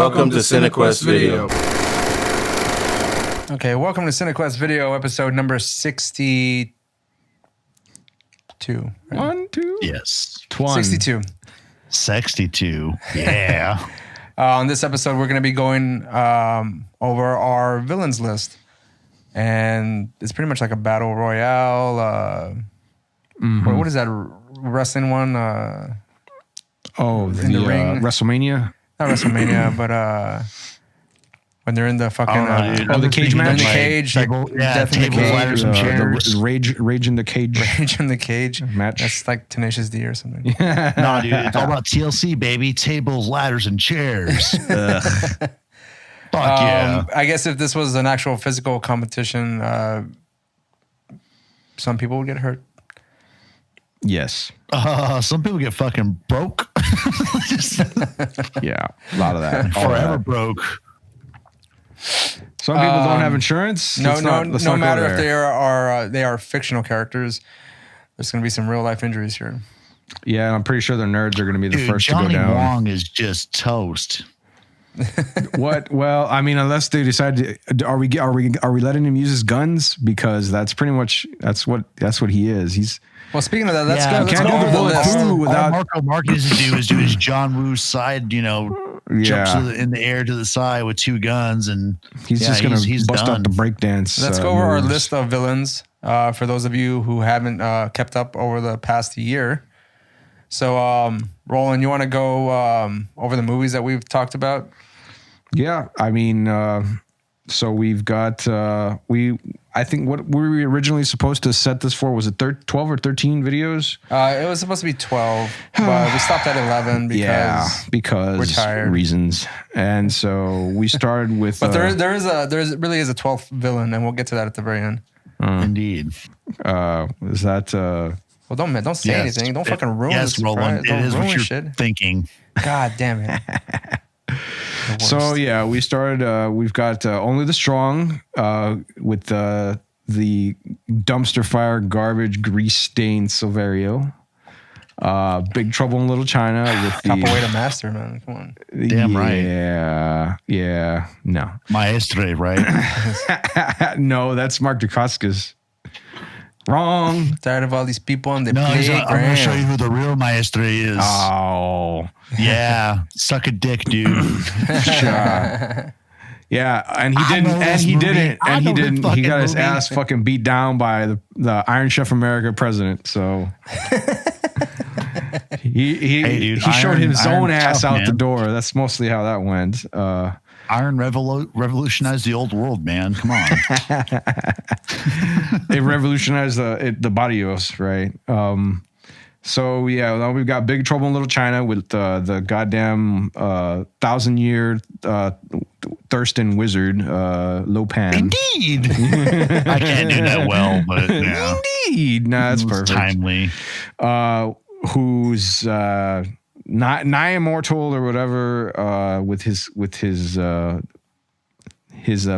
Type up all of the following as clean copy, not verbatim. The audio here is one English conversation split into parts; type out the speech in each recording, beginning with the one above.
Welcome to CineQuest Video. Okay, welcome to CineQuest Video, episode number 62. Right? 1, 2? Yes. 62. 62. Yeah. On this episode, we're going to be going over our villains list. And it's pretty much like a battle royale. What is that wrestling one? The ring. WrestleMania? Not WrestleMania, but when they're in the fucking... the cage match? In the cage. Like, death in the cage. Ladders, and chairs. Rage in the cage. Rage in the cage. Match. That's like Tenacious D or something. No, dude, it's all about TLC, baby. Tables, ladders, and chairs. Fuck yeah. I guess if this was an actual physical competition, some people would get hurt. Yes. Some people get fucking broke. Yeah, a lot of that. Forever broke. Some people don't have insurance. No matter if they are fictional characters, there's going to be some real life injuries here. Yeah, and I'm pretty sure the nerds are going to be the first Johnny to go down. Wong is just toast. What? Well, I mean, unless they decide to, are we letting him use his guns? Because that's pretty much that's what he is. He's. Well, speaking of that, let's go over the list. All Marco Marquez is do his John Woo side, jumps in the air to the side with two guns, and he's just going to bust done. out the breakdance. Let's go over our list of villains for those of you who haven't kept up over the past year. So, Roland, you want to go over the movies that we've talked about? Yeah, I mean, so we've got I think what were we originally supposed to set this for? Was it 12 or 13 videos? It was supposed to be 12, but we stopped at 11 because we're tired. Reasons. And so we started with. But there really is a 12th villain, and we'll get to that at the very end. Indeed. Is that? Well, don't say anything. Don't fucking ruin this. Yes, Roland. It is what you're thinking. God damn it. So yeah, we started. We've got Only the Strong with the dumpster fire garbage grease stained Silverio. Big Trouble in Little China with the Capoeira Master, man. Come on. Damn right. Yeah. No. Maestre, right? No, that's Mark Dacascos. Wrong. Tired of all these people on the playground. I'm going to show you who the real Maestre is. Oh. Yeah. Suck a dick, dude. Sure. Yeah, and he didn't. He got his ass fucking beat down by the Iron Chef America president. So he showed his own ass out the door. That's mostly how that went. Iron revolutionized the old world, man. Come on. They revolutionized the barrios, right? So yeah, now we've got Big Trouble in Little China with the goddamn 1,000-year Thurston wizard, Lopan. Indeed. I can't do that well, but yeah. Indeed. Nah, that's perfect. Timely. Who's nigh immortal or whatever with his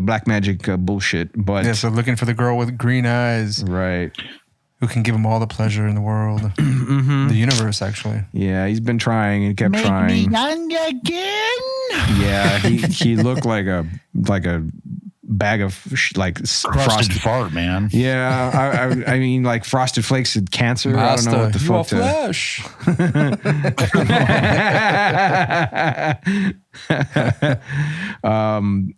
black magic bullshit. But yeah, so looking for the girl with green eyes, right? Who can give him all the pleasure in the world, the universe, actually. Yeah, he's been trying and kept trying. Me young again. Yeah, he looked like a bag of frosted fart, man. Yeah, I mean, like Frosted Flakes had cancer. Master, I don't know what the fuck. Flesh.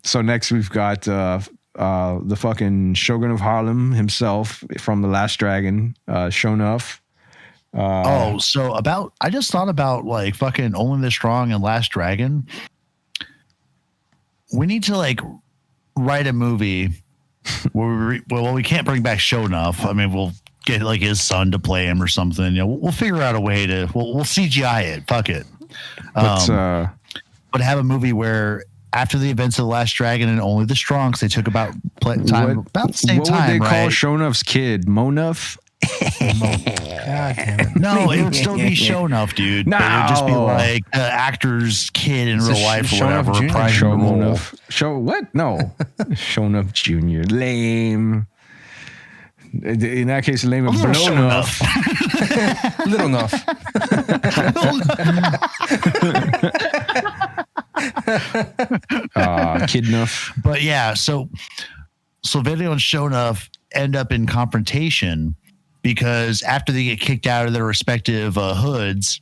So next we've got the fucking Shogun of Harlem himself from The Last Dragon, Shonuff. I just thought about like fucking Only the Strong and Last Dragon. We need to like write a movie where we can't bring back Shonuff. I mean, we'll get like his son to play him or something. We'll figure out a way to we'll CGI it. Fuck it. But have a movie where after the events of The Last Dragon and Only the Strong, because they took about the same time. What would they call Shonuff's kid? Monuff? God damn it. No, it would still be Shonuff, dude. No. But it would just be like the actor's kid in real life or whatever. Show what? No. Shonuff Jr. Lame. In that case, the name of blown enough. Little enough. Kid Nuff. But yeah, so Video and Shonuff end up in confrontation because after they get kicked out of their respective hoods,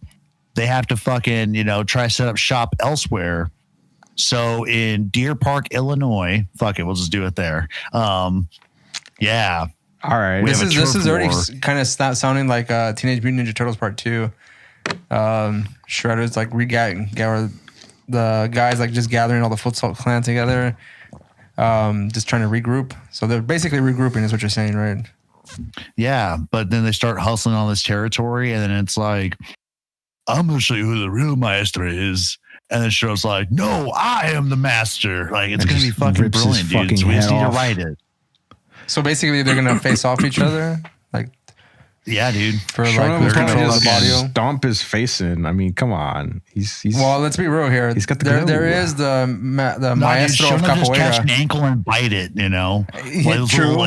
they have to fucking, try to set up shop elsewhere. So in Deer Park, Illinois, fuck it, we'll just do it there. Yeah. All right. This is already kind of sounding like Teenage Mutant Ninja Turtles Part 2. Shredder's like the guys like just gathering all the Foot Salt Clan together, just trying to regroup. So they're basically regrouping, is what you're saying, right? Yeah, but then they start hustling on this territory, and then it's like, I'm gonna show you who the real master is. And then Shredder's like, no, I am the master. Like, it's gonna be fucking brilliant, dude. So we just need to write it. So basically, they're gonna face off each other, like. Yeah, dude. For like they're gonna stomp his face in. I mean, come on. He's well. Let's be real here. He's got the there is the maestro of capoeira. Just catch an ankle and bite it. True.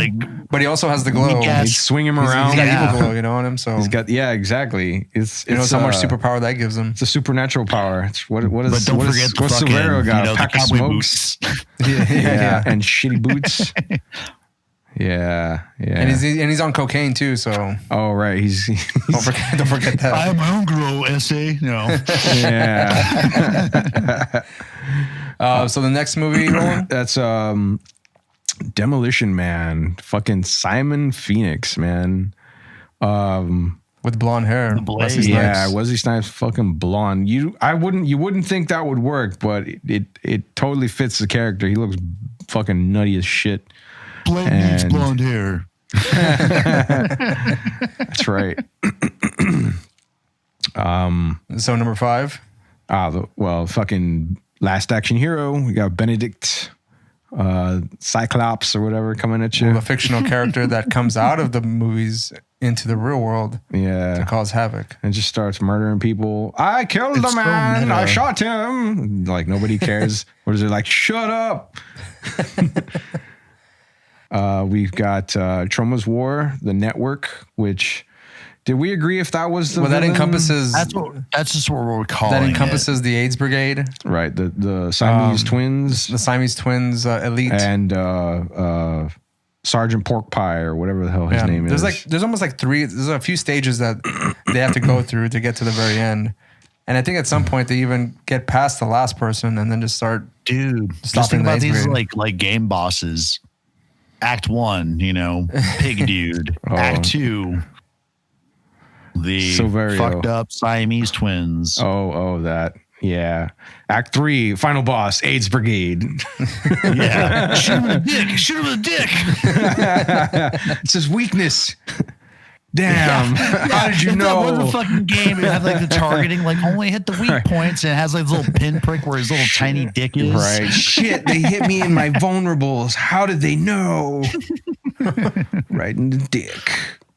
But he also has the glow. He's swing him around. He's got evil glow, on him. So he's got exactly. It's how much superpower that gives him. It's a supernatural power. It's what is. But don't forget the Silverio got a pack of smokes. Yeah, and shitty boots. Yeah. And he's on cocaine too, so. Oh right, he's don't forget that. I'm my own girl essay. Yeah. So the next movie, Roland? That's Demolition Man. Fucking Simon Phoenix, man. With blonde hair. Wesley Snipes. Yeah, Wesley Snipes, fucking blonde. You wouldn't think that would work, but it totally fits the character. He looks fucking nutty as shit. Blade needs blonde hair. That's right. So number 5. Fucking Last Action Hero. We got Benedict, Cyclops or whatever coming at you. Well, the fictional character that comes out of the movies into the real world. Yeah. To cause havoc. And just starts murdering people. I killed the man. I shot him. Like nobody cares. What is it like? Shut up. We've got Troma's War, The Network, which did we agree if that was the that encompasses that's just what we're calling that encompasses the AIDS Brigade, right? The Siamese twins, the Siamese twins elite, and Sergeant Pork Pie or whatever the hell his name is. There's almost like 3. There's a few stages that they have to go through to get to the very end, and I think at some point they even get past the last person and then just start. Dude, just think about these like game bosses. Act 1, pig dude. Act 2, the Silverio. Fucked up Siamese twins. Oh, that. Yeah. Act 3, final boss, AIDS Brigade. Yeah. Shoot him in the dick. Shoot him in the dick. It's his weakness. Damn. Yeah. How did you know? That was a fucking game. It had like the targeting, like only hit the weak points, and it has like a little pinprick where his little tiny dick is. Right. Shit, they hit me in my vulnerables. How did they know? Right in the dick.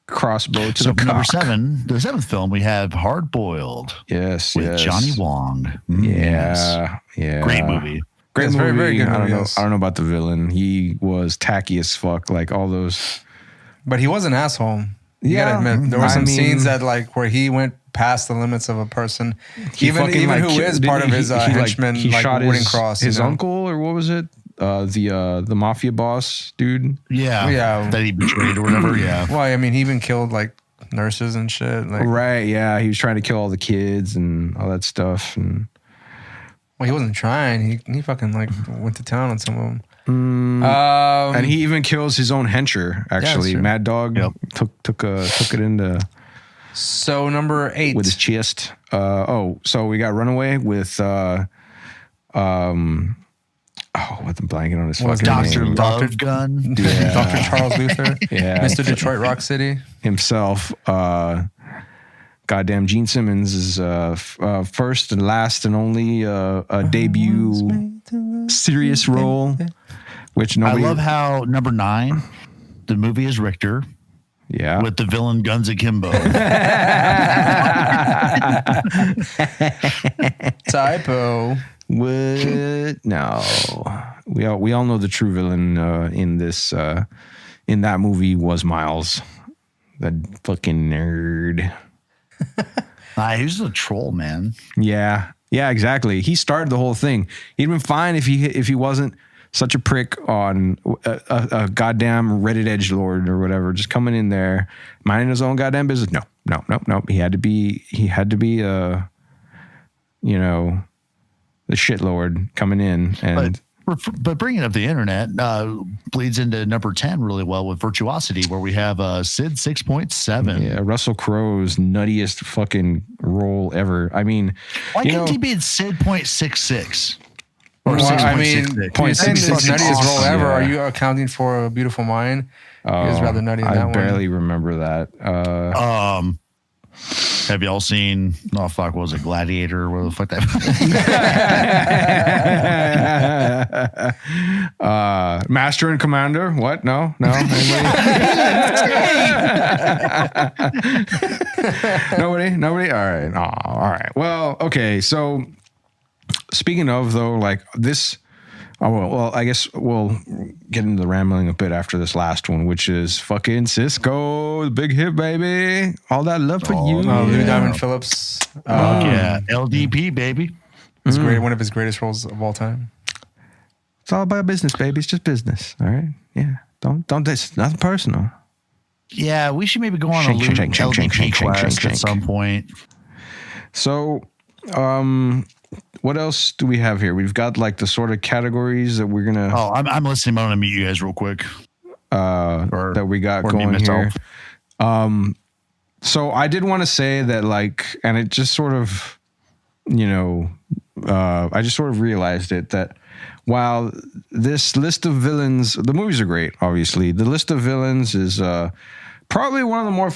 Crossbow to the cock. Number 7, the 7th film, we have Hard Boiled. Yes, with Johnny Wong. Yeah. Great movie. Great movie. Very, very good. I don't know about the villain. He was tacky as fuck, like all those. But he was an asshole. You gotta admit, there were some scenes that where he went past the limits of a person. Even who is part of his henchmen, he shot wooden cross. His uncle, or what was it? The mafia boss dude. Yeah. That he betrayed or whatever. Yeah. Well, I mean, he even killed like nurses and shit. Right. Yeah. He was trying to kill all the kids and all that stuff. And well, he wasn't trying. He fucking went to town on some of them. And he even kills his own hencher. Actually, Mad Dog took it into. So number 8 with his chest. So we got Runaway with what the blanket on his fucking Dr. name. Love Gun. Yeah. Dr. Charles Luther. Yeah. Mr. Detroit Rock City himself. Goddamn Gene Simmons is first and last and only debut serious role. Which nobody. I love how number 9, the movie is Richter. Yeah. With the villain Guns Akimbo. Typo. What? No. We all know the true villain in that movie was Miles. That fucking nerd. He was a troll, man. Yeah. Yeah, exactly. He started the whole thing. He'd been fine if he wasn't such a prick on a goddamn Reddit edgelord or whatever, just coming in there, minding his own goddamn business. No. He had to be the shitlord coming in. And but bringing up the internet bleeds into number 10 really well with Virtuosity, where we have Sid 6.7. Yeah, Russell Crowe's nuttiest fucking role ever. I mean, why can't he be at Sid 0.66? Or well, 6. I mean, 0.66 nuttiest role ever. Yeah. Are you accounting for A Beautiful Mind? He was rather nutty in that one. I barely remember that. Have y'all seen? Oh fuck, what was it, Gladiator? Or what the fuck that? Master and Commander. What? No. Nobody. All right. Oh, all right. Well, okay. So speaking of though, like this. Oh, well, I guess we'll get into the rambling a bit after this last one, which is fucking Cisco, the big hit, baby. All that love for you. Louis Diamond Phillips. Yeah, LDP, baby. It's great. One of his greatest roles of all time. It's all about business, baby. It's just business. All right. Yeah. Don't. It's nothing personal. Yeah, we should maybe go on a LDP quest at some point. So, what else do we have here? We've got like the sort of categories that we're gonna. Oh, I'm listening. I'm gonna mute you guys real quick. That we got going here. So I did want to say that, like, and it just sort of, I just sort of realized it that while this list of villains, the movies are great, obviously. The list of villains is probably one of the more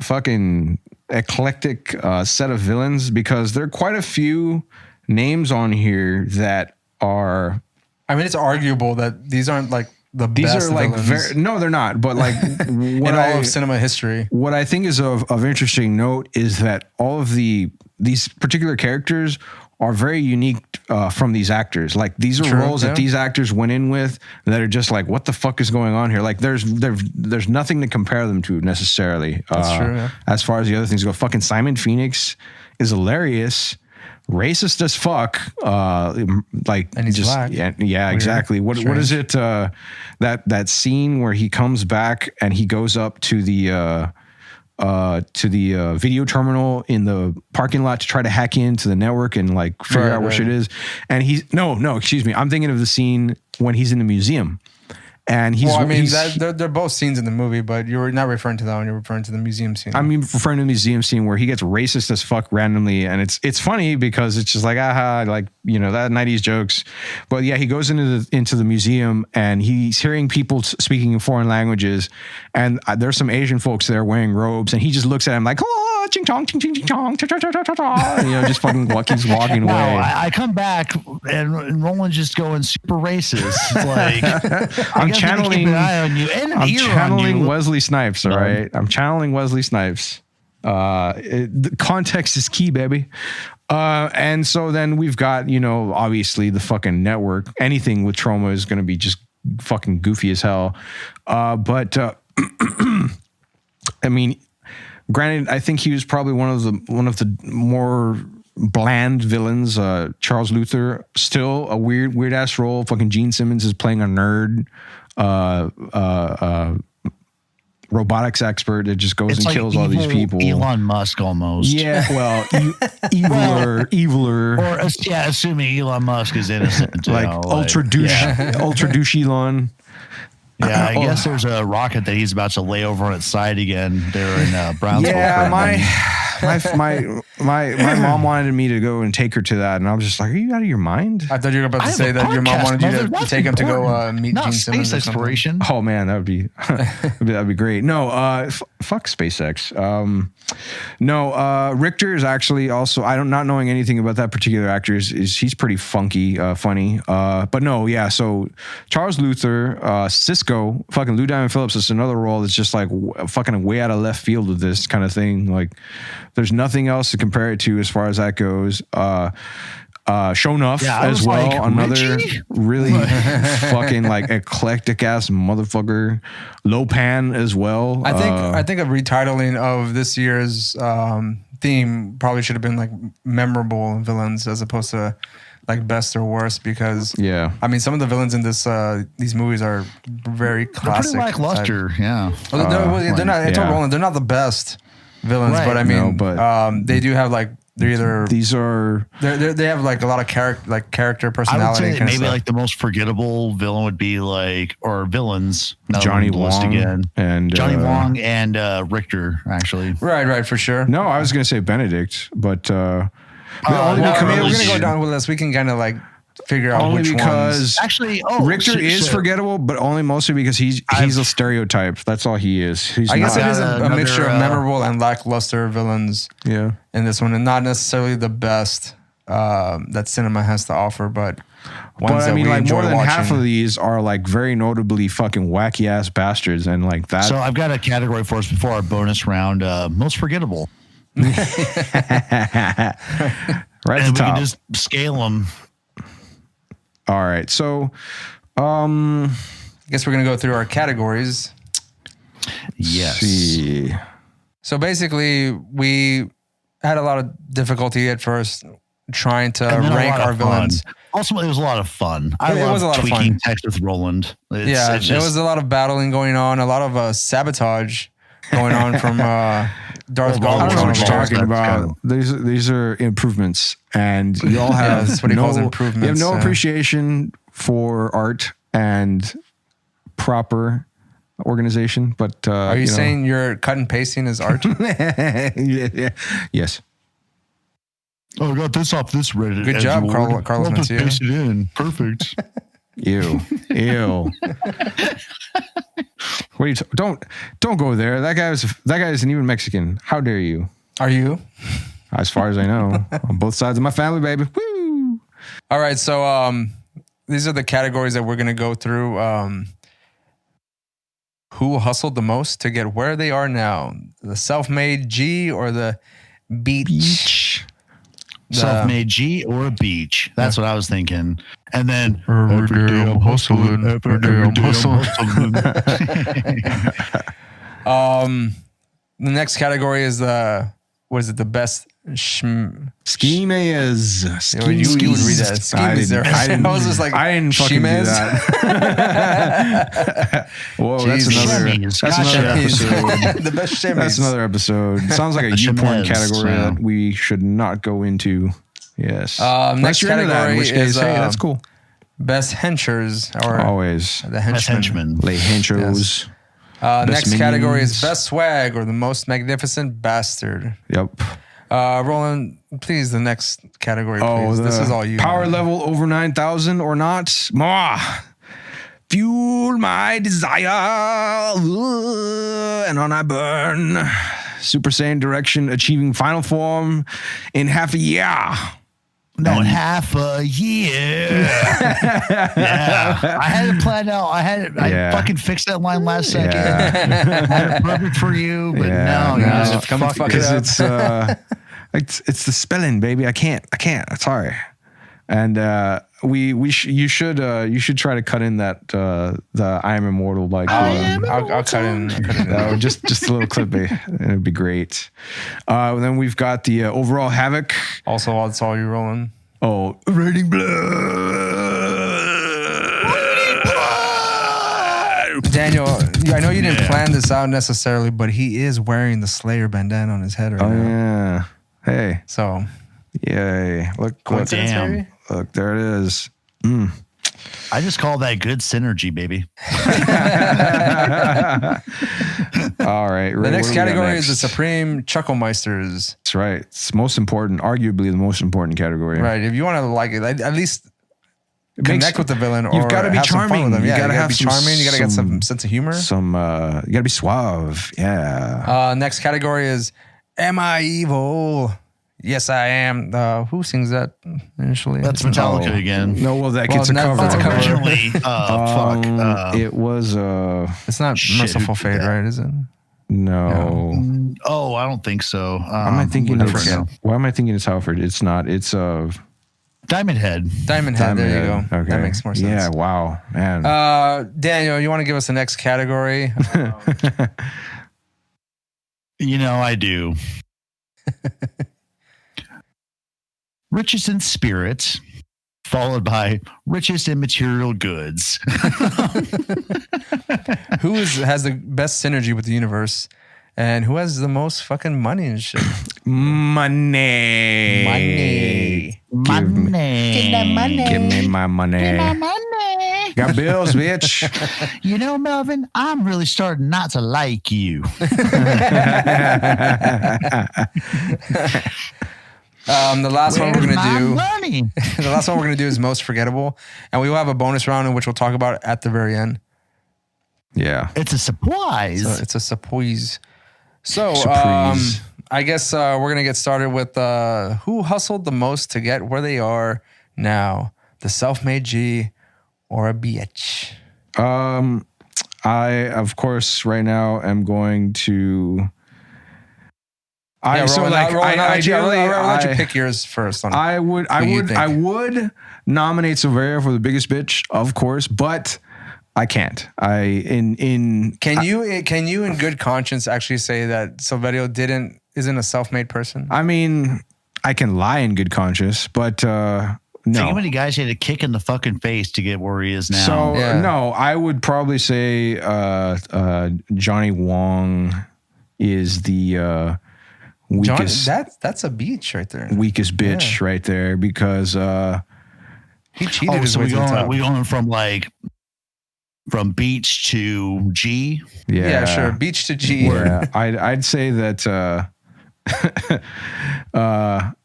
fucking eclectic set of villains, because there are quite a few names on here that are. I mean, it's arguable that these aren't like the these best are like villains no, they're not. But like in all of cinema history. What I think is of interesting note is that all of these particular characters are very unique from these actors. Like these are roles that these actors went in with that are just like, what the fuck is going on here? Like there's nothing to compare them to necessarily. That's true. Yeah. As far as the other things go, fucking Simon Phoenix is hilarious, racist as fuck. Like, and he's just black. Yeah, exactly. What is it? That scene where he comes back and he goes up to the video terminal in the parking lot to try to hack into the network and like figure out what shit is. And excuse me. I'm thinking of the scene when he's in the museum. And they're both scenes in the movie, but you're not referring to that one. You're referring to the museum scene. I'm referring to the museum scene where he gets racist as fuck randomly, and it's funny because it's just like that 90s jokes. But yeah, he goes into the museum and he's hearing people speaking in foreign languages, and there's some Asian folks there wearing robes, and he just looks at him like, oh, ching chong, ching ching ching chong, cha cha cha cha cha, just fucking keeps walking away. I come back and Roland's just going super racist. Like I'm channeling you. Wesley Snipes, all right? I'm channeling Wesley Snipes. The context is key, baby. And so then we've got, obviously the fucking network. Anything with trauma is going to be just fucking goofy as hell. But I mean, granted, I think he was probably one of the more bland villains. Charles Luther, still a weird ass role. Fucking Gene Simmons is playing a nerd robotics expert that just goes and kills all these people. Elon Musk almost. Yeah, well, eviler. Or assuming Elon Musk is innocent. Ultra douche Elon. Yeah, I guess there's a rocket that he's about to lay over on its side again there in Brownsville. Yeah, my mom wanted me to go and take her to that, and I was just like, "Are you out of your mind?" I thought you were about to say that your mom wanted you to take him to go meet Gene Simmons. Space exploration. Oh man, that'd be great. No, fuck SpaceX. Richter is actually also, I don't, not knowing anything about that particular actor, he's pretty funky, funny. But no, yeah. So Charles Luther, Cisco, fucking Lou Diamond Phillips is another role that's just like fucking way out of left field with this kind of thing. Like, there's nothing else to compare it to as far as that goes. Shonuff as well, like, another really fucking like eclectic ass motherfucker. Lopan as well. I think a retitling of this year's theme probably should have been like memorable villains as opposed to like best or worst, because I mean some of the villains in this these movies are very classic. They're pretty lackluster, yeah. Well, they're not. I told Roland they're not the best villains, but I mean, they do have like they're either they have like a lot of character personality. I would say maybe like the most forgettable villain would be like or villains. Johnny Wong again and Johnny Wong and Richter actually. Right, for sure. No, I was gonna say Benedict, but we're gonna go down with this. We can kind of like figure out only which because ones. Actually, Richter is forgettable, but only mostly because he's a stereotype. That's all he is. I guess it is a mixture of memorable and lackluster villains. Yeah, in this one, and not necessarily the best that cinema has to offer, but ones that we like enjoy more than watching. half of these are like very notably fucking wacky ass bastards, and like that. So I've got a category for us before our bonus round. Most forgettable. Right at the we top. can just scale them. All right, so I guess we're gonna go through our categories. Yes. See. So basically, we had a lot of difficulty at first trying to rank our villains. Ultimately, it was a lot of fun. It was a lot of fun. Tweaking text with Roland. There was a lot of battling going on, a lot of sabotage going on from Darth Vader. I don't know what you're talking That's about. These are improvements, and you all have that's what he calls improvements. You have no appreciation for art and proper organization. But are you saying your cut and pasting is art? yeah. Yes. Oh, I got this off this Reddit. Good job, Carlos I'll just Mencia. paste it in. Perfect. Ew. What are you? Don't go there. That guy isn't even Mexican. How dare you? Are you? As far as I know, on both sides of my family, baby. Woo! All right, so these are the categories that we're gonna go through. Who hustled the most to get where they are now? The self-made G or the beach? Self-made G or a beach. That's what I was thinking. And then every day I'm hustling. Every day I'm hustling. The next category is the best Scheme is. You would read that. Scheme is there. I was just like, I didn't fucking do that. Whoa, that's another episode. The best shimmies. That's another episode. Sounds like a YouPorn category that we should not go into. Yes. Next category is hey, that's cool. Best henchers or always the henchmen. Les henchos. Next category is best swag or the most magnificent bastard. Yep. Roland, please, the next category, please. This is all you. Power level over 9,000 or not? Fuel my desire, and on I burn. Super Saiyan direction, achieving final form in half a year. No, in half a year. Yeah. I had it planned out. I fucking fixed that line last second. I had it perfect for you, but no, it's coming because it's the spelling, baby. I can't. Sorry. And you should try to cut in that the I am immortal like I'll cut in just a little clip. It'd be great. Then we've got the overall havoc. Also, that's all you, Roland. Oh, raining blood. Daniel, I know you didn't plan this out necessarily, but he is wearing the Slayer bandana on his head right now. Yeah. Hey. So. Yay. Look. Damn. Look, there it is. I just call that good synergy, baby. All right. The next category is the Supreme Chucklemeisters. That's right. It's most important, arguably the most important category. Right. If you want to like it, at least connect with the villain, or you've got to be have some fun charming. with them. You got to be charming. You got to get some sense of humor. You got to be suave. Yeah. Next category is Am I Evil? Yes, I am. Who sings that initially? That's Metallica again. No, well, that gets a cover. That's a cover. Originally, it was It's not Merciful Fate, right? Is it? No. Oh, I don't think so. Why am I thinking it's Halford? It's not. It's Diamond Head. Diamond Head. There you go. Okay. That makes more sense. Yeah. Wow, man. Daniel, you want to give us the next category? I do. Richest in spirit, followed by richest in material goods. Who has the best synergy with the universe? And who has the most fucking money and shit? Money. Money. Give me my money. Got bills, bitch. You know, Melvin, I'm really starting not to like you. The last one we're Where's gonna my do. money? The last one we're gonna do is most forgettable, and we will have a bonus round in which we'll talk about at the very end. Yeah. It's a surprise. So it's a surprise. So Surprise. I guess we're gonna get started with who hustled the most to get where they are now, the self-made G or a bitch. I of course right now am going to. Roland, I'll let you pick yours first. I would nominate Silverio for the biggest bitch, of course, but I can't. Can you in good conscience actually say that Silverio isn't a self-made person? I mean, I can lie in good conscience, but no. Think how many guys he had to kick in the fucking face to get where he is now. So no, I would probably say Johnny Wong is the weakest. That's a beach right there. Weakest bitch right there because he cheated his way to the top. We going from beach to G? Yeah, sure. Beach to G. Yeah, I'd say that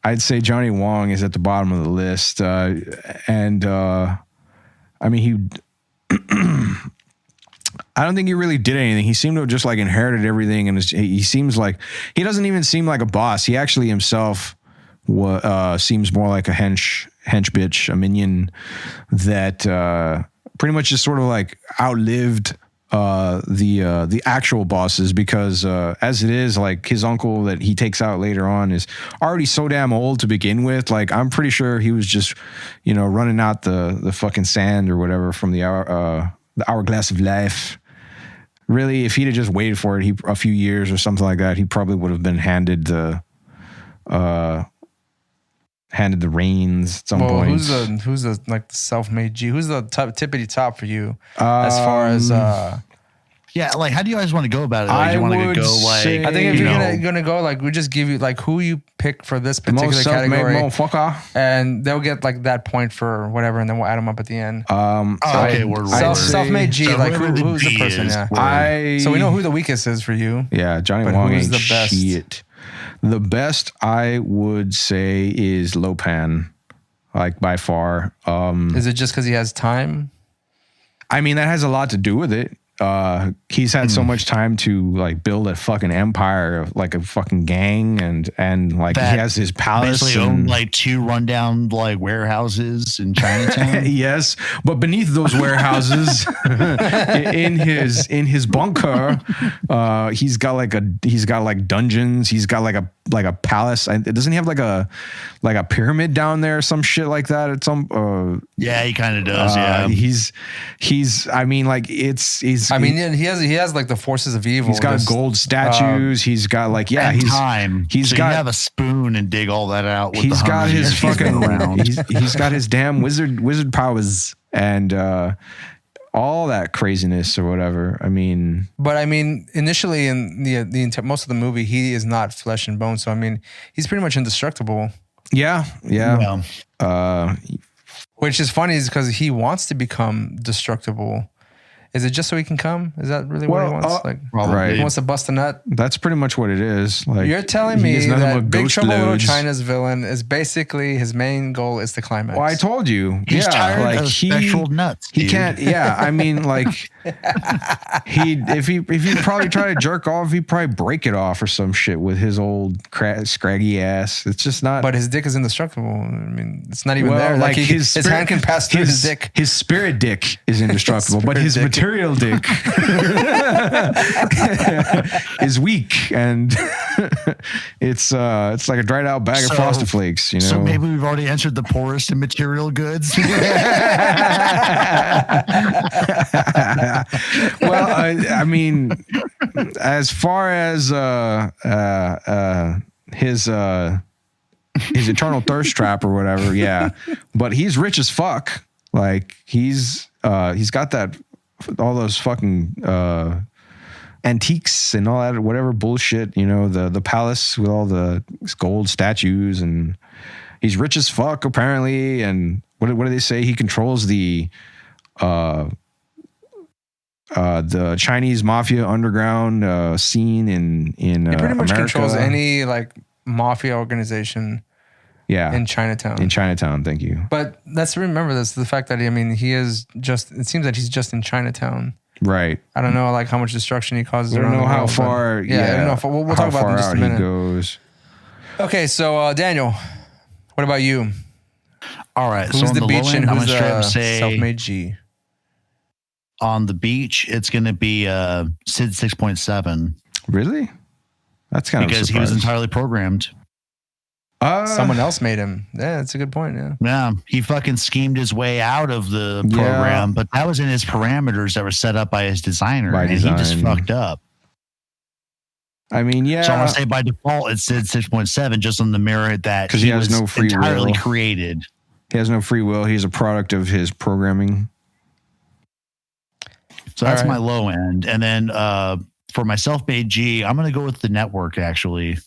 I'd say Johnny Wong is at the bottom of the list. And I mean I don't think he really did anything. He seemed to have just like inherited everything, and he seems like he doesn't even seem like a boss. He actually himself seems more like a hench bitch, a minion that pretty much just sort of like outlived the actual bosses because as it is, like his uncle that he takes out later on is already so damn old to begin with. Like I'm pretty sure he was just running out the fucking sand or whatever from the hourglass of life. Really, if he'd have just waited for it, a few years or something like that, he probably would have been handed the reins at some point. Who's the like self-made G? Who's the tippity top for you as far as yeah, like how do you guys want to go about it? Like, do you want to go like? I think if you're gonna go, like we just give you like who you pick for this particular category, motherfucker, and they'll get like that point for whatever, and then we'll add them up at the end. Okay, self-made G, like who's the person? Yeah, so we know who the weakest is for you. Yeah, Johnny Wong ain't the best. Shit. The best I would say is Lopan, like by far. Is it just because he has time? I mean, that has a lot to do with it. He's had so much time to like build a fucking empire of like a fucking gang and like that he has his palace basically and owned like 2 rundown like warehouses in Chinatown. Yes, but beneath those warehouses in his bunker he's got like dungeons, he's got like a palace. Doesn't he have like a pyramid down there or some shit like that at some yeah, he kind of does. Yeah, he's I mean like he has like the forces of evil. He's got gold statues. He's got like time. He's got have a spoon and dig all that out. With he's got his fucking he's got his damn wizard powers and all that craziness or whatever. I mean, initially in the most of the movie, he is not flesh and bone. So I mean, he's pretty much indestructible. Yeah. Which is funny, is because he wants to become destructible. Is it just so he can come? Is that really what he wants? Right. He wants to bust a nut. That's pretty much what it is. Like you're telling me that Big Trouble in Little China's villain is basically his main goal is the climax. Well, I told you. He's tired of special nuts. He can't. Yeah, I mean, like if he probably try to jerk off, he'd probably break it off or some shit with his old scraggy ass. It's just not. But his dick is indestructible. I mean, it's not even there. Like his hand can pass through his dick. His spirit dick is indestructible, but his material dick is weak, and it's like a dried out bag of Frosted Flakes. You know. So maybe we've already answered the poorest in material goods. Well, I mean, as far as his eternal thirst trap or whatever. Yeah, but he's rich as fuck. Like he's got all those fucking antiques and all that whatever bullshit. You know, the palace with all the gold statues, and he's rich as fuck apparently. And what do they say? He controls the Chinese mafia underground scene in he pretty much America. controls any like mafia organization. Yeah, in Chinatown. In Chinatown, thank you. But let's remember this: the fact that he is just. It seems that he's just in Chinatown. Right. I don't know like how much destruction he causes. I don't know how far. Yeah, I don't know. We'll talk about it in just a minute. He goes. Okay, so Daniel, what about you? All right. Who's so the beach and who's the say self-made G? On the beach, it's going to be Sid 6.7. Really? That's kind of because he was entirely programmed. Someone else made him. Yeah, that's a good point. Yeah, he fucking schemed his way out of the program, but that was in his parameters that were set up by his designer, and he just fucked up. I mean, yeah. So I'm gonna say by default it's Sid 6.7, just on the merit that he has no free entirely will. Created. He has no free will. He's a product of his programming. So that's my low end, and then for my self-made G, I'm gonna go with the network actually.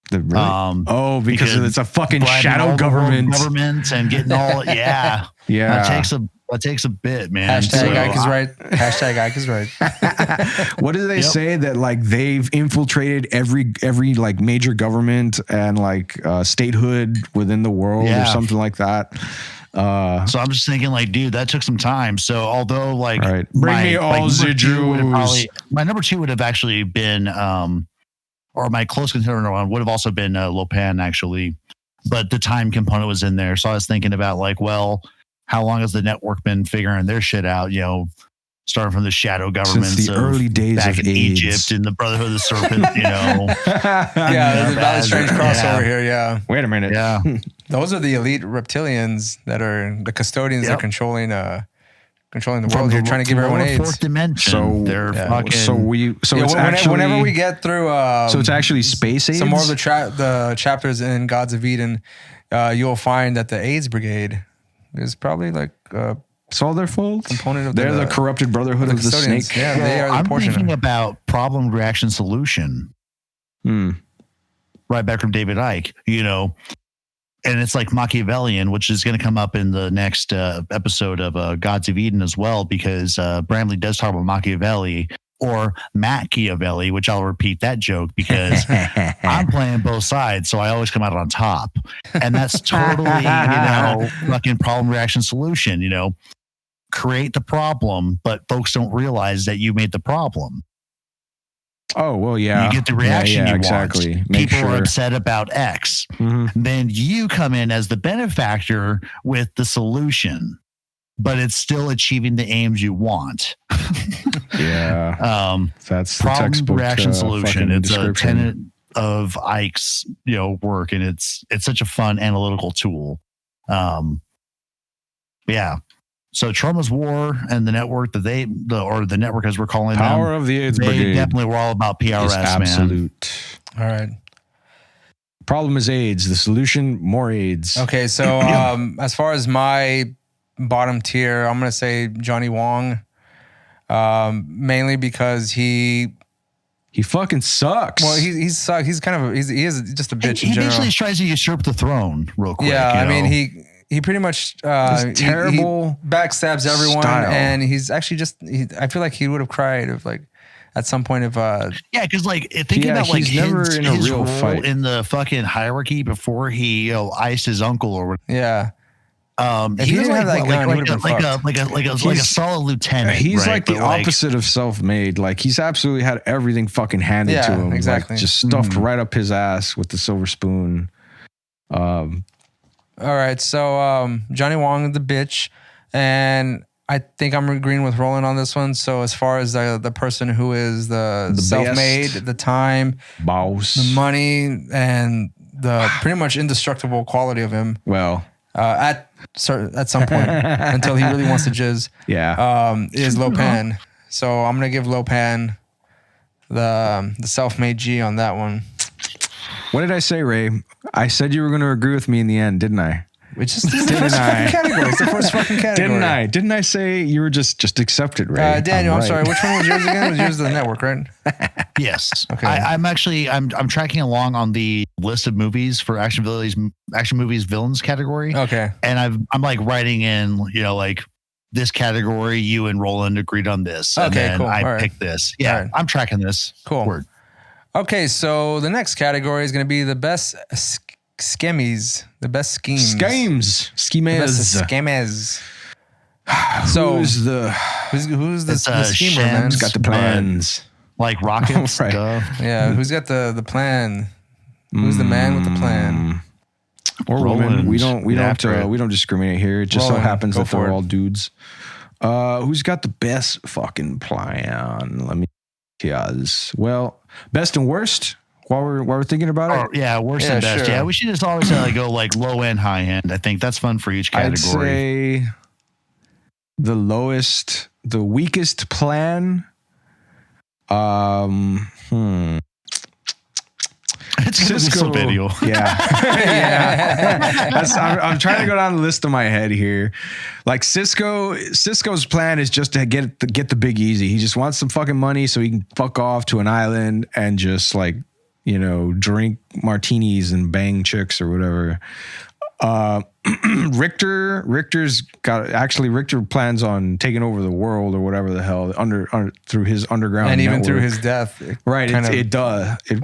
Because it's a fucking shadow government and getting all yeah. That takes a bit, man. Hashtag Ike is right. Hashtag Ike is right. What do they say that like they've infiltrated every like major government and like statehood within the world or something like that? So I'm just thinking like, dude, that took some time. So although like bring me all the Jews. My number 2 would have actually been or my close contender one would have also been Lopan, actually. But the time component was in there. So I was thinking about, like, well, how long has the network been figuring their shit out? You know, starting from the shadow governments since the early days back of in AIDS. Egypt and the Brotherhood of the Serpent, you know. There's a very strange crossover here, yeah. Wait a minute. Yeah. Those are the elite reptilians that are the custodians that are controlling the world here, trying to give everyone AIDS. Fourth dimension. So they're fucking. It's actually whenever we get through. So it's actually space AIDS. Some more of the chapters in Gods of Eden, you'll find that the AIDS Brigade is probably like it's all their fault. Component of they're the corrupted Brotherhood of the Snake. Yeah, they are. I'm the portion thinking about problem reaction solution. Right back from David Icke, you know. And it's like Machiavellian, which is going to come up in the next episode of Gods of Eden as well, because Bramley does talk about Machiavelli or Machiavelli, which I'll repeat that joke because I'm playing both sides, so I always come out on top. And that's totally, fucking problem, reaction, solution, create the problem, but folks don't realize that you made the problem. Oh, well, yeah. You get the reaction you exactly. want. People are upset about X. Mm-hmm. Then you come in as the benefactor with the solution, but it's still achieving the aims you want. Yeah. That's the problem, textbook reaction, solution. It's a tenet of Ike's, work, and it's such a fun analytical tool. Yeah. So Trauma's War and the network that the network as we're calling Power them, of the AIDS they Brigade definitely were all about PRS, absolute. Man. All right. Problem is AIDS. The solution, more AIDS. Okay, so as far as my bottom tier, I'm gonna say Johnny Wong, mainly because he fucking sucks. Well, he is just a bitch in general. Eventually, he tries to usurp the throne real quick. Yeah, I mean he pretty much terrible he backstabs everyone, and he's actually I feel like he would have cried if at some point if because thinking about he's never in a real fight in the fucking hierarchy before he iced his uncle or whatever. Yeah. If he didn't have that gun, he would have been like a solid lieutenant. He's like the opposite of self-made. Like he's absolutely had everything fucking handed to him. Exactly. Like, just stuffed right up his ass with the silver spoon. All right, so Johnny Wong, the bitch, and I think I'm agreeing with Roland on this one. So as far as the person who is the self-made, the time, boss, the money, and the pretty much indestructible quality of him. Well, at some point until he really wants to jizz. Yeah, is Lopan. So I'm gonna give Lopan the self-made G on that one. What did I say, Ray? I said you were going to agree with me in the end, didn't I? It's just the first fucking category. It's the first fucking category. Didn't I? Didn't I say you were just accept it, Ray? Daniel, I'm right. sorry. Which one was yours again? It was yours the network, right? Yes. Okay. I'm tracking along on the list of movies for action movies villains category. Okay. And I'm like writing in, like this category, you and Roland agreed on this. And Okay, then cool. I picked this. Yeah. Right. I'm tracking this. Cool. Word. Okay, so the next category is going to be the best skimmies, the best schemes. Schemes. Schemes. So who's the schemer, man? Who's got the plans? Like rockets. Right. Yeah, who's got the plan? Who's the man with the plan? Or women? We don't discriminate here. It just Roland, so happens go that they're for it. all dudes. Who's got the best fucking plan? Let me guess. Well, best and worst. While we're thinking about it. Oh, yeah, worst and best. sure. Yeah, we should just always go like low end, high end. I think that's fun for each category. I'd say the lowest, the weakest plan. It's Cisco video. Yeah. I'm trying to go down the list in my head here. Like Cisco's plan is just to get the big easy. He just wants some fucking money so he can fuck off to an island and just drink martinis and bang chicks or whatever. Richter plans on taking over the world or whatever the hell through his underground And even network. through his death. Right, it does. It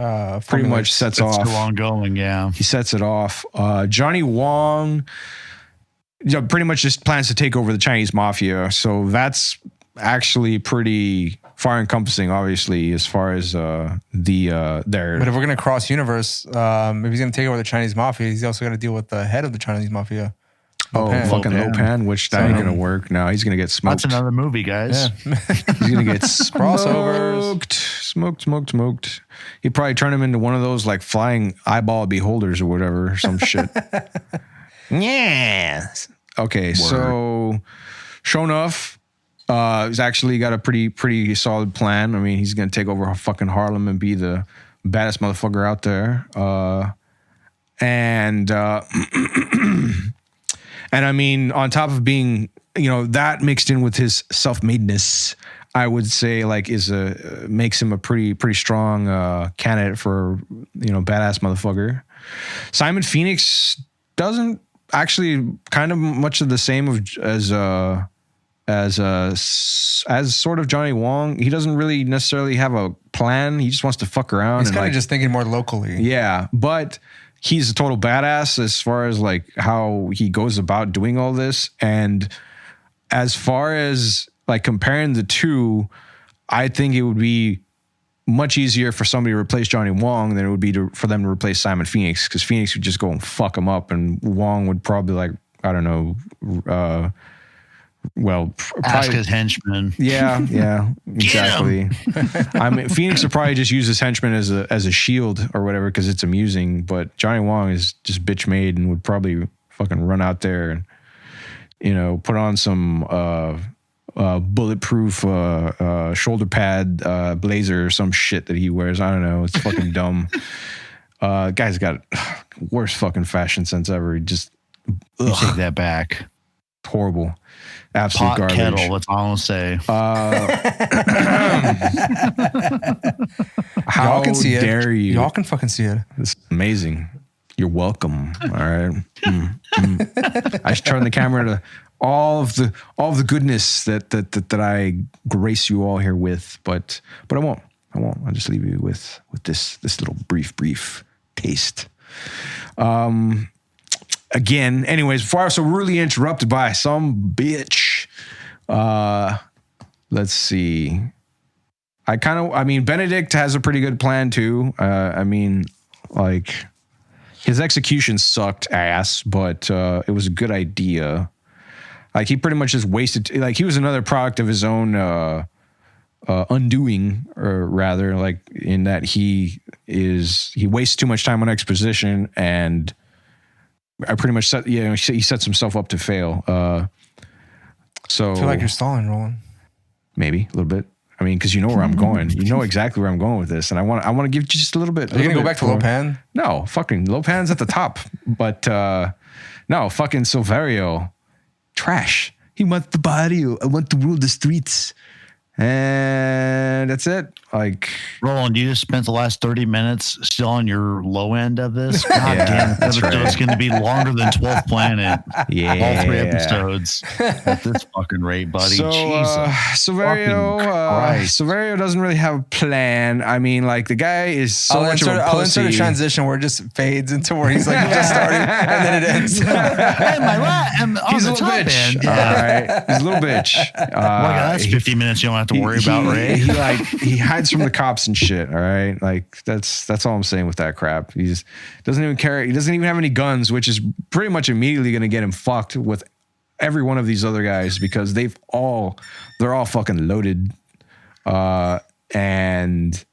pretty much sets off. It's still ongoing, yeah. He sets it off. Johnny Wong, pretty much just plans to take over the Chinese mafia. So that's actually pretty far encompassing, obviously, as far as their. But if we're gonna cross universe, if he's gonna take over the Chinese mafia, he's also gonna deal with the head of the Chinese mafia. Lopan. Fucking Lopan, which that ain't gonna work. No, he's gonna get smoked. That's another movie, guys. Yeah. He's gonna get Crossovers. smoked. He'd probably turn him into one of those like flying eyeball beholders or whatever, or some shit. Yes. Okay, so sure enough, he's actually got a pretty solid plan. I mean, he's gonna take over fucking Harlem and be the baddest motherfucker out there. And I mean, on top of being, that mixed in with his self-madeness, I would say makes him a pretty strong candidate for, badass motherfucker. Simon Phoenix doesn't actually kind of much of the same as sort of Johnny Wong. He doesn't really necessarily have a plan. He just wants to fuck around. He's kind of just thinking more locally. Yeah, but he's a total badass as far as how he goes about doing all this. And as far as comparing the two, I think it would be much easier for somebody to replace Johnny Wong than it would be for them to replace Simon Phoenix, because Phoenix would just go and fuck him up, and Wong would probably I don't know, ask his henchman. Yeah, exactly. I mean, Phoenix would probably just use his henchman as a shield or whatever because it's amusing. But Johnny Wong is just bitch made and would probably fucking run out there and put on some bulletproof shoulder pad blazer or some shit that he wears. I don't know. It's fucking dumb. Guy's got worst fucking fashion sense ever. He just You take that back. Horrible. Absolute Pot garbage. kettle, that's all I'll say. How Y'all can see dare it. you? Y'all can fucking see it. It's amazing. You're welcome. All right. I should turn the camera to all of the goodness that I grace you all here with, but I won't. I'll just leave you with this little brief taste. Again, anyways, before I was so rudely interrupted by some bitch, let's see. Benedict has a pretty good plan too. His execution sucked ass, but it was a good idea. He pretty much just wasted. He was another product of his own undoing, or rather, in that he wastes too much time on exposition, and I pretty much he sets himself up to fail. So I feel like you're stalling, Roland. maybe a little bit. I mean, because you know where I'm going. You know exactly where I'm going with this, and I want to give just a little bit. Are you gonna go back to Lopan? No, fucking Lopan's at the top, but no, fucking Silverio, trash. He wants the body. I want to rule the streets. And that's it. Like, Roland, you just spent the last 30 minutes still on your low end of this. God damn, that's right. It's going to be longer than 12th Planet. Yeah, all 3 episodes at this fucking rate, buddy. So, Silverio doesn't really have a plan. I mean, like, the guy is so much of a pussy. I'll insert a transition where it just fades into where he's like just starting and then it ends. He's a little bitch. All right, he's a little bitch. That's 50 minutes you don't have to worry about, Ray. He hides from the cops and shit. All right, like that's all I'm saying with that crap. He just doesn't even care. He doesn't even have any guns, which is pretty much immediately going to get him fucked with every one of these other guys because they're all fucking loaded. And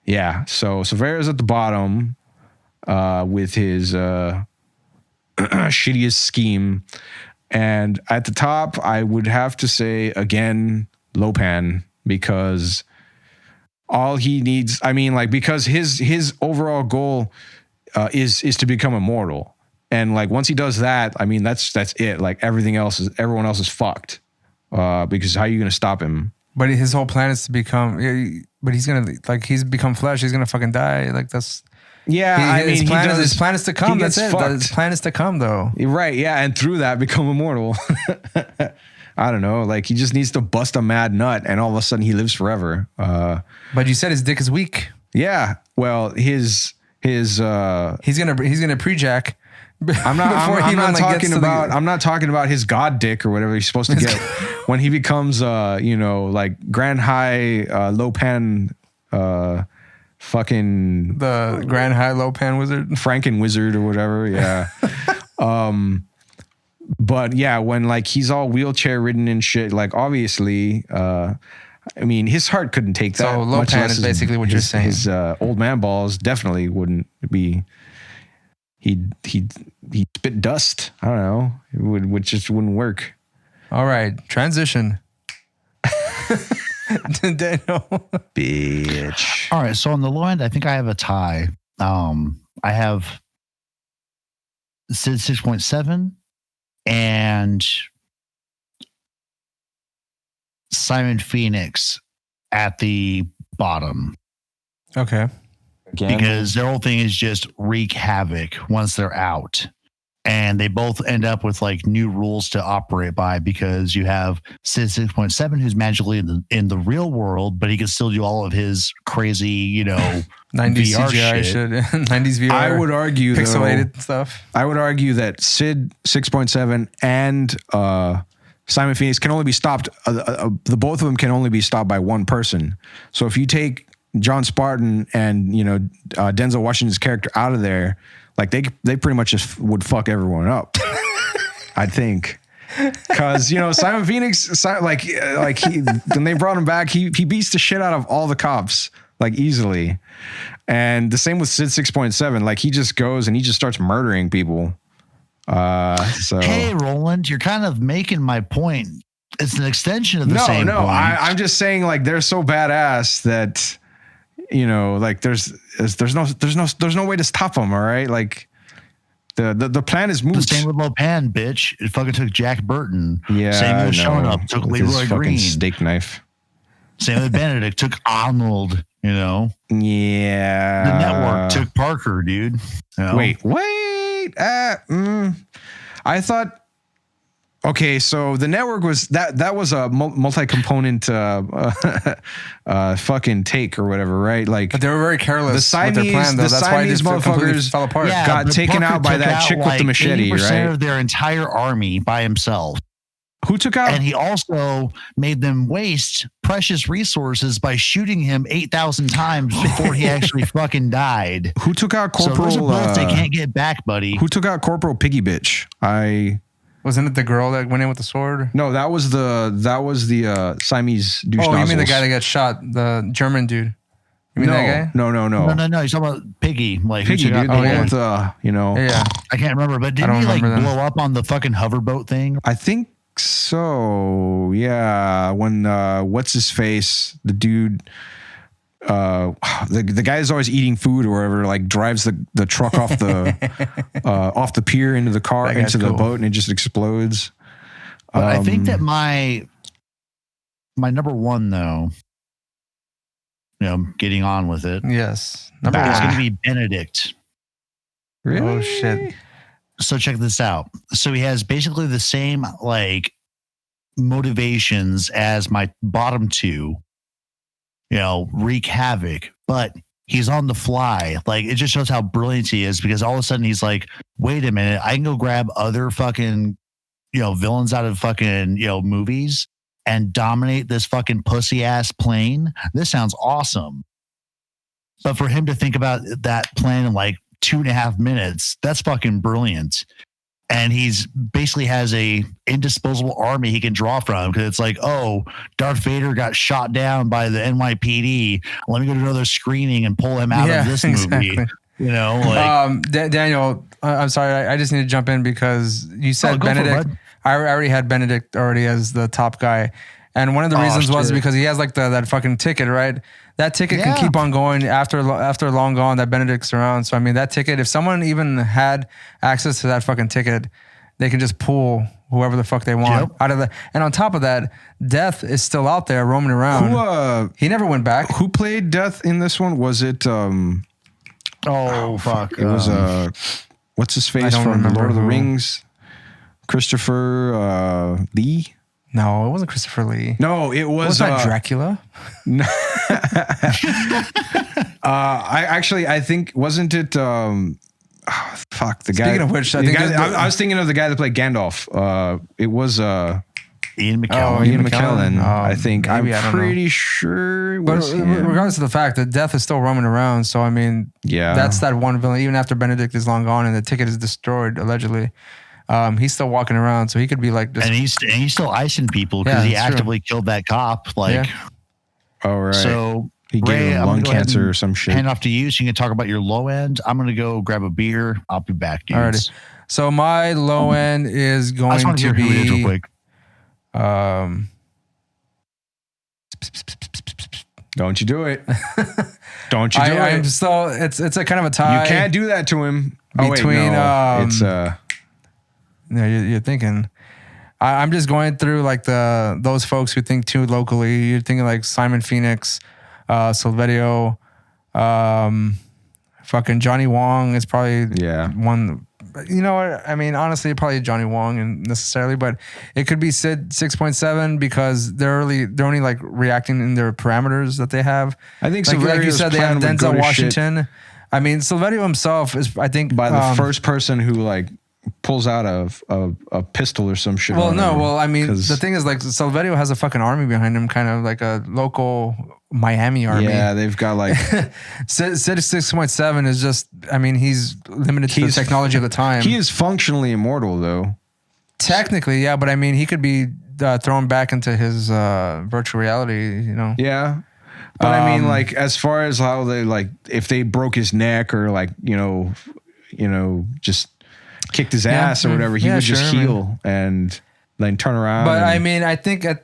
yeah, so Silverio's at the bottom with his shittiest scheme, and at the top I would have to say again Lopan, because all he needs, I mean, like, because his overall goal is to become immortal, and like once he does that, I mean that's it. Like everyone else is fucked, because how are you gonna stop him? But his whole plan is to become. But he's gonna he's become flesh. He's gonna fucking die. Like that's. Yeah, his plan is to come. That's it. His plan is to come, though. Right. Yeah, and through that become immortal. I don't know. Like he just needs to bust a mad nut, and all of a sudden he lives forever. But you said his dick is weak. Yeah. Well, he's gonna pre-jack. I'm not talking about his god dick or whatever he's supposed to get when he becomes like Grand High Lopan fucking the Grand High Lopan wizard, Franken wizard or whatever. Yeah. But yeah, when like he's all wheelchair ridden and shit, like obviously, I mean, his heart couldn't take that. So Lopan is basically what you're saying. His old man balls definitely wouldn't be. He'd spit dust. I don't know. It just wouldn't work. All right, transition. Daniel. Bitch. All right, so on the low end, I think I have a tie. I have Sid 6.7 and Simon Phoenix at the bottom. Okay. Again. Because their whole thing is just wreak havoc once they're out. And they both end up with like new rules to operate by, because you have Sid 6.7 who's magically in the real world, but he can still do all of his crazy, 90s VR CGI shit. 90s VR. I would argue pixelated stuff. I would argue that Sid 6.7 and Simon Phoenix can only be stopped. The both of them can only be stopped by one person. So if you take John Spartan and Denzel Washington's character out of there, like they pretty much just would fuck everyone up. I think, because Simon Phoenix, like when they brought him back, he beats the shit out of all the cops like easily, and the same with Sid 6.7. Like he just goes and he just starts murdering people. So hey, Roland, you're kind of making my point. It's an extension of the same point. I'm just saying, like, they're so badass that like there's no way to stop them. All right, like the plan is moved. The same with Lopan, bitch. It fucking took Jack Burton. Yeah, same with showing up. Took with Leroy Green. Steak knife. Same with Benedict. Took Arnold. Yeah. The network took Parker, dude. Wait. I thought. Okay, so the network was that was a multi-component fucking take or whatever, right? Like, but they were very careless with their plan, though. That's why these motherfuckers fell apart. Yeah, got taken out by that chick with the machete, 80% right? of their entire army by himself. Who took out? And he also made them waste precious resources by shooting him 8,000 times before he actually fucking died. Who took out Corporal? So those are bullets they can't get back, buddy. Who took out Corporal Piggy Bitch? Wasn't it the girl that went in with the sword? No, that was the Siamese douche Oh, nozzles. you mean the guy that got shot, the German dude? You mean that guy? No. No. He's talking about Piggy. Like Piggy, dude. With the Yeah. I can't remember, but didn't he like blow up on the fucking hoverboat thing? I think so. Yeah, when what's his face, the dude, the guy is always eating food or whatever, like drives the truck off the pier into the car into the boat, and it just explodes. But I think that my number one, though, getting on with it. Yes, number one is going to be Benedict. Really? Oh shit. So check this out. So he has basically the same like motivations as my bottom two, wreak havoc, but he's on the fly. Like, it just shows how brilliant he is, because all of a sudden he's like, wait a minute, I can go grab other fucking, villains out of fucking, movies and dominate this fucking pussy ass plane. This sounds awesome. But for him to think about that plan in like 2.5 minutes, that's fucking brilliant. And he's basically has a indisposable army he can draw from, because it's like, oh, Darth Vader got shot down by the NYPD. Let me go to another screening and pull him out of this movie. Daniel, I'm sorry, I just need to jump in because you said Benedict. I already had Benedict already as the top guy. And one of the reasons was because he has like that fucking ticket, right? That ticket can keep on going after long gone, that Benedict's around. So, I mean, that ticket, if someone even had access to that fucking ticket, they can just pull whoever the fuck they want out of the. And on top of that, Death is still out there roaming around. He never went back. Who played Death in this one? Was it? Fuck! It was what's his face from Lord of the Rings? Christopher Lee. No, it wasn't Christopher Lee. No, it was that Dracula? No. I think, wasn't it? The guy. Speaking of which, I was thinking of the guy that played Gandalf. It was Ian McKellen. Ian McKellen. I think. I'm pretty sure it was. But regardless of the fact that Death is still roaming around, so I mean, that's that one villain. Even after Benedict is long gone and the ticket is destroyed, allegedly. He's still walking around, so he could be like this. And he's still icing people because he actively killed that cop. Like, oh right. So he gave him lung cancer or some shit. Hand off to you, so you can talk about your low end. I'm gonna go grab a beer. I'll be back, dudes. Alrighty. So my low end is going to be. Who it is real quick. Don't you do it? Don't you do it? I'm still. It's a kind of a tie. You can't do that to him. Between it's No, you're thinking. I'm just going through like those folks who think too locally. You're thinking like Simon Phoenix, Silverio, fucking Johnny Wong is probably one. You know what? I mean, honestly, probably Johnny Wong and necessarily, but it could be Sid 6.7 because they're only like reacting in their parameters that they have. I think like you said, they have Denzel Washington. Shit. I mean, Silverio himself is, I think, by the first person who like pulls out a pistol or some shit. Well, no. Well, I mean, the thing is, like, Silverio has a fucking army behind him, kind of like a local Miami army. Yeah, they've got like Sid 6.7 is just. I mean, he's limited to the technology of the time. He is functionally immortal, though. Technically, yeah, but I mean, he could be thrown back into his virtual reality. You know. Yeah. But I mean, like, as far as how they like, if they broke his neck or like, just kicked his ass or whatever, he would just heal and then turn around. But I mean, I think if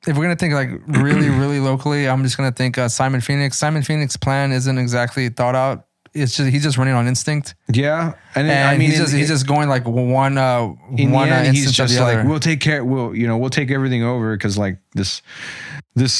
we're gonna think like really, really locally, I'm just gonna think Simon Phoenix. Simon Phoenix's plan isn't exactly thought out. It's just he's just running on instinct. Yeah, and I mean, he's just going like one instant he's just of the like other. we'll take everything over because like this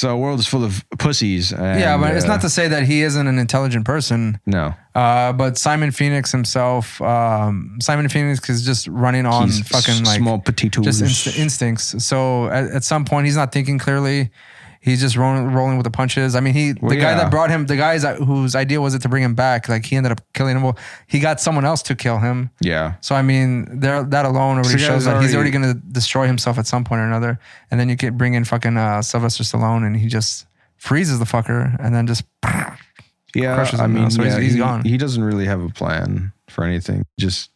world is full of pussies. And, but it's not to say that he isn't an intelligent person. No. But Simon Phoenix himself, Simon Phoenix is just running on fucking like small potatoes, just instincts. So at some point, he's not thinking clearly. He's just rolling with the punches. I mean, the guy that brought him, the guy whose idea was it to bring him back, like he ended up killing him. Well, he got someone else to kill him. Yeah. So I mean, that alone already shows that he's already going to destroy himself at some point or another. And then you could bring in fucking Sylvester Stallone, and he just freezes the fucker, and then just crushes him. I mean, so he's gone. He doesn't really have a plan for anything. He's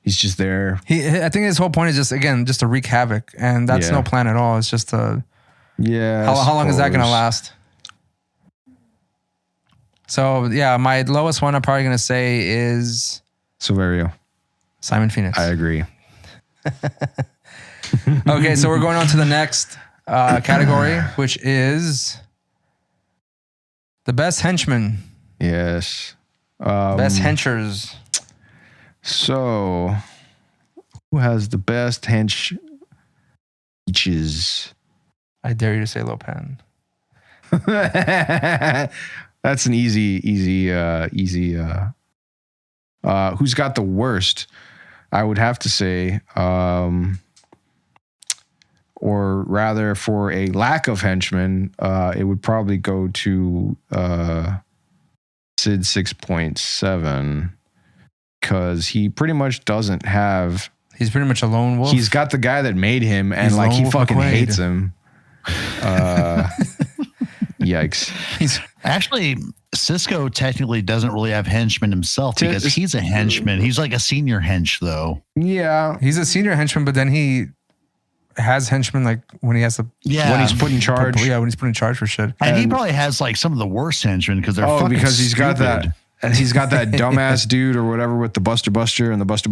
just there. I think his whole point is just to wreak havoc, and that's no plan at all. It's just to. Yeah. How long is that going to last? So, yeah, my lowest one I'm probably going to say is... Silverio. Simon Phoenix. I agree. Okay, so we're going on to the next category, which is the best henchman. Yes. Best henchers. So, who has the best hench eaches? I dare you to say Lopan. That's an easy. Who's got the worst? I would have to say, or rather, for a lack of henchmen, it would probably go to Sid 6.7, because he pretty much doesn't have. He's pretty much a lone wolf. He's got the guy that made him, and like he fucking hates him. Yikes. Actually, Cisco technically doesn't really have henchmen himself because he's a henchman. He's like a senior hench, though. Yeah. He's a senior henchman, but then he has henchmen like when he has to. Yeah. When he's put in charge. Yeah, when he's put in charge for shit. And he probably has like some of the worst henchmen because they're fucking because he's stupid. got that. And he's got that dumbass dude or whatever with the Buster and the Buster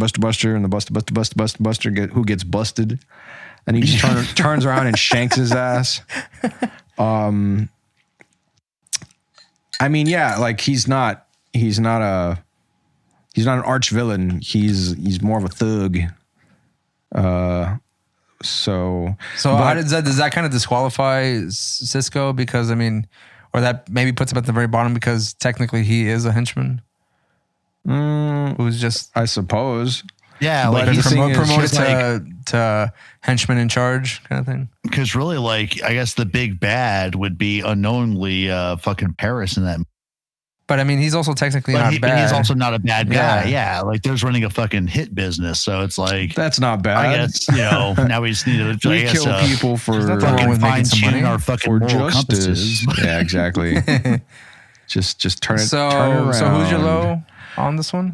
and the Buster who gets busted. And he just turns around and shanks his ass. I mean, yeah, like he's not an arch villain. He's more of a thug. So how does that kind of disqualify Cisco? Because I mean, or that maybe puts him at the very bottom because technically he is a henchman. Who's just, I suppose. Yeah, like he's promoted to henchman in charge kind of thing. Because really, like, I guess the big bad would be unknowingly fucking Paris in that. But I mean, he's also technically not bad. But he's also not a bad guy. Yeah, like there's running a fucking hit business, so it's like that's not bad. I guess now we just need to kill people for fucking fine-tuning our fucking moral compasses. Yeah, exactly. just turn it around. So who's your low on this one?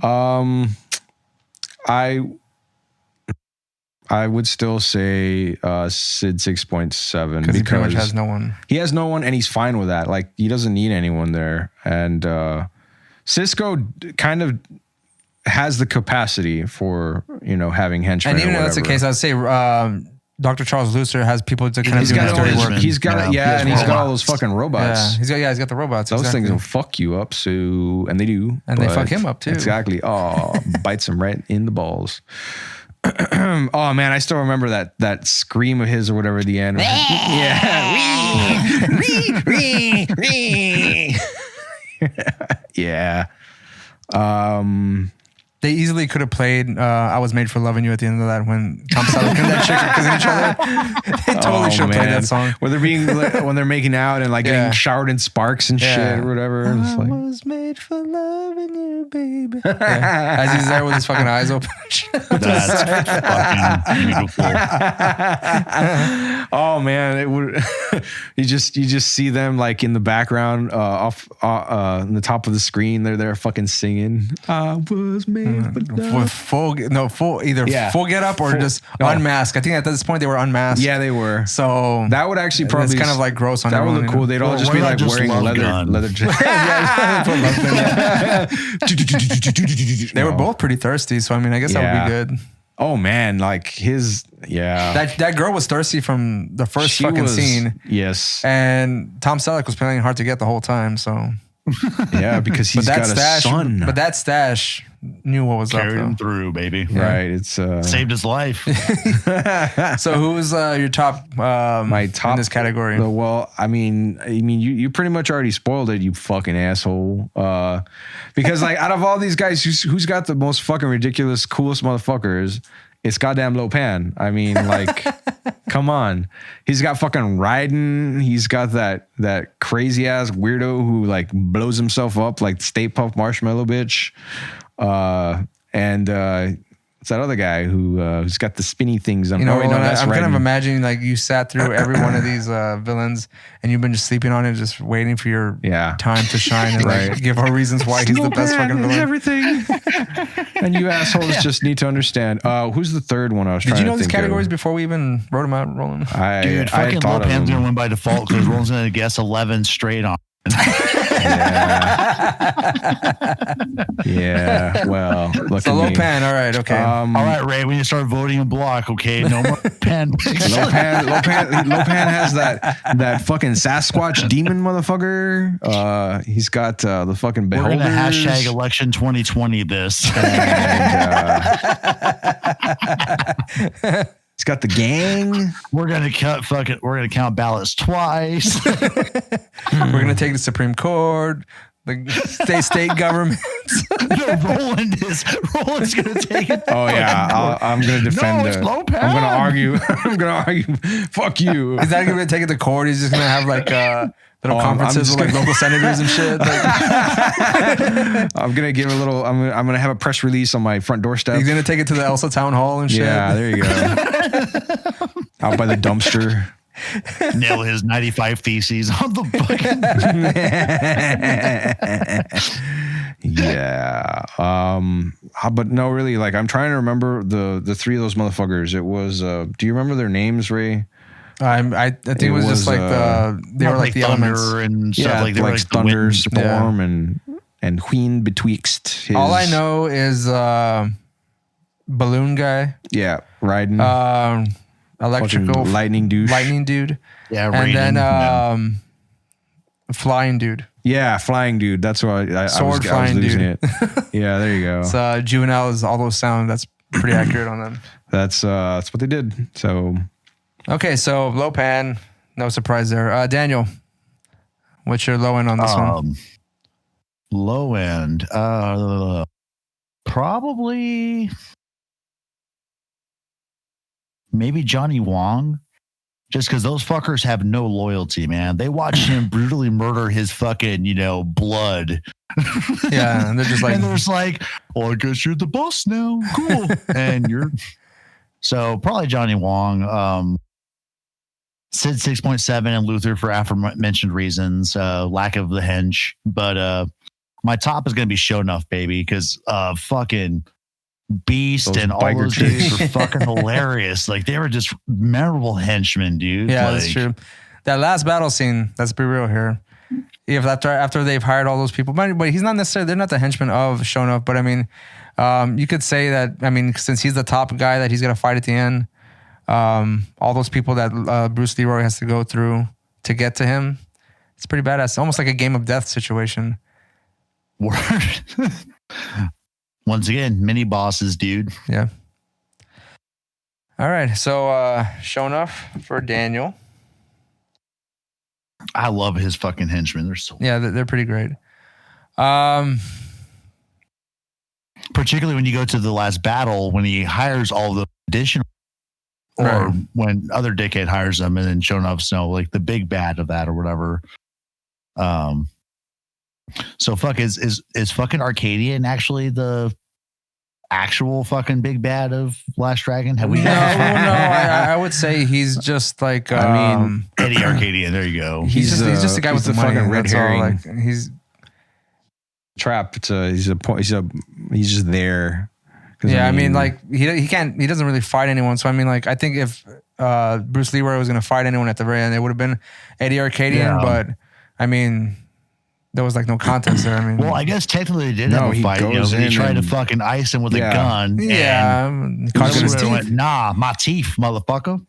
I would still say Sid 6.7 because he pretty much has no one. He has no one, and he's fine with that. Like he doesn't need anyone there. And Cisco kind of has the capacity for having henchmen. And even if that's the case, I'd say Dr. Charles Lucer has people to kind of do his dirty work. He's got and he's got all those fucking robots. Yeah, he's got the robots. Those things will fuck you up, and they do, and they fuck him up too. Exactly. Oh, bites him right in the balls. Oh man, I still remember that scream of his or whatever at the end. Yeah. Yeah. They easily could have played I Was Made for Loving You at the end of that when Tom Selleck and that chick are kissing each other. They totally should have played that song. When they're making out and like getting showered in sparks and shit or whatever. I was made for loving you, baby. As he's there with his fucking eyes open. That's fucking beautiful. Oh man, it would. you just see them like in the background off on the top of the screen. They're there fucking singing. I was made. With full get up or just unmask. I think at this point they were unmasked. Yeah, they were. So that would actually probably it's kind of like gross on that everyone. would look cool. They'd all just be like wearing leather jackets. They were both pretty thirsty, so I mean, I guess that would be good. Oh man, like that girl was thirsty from the first scene. Yes, and Tom Selleck was playing hard to get the whole time. So yeah, because he's got a son. But that stash knew what was carried up. Him through, baby. Yeah. Right, it's saved his life. So who's your top? My top in this category. Well, I mean, you pretty much already spoiled it, you fucking asshole. Because like out of all these guys, who's got the most fucking ridiculous, coolest motherfuckers? It's goddamn Lopan. I mean, like, come on. He's got fucking Raiden. He's got that crazy ass weirdo who like blows himself up like Stay Puft Marshmallow bitch. And it's that other guy who's got the spinny things on. I'm kind of imagining like you sat through every one of these villains and you've been just sleeping on it, just waiting for your time to shine and like give our reasons why he's the best fucking villain. Everything. And you assholes just need to understand. Who's the third one I was trying to think of? Did you know these categories before we even wrote them out, Roland? Dude, fucking Lopan's going to win by default because Roland's going to guess 11 straight on. Yeah, well, look So at me. Lopan, all right, okay. All right, Ray, we need to start voting in block, okay? No more pen. Lopan has that fucking Sasquatch demon motherfucker. He's got the fucking We're beholders. gonna hashtag election 2020 this. He's got the gang. We're gonna count ballots twice. We're gonna take the Supreme Court, the state government. No, Roland's gonna take it. Oh yeah, I'm gonna defend. No, it's Lopan. I'm gonna argue. I'm gonna argue. Fuck you. He's not gonna take it to court. He's just gonna have like little conferences with like local senators and shit. Like, I'm gonna give a little. I'm gonna have a press release on my front doorstep. he's gonna take it to the Elsa Town Hall and shit. Yeah, there you go. Out by the dumpster. Nail his 95 theses on the fucking. Yeah. But no, really, like I'm trying to remember the three of those motherfuckers. It was. Do you remember their names, Ray? I think it was just like they were like the thunder elements. and stuff. Yeah, Like they were like the thunder, wind. storm, and Queen betwixt. His, All I know is balloon guy, Yeah, riding. electrical Fucking lightning dude. Yeah, and raining, then yeah. flying dude. Yeah, flying dude. That's what I was Flying losing dude. it. Yeah, there you go. So juvenile is all those sound. That's pretty accurate on them. That's what they did. So Okay, so Lopan, no surprise there. Daniel, what's your low end on this one? Low end, probably maybe Johnny Wong, just because those fuckers have no loyalty, man. They watched him brutally murder his fucking, blood. Yeah, and they're just like, And they're just like, well, I guess you're the boss now. Cool. And you're so probably Johnny Wong. Sid 6.7 and Luther for aforementioned reasons, lack of the hench. But my top is going to be Show Enough, baby, because fucking Beast Those and all biker those chicks. dudes were fucking hilarious. Like they were just memorable henchmen, dude. yeah, like, that's true. That last battle scene, let's be real here. If after they've hired all those people, but he's not necessarily, they're not the henchmen of Show Enough, but I mean, you could say that, I mean, since he's the top guy that he's going to fight at the end, all those people that Bruce Leroy has to go through to get to him, it's pretty badass. Almost like a game of death situation. Word. Once again, mini bosses, dude. Yeah. All right. So, Show Enough for Daniel. I love his fucking henchmen. They're so Yeah, they're pretty great. particularly when you go to the last battle when he hires all the additional, or Right. when other dickhead hires them, and then Show Enough Snow, like the big bad of that or whatever. So fuck is fucking Arcadian actually the actual fucking big bad of Last Dragon? Have we? No, I would say he's just like, I mean, Eddie Arcadian. There you go. he's just a guy with he's the the money. fucking red That's all. herring. Like, he's trap. He's just there. yeah. I mean, like he doesn't really fight anyone. So I mean, like I think if Bruce Leroy was going to fight anyone at the very end, it would have been Eddie Arcadian. Yeah. But I mean, there was like no contest there. I mean, Well, I guess technically they did No, have a he fight. goes He in tried to and- fucking ice him with a Yeah. gun. yeah, And caught him with his Bruce Leroy teeth. went, nah, my teeth, motherfucker.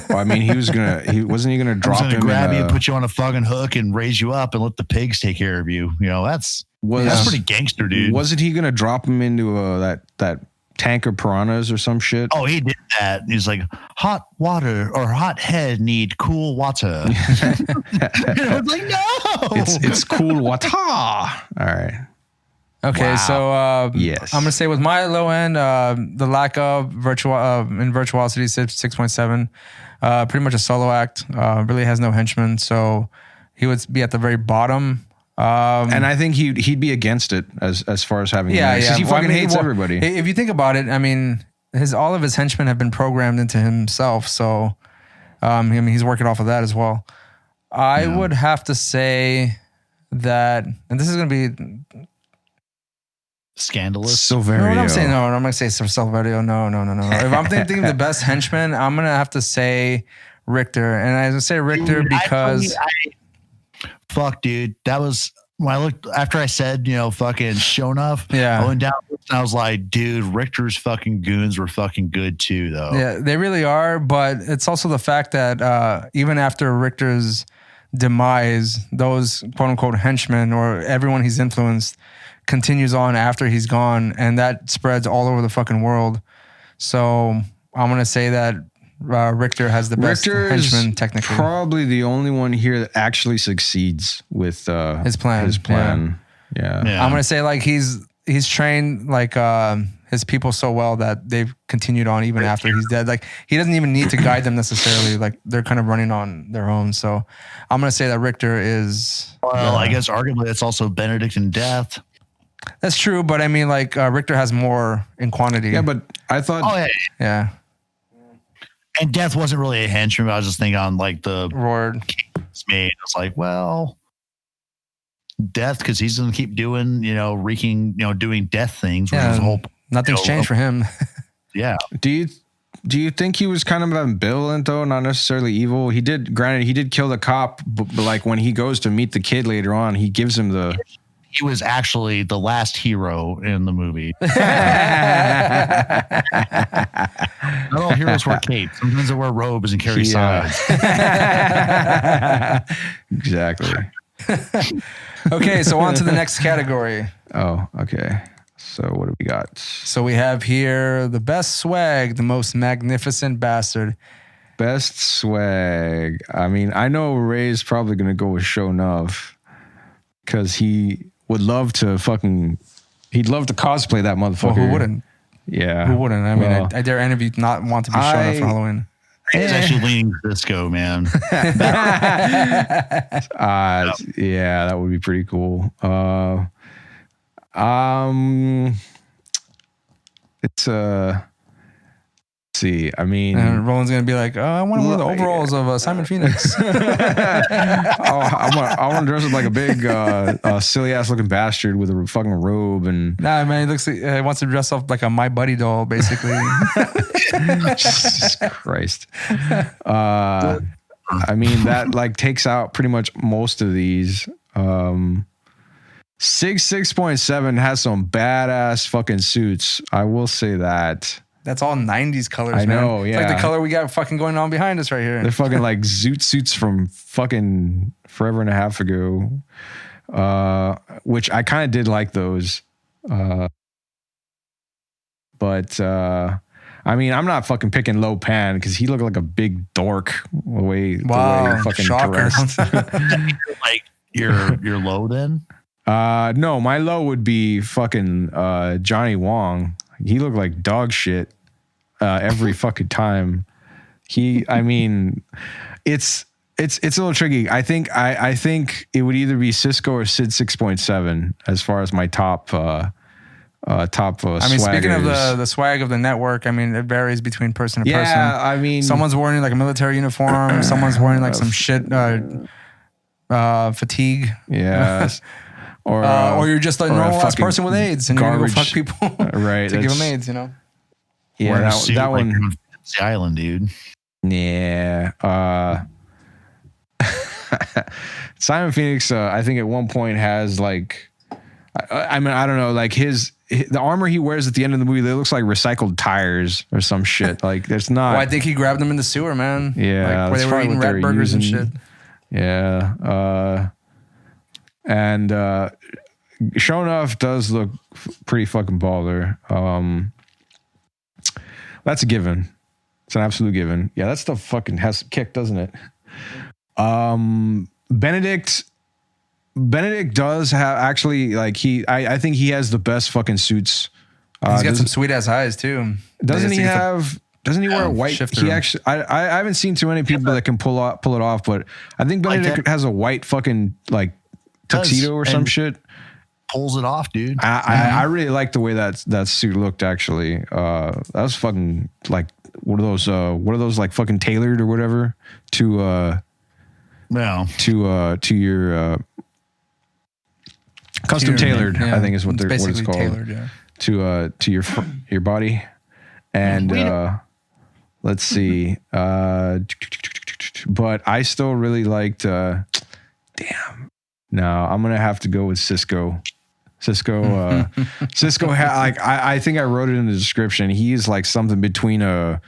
Well, I mean, he wasn't he gonna I was drop going to him grab in you, a- put you on a fucking hook, and raise you up, and let the pigs take care of you. That's was pretty gangster, dude. wasn't he gonna drop him into that tank of piranhas or some shit? Oh, he did that. He's like, hot water or hot head need cool water. And I was like, no. It's cool. Wadatah. All right. Okay, Wow. so Yes. I'm gonna say with my low end, the lack of in virtuosity 6.7, pretty much a solo act. Really has no henchmen, so he would be at the very bottom. And I think he'd be against it as far as having Yeah, because he Well, I fucking mean, hates well, everybody. If you think about it, I mean, all of his henchmen have been programmed into himself, so I mean, he's working off of that as well. I would have to say that, and this is gonna be Scandalous. Silverio. no, what I'm saying, no, I'm gonna say Silverio. No. If I'm thinking the best henchman, I'm gonna have to say Richter, and I say Richter because Fuck, dude. That was when I looked after I said, fucking Shonuff, Yeah. I went down and I was like, dude, Richter's fucking goons were fucking good too, though. Yeah, they really are. But it's also the fact that even after Richter's demise, those quote unquote henchmen or everyone he's influenced continues on after he's gone, and that spreads all over the fucking world. So I'm gonna say that Richter has the best henchman technically. Probably the only one here that actually succeeds with his plan. Yeah. I'm gonna say like he's trained like his people so well that they've continued on even after he's dead. Like he doesn't even need to guide them necessarily. Like they're kind of running on their own. So I'm gonna say that Richter is. Well, I guess arguably it's also Benedict and Death. That's true, but I mean, like Richter has more in quantity. Yeah, but I thought. Oh yeah. And Death wasn't really a henchman. I was just thinking on like the Roard. Made. I was like, well, Death, because he's going to keep doing, wreaking, doing death things. Yeah, nothing's changed for him. Yeah. Do you think he was kind of ambivalent though? Not necessarily evil. He did kill the cop, but like when he goes to meet the kid later on, he gives him the. He was actually the last hero in the movie. Not all heroes wear capes. Sometimes they wear robes and carry signs. Exactly. Okay, so on to the next category. Oh, okay. So what do we got? So we have here the best swag, the most magnificent bastard. Best swag. I mean, I know Ray's probably going to go with Shonuff because he would love to he'd love to cosplay that motherfucker. Well, who wouldn't? Yeah. Who wouldn't? I mean, I dare any of you not want to be Shonuff for Halloween. He's actually leaning disco, man. Yeah, that would be pretty cool. It's let's see. I mean, and Roland's gonna be like, I want to wear the overalls of Simon Phoenix. I want to dress up like a big silly ass looking bastard with a fucking robe and. Nah, man, he wants to dress up like a My Buddy doll, basically. Jesus Christ. I mean, that like takes out pretty much most of these. 6.7 has some badass fucking suits. I will say that. That's all 90s colors, I know, man. yeah. It's like the color we got fucking going on behind us right here. They're fucking like zoot suits from fucking forever and a half ago. Which I kind of did like those. But I mean, I'm not fucking picking Lopan because he looked like a big dork the way he fucking dressed. Like your low then? No, my low would be fucking Johnny Wong. He looked like dog shit every fucking time. I mean, it's a little tricky. I think it would either be Cisco or Sid 6.7 as far as my top I mean, speaking of the swag of the network, I mean, it varies between person to person. Yeah, I mean, someone's wearing like a military uniform, someone's wearing like some shit fatigue. Yeah. Or you're just a normal ass person with AIDS and you're gonna go fuck people right, to give them AIDS, you know? Yeah, that one. Like the island, dude. Yeah. Simon Phoenix, I think at one point has like, I mean, I don't know, like the armor he wears at the end of the movie, it looks like recycled tires or some shit. Like there's not. Well, I think he grabbed them in the sewer, man. Yeah, like, where they were eating rat burgers and shit. Yeah. And Shonuff does look pretty fucking baller. That's a given. It's an absolute given. Yeah, that stuff fucking has kick, doesn't it? Benedict does have actually like I think he has the best fucking suits. He's got some sweet ass eyes too. Doesn't he wear a white? He actually I haven't seen too many people that can pull it off, but I think Benedict has a white fucking like tuxedo or some shit. Pulls it off, dude. I really like the way that suit looked. Actually, that was fucking like what are those like fucking tailored or whatever to your custom tailored. Yeah. I think is what it's called. Tailored, yeah. To your body, and let's see. But I still really liked. Damn. No, I'm gonna have to go with Cisco. Cisco, like I think I wrote it in the description. He's like something between a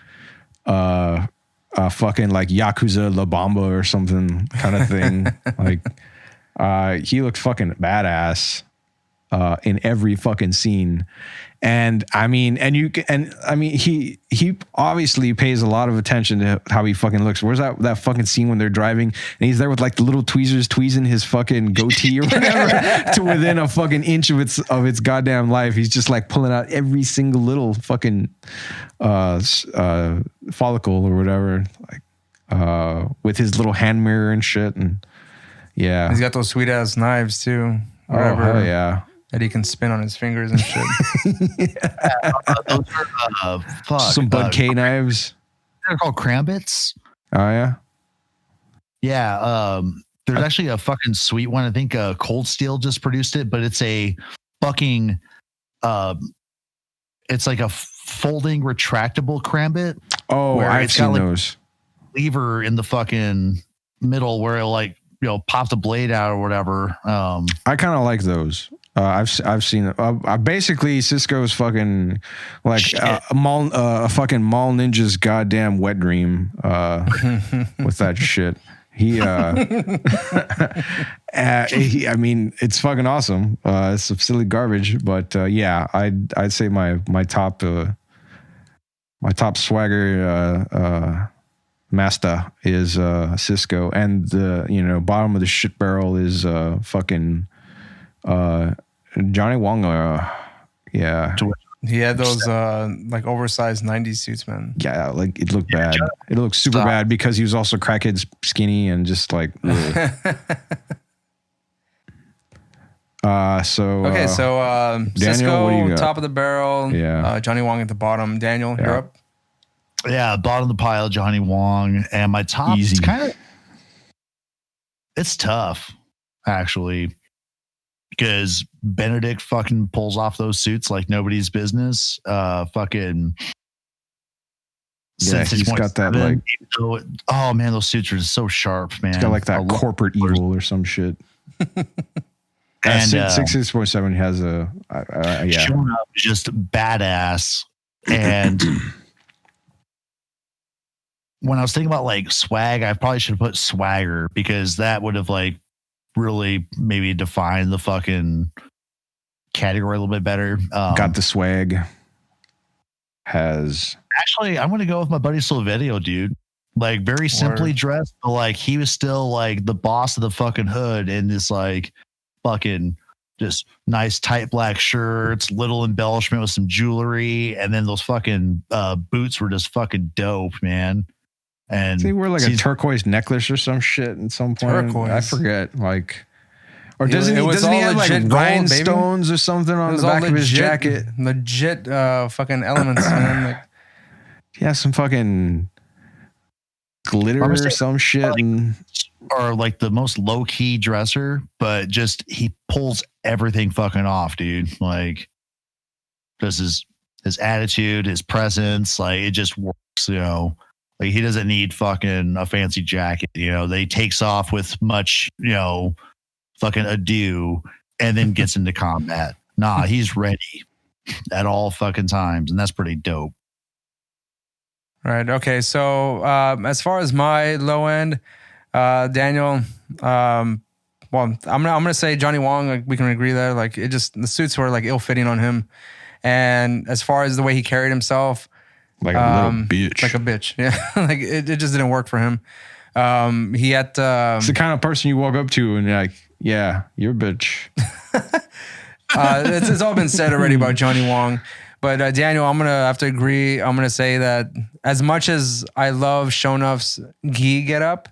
fucking like Yakuza La Bamba or something kind of thing. Like, he looks fucking badass in every fucking scene. And I mean, he obviously pays a lot of attention to how he fucking looks. Where's that fucking scene when they're driving and he's there with like the little tweezers tweezing his fucking goatee or whatever to within a fucking inch of its goddamn life. He's just like pulling out every single little fucking follicle or whatever, like with his little hand mirror and shit. And yeah, he's got those sweet ass knives too. Whatever. Oh hell yeah. That he can spin on his fingers and shit. Those are, some Bud K knives. They're called crambits. Oh yeah. Yeah. There's actually a fucking sweet one. I think Cold Steel just produced it, but it's a fucking it's like a folding retractable crambit. Oh, I've seen those. Lever in the fucking middle where it'll like, pop the blade out or whatever. I kind of like those. I've seen basically Cisco's fucking like a fucking Mall Ninja's goddamn wet dream with that shit. I mean, it's fucking awesome. It's some silly garbage, but yeah, I'd say my top swagger master is Cisco, and the bottom of the shit barrel is fucking Johnny Wong. Yeah. He had those like oversized 90s suits, man. Yeah, like it looked bad. It looked super bad because he was also crackhead skinny and just like so Daniel, Cisco top of the barrel, yeah. Johnny Wong at the bottom. Daniel, you're up. Yeah, bottom of the pile, Johnny Wong, and my top. Easy. It's tough actually, because Benedict fucking pulls off those suits like nobody's business. Fucking. Yeah, he's got that like. Oh man, those suits are so sharp, man. He's got like that corporate evil or some shit. And 6.7 has a yeah. Showing up is just badass. And when I was thinking about like swag, I probably should have put swagger, because that would have like really maybe defined the fucking category a little bit better. Got the swag. Actually, I'm going to go with my buddy Silverio, dude. Like very simply dressed, but like he was still like the boss of the fucking hood in this like fucking just nice tight black shirts, little embellishment with some jewelry, and then those fucking boots were just fucking dope, man. And he wore like a turquoise necklace or some shit at some point. Turquoise. I forget. Like, or doesn't he have like gold, rhinestones or something on the back of his jacket? Legit fucking elements, man. Like, he has some fucking glitter or some shit. Or like the most low key dresser, but just he pulls everything fucking off, dude. Like, just his attitude, his presence, like it just works, Like he doesn't need fucking a fancy jacket, that he takes off with much, fucking ado and then gets into combat. Nah, he's ready at all fucking times, and that's pretty dope. Right. Okay. So as far as my low end, Daniel, well, I'm gonna say Johnny Wong. Like, we can agree there. Like the suits were like ill fitting on him, and as far as the way he carried himself. Like a little bitch. Like a bitch. Yeah. Like it just didn't work for him. He had it's the kind of person you walk up to and you're like, yeah, you're a bitch. It's all been said already about Johnny Wong. But Daniel, I'm gonna have to agree. I'm gonna say that as much as I love Shonuff's gi getup,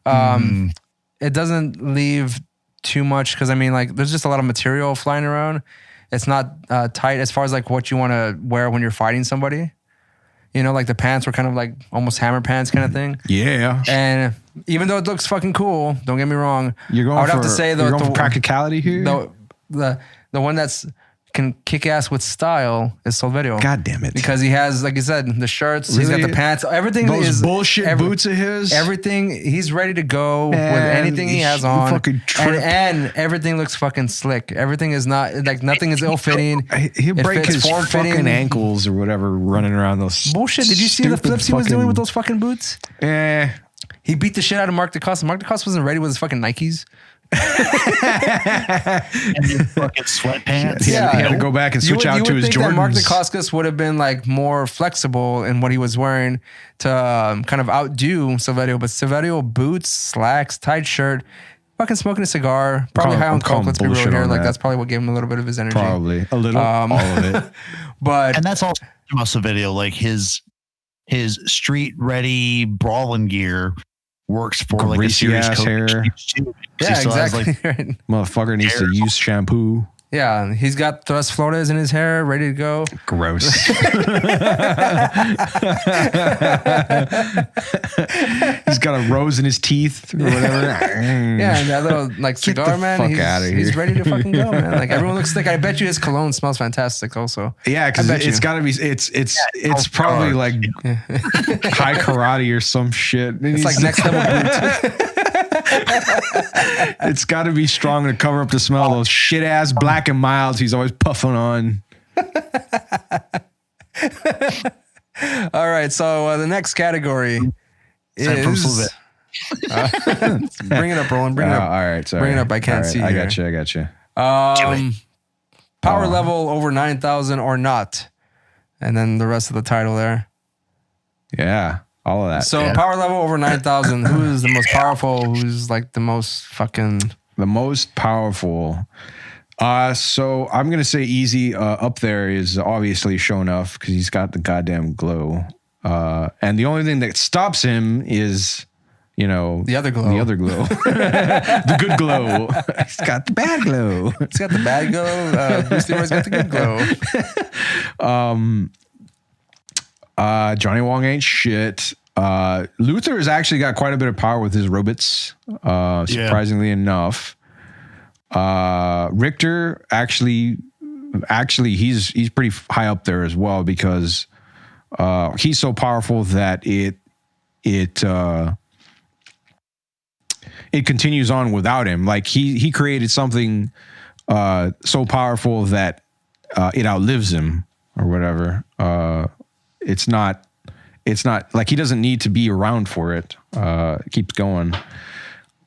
it doesn't leave too much, because I mean, like, there's just a lot of material flying around. It's not tight as far as like what you want to wear when you're fighting somebody. Like the pants were kind of like almost hammer pants kind of thing. Yeah. And even though it looks fucking cool, don't get me wrong. I would have to say the for practicality here. The one that's can kick ass with style is Silverio. God damn it. Because he has, like you said, the shirts, he's got the pants, everything Those is bullshit boots of his. Everything, he's ready to go with anything he has on. And everything looks fucking slick. Everything is not, like nothing is ill-fitting. He'll break his fucking ankles or whatever running around those. Bullshit. Did you see the flips he was doing with those fucking boots? He beat the shit out of Mark DeCosta. Mark DeCosta wasn't ready with his fucking Nikes. And your fucking sweatpants. He had to go back and switch out to his Jordans. That Mark DeCosta would have been like more flexible in what he was wearing to kind of outdo Silverio. But Silverio, boots, slacks, tight shirt, fucking smoking a cigar, probably high on coke. Let's be real here. Like that's probably what gave him a little bit of his energy. Probably a little, all of it. And that's also Silverio. Like his street ready brawling gear works for like a serious ass hair. Yeah, exactly. Right. Motherfucker needs to use shampoo. Yeah, he's got thrust floaters in his hair, ready to go. Gross. He's got a rose in his teeth or whatever. Yeah, and that little like cigar, man. He's ready to fucking go, man. Like everyone looks like. I bet you his cologne smells fantastic, also. Yeah, because it's got to be. It's probably like high karate or some shit. It's like next level boots. It's got to be strong to cover up the smell of those shit ass Black and Milds he's always puffing on. All right, so the next category is bring it up, Roland. Bring it up. All right, sorry. Bring it up. I can't see. I got you. Power level over 9,000 or not, and then the rest of the title there. Yeah. All of that. So power level over 9,000. Who is the most powerful? Who's like the most fucking... The most powerful. So I'm going to say easy up there is obviously Shogun because he's got the goddamn glow. And the only thing that stops him is, the other glow. The other glow. The good glow. He's got the bad glow. He's got the bad glow. Bruce Leroy's got the good glow. Johnny Wong ain't shit. Luther has actually got quite a bit of power with his robots, surprisingly enough. Richter actually he's pretty high up there as well because he's so powerful that it continues on without him. Like he created something so powerful that it outlives him or whatever. It's not like he doesn't need to be around for it. It keeps going.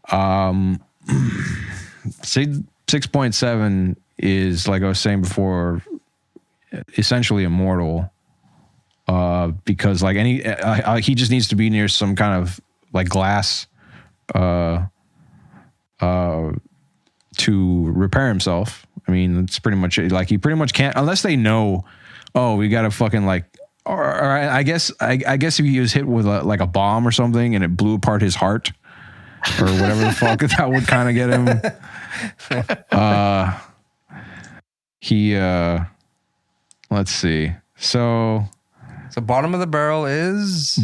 6.7 is, like I was saying before, essentially immortal. Because like he just needs to be near some kind of like glass to repair himself. I mean, it's pretty much it. Like he pretty much can't unless they know, oh, we got to fucking like. Or I guess if he was hit with like a bomb or something and it blew apart his heart or whatever the fuck, that would kind of get him. Let's see. So bottom of the barrel is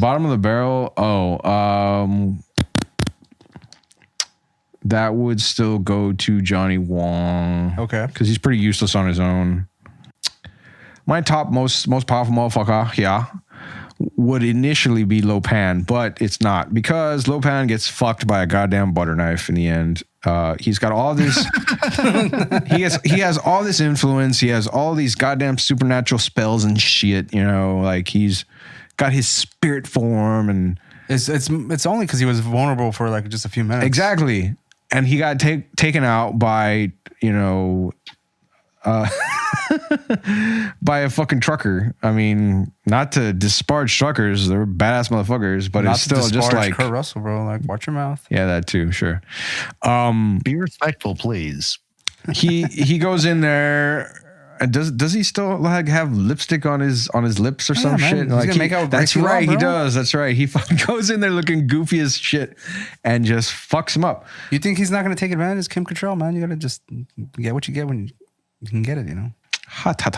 that would still go to Johnny Wong. Okay, because he's pretty useless on his own. My top most powerful motherfucker, would initially be Lopan, but it's not because Lopan gets fucked by a goddamn butter knife in the end. He's got all this. he has all this influence. He has all these goddamn supernatural spells and shit. Like he's got his spirit form, and it's only because he was vulnerable for like just a few minutes. Exactly, and he got taken out by by a fucking trucker. I mean, not to disparage truckers, they're badass motherfuckers, but it's still just like Kurt Russell, bro. Like, watch your mouth. Yeah, that too, sure. Be respectful, please. He goes in there. Does he still like have lipstick on his lips or some shit? Like make out with that's right, he does. That's right. He fucking goes in there looking goofy as shit and just fucks him up. You think he's not going to take advantage? It's Kim Cattrall, man. You got to just get what you get when you can get it. Hot. So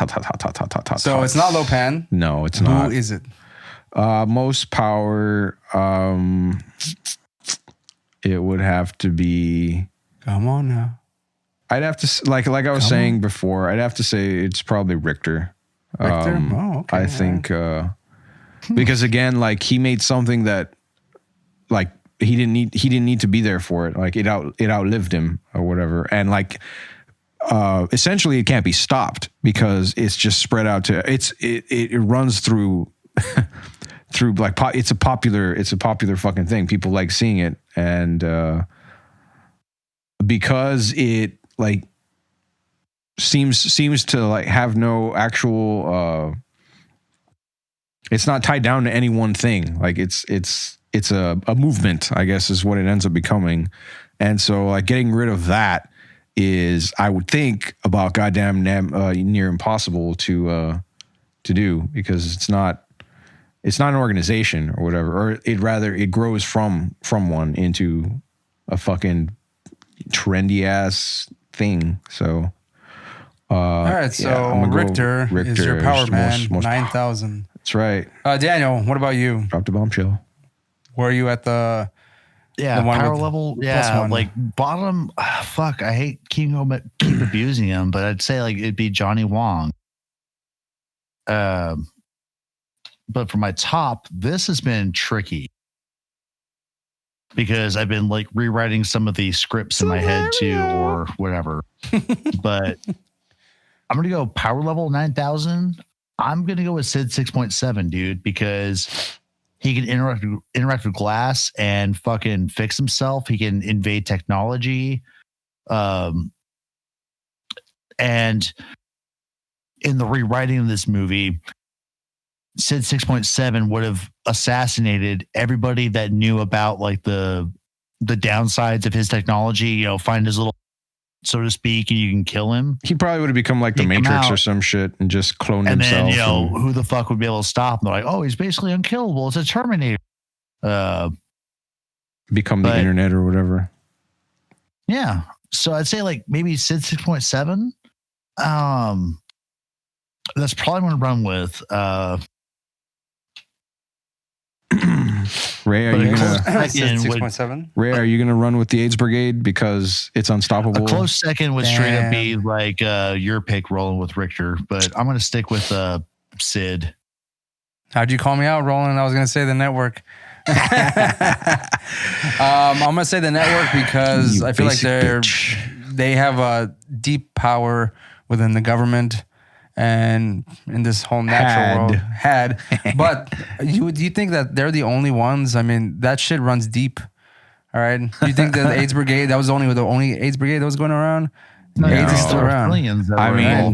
it's not Lopan. No, it's not. Who is it? Most power. It would have to be. Come on now. I'd have to like I was saying before. I'd have to say it's probably Richter. Richter? Okay. I think because again, like he made something that like he didn't need to be there for it. Like it outlived him or whatever. And like essentially it can't be stopped because it's just spread out to it runs through through like it's a popular fucking thing. People like seeing it, and because it like seems to like have no actual it's not tied down to any one thing. Like it's a movement, I guess, is what it ends up becoming. And so like getting rid of that is, I would think, about goddamn near impossible to do, because it's not an organization or whatever, or it grows from one into a fucking trendy ass thing. So all right, so Richter is your power man, most 9,000. That's right. Daniel, what about you? Dropped a bombshell. Where are you at the one power with level? +1? Like bottom. Fuck, I hate keep abusing him, but I'd say like it'd be Johnny Wong. But for my top, this has been tricky because I've been like rewriting some of the scripts in my head too, or whatever. But I'm gonna go power level 9,000. I'm gonna go with Sid 6.7, dude, because he can interact with glass and fucking fix himself. He can invade technology, and in the rewriting of this movie, Sid 6.7 would have assassinated everybody that knew about like the downsides of his technology. You know, find his little, so to speak, and you can kill him. He probably would have become like the Matrix or some shit and just cloned himself. And then, you know, who the fuck would be able to stop him? They're like, oh, he's basically unkillable. It's a Terminator. Become the internet or whatever. Yeah. So I'd say like maybe Sid 6.7. That's probably what I'm run with. Ray, are you gonna 6.7? Ray, are you gonna run with the AIDS Brigade because it's unstoppable? A close second would straight up be like your pick, Roland, with Richter, but I'm gonna stick with Sid. How'd you call me out, Roland? I was gonna say the network. I'm gonna say the network because I feel like they have a deep power within the government and in this whole natural world. But do you think that they're the only ones? I mean, that shit runs deep. All right. Do you think that the AIDS Brigade, that was the only AIDS Brigade that was going around? No. AIDS is still around. I mean,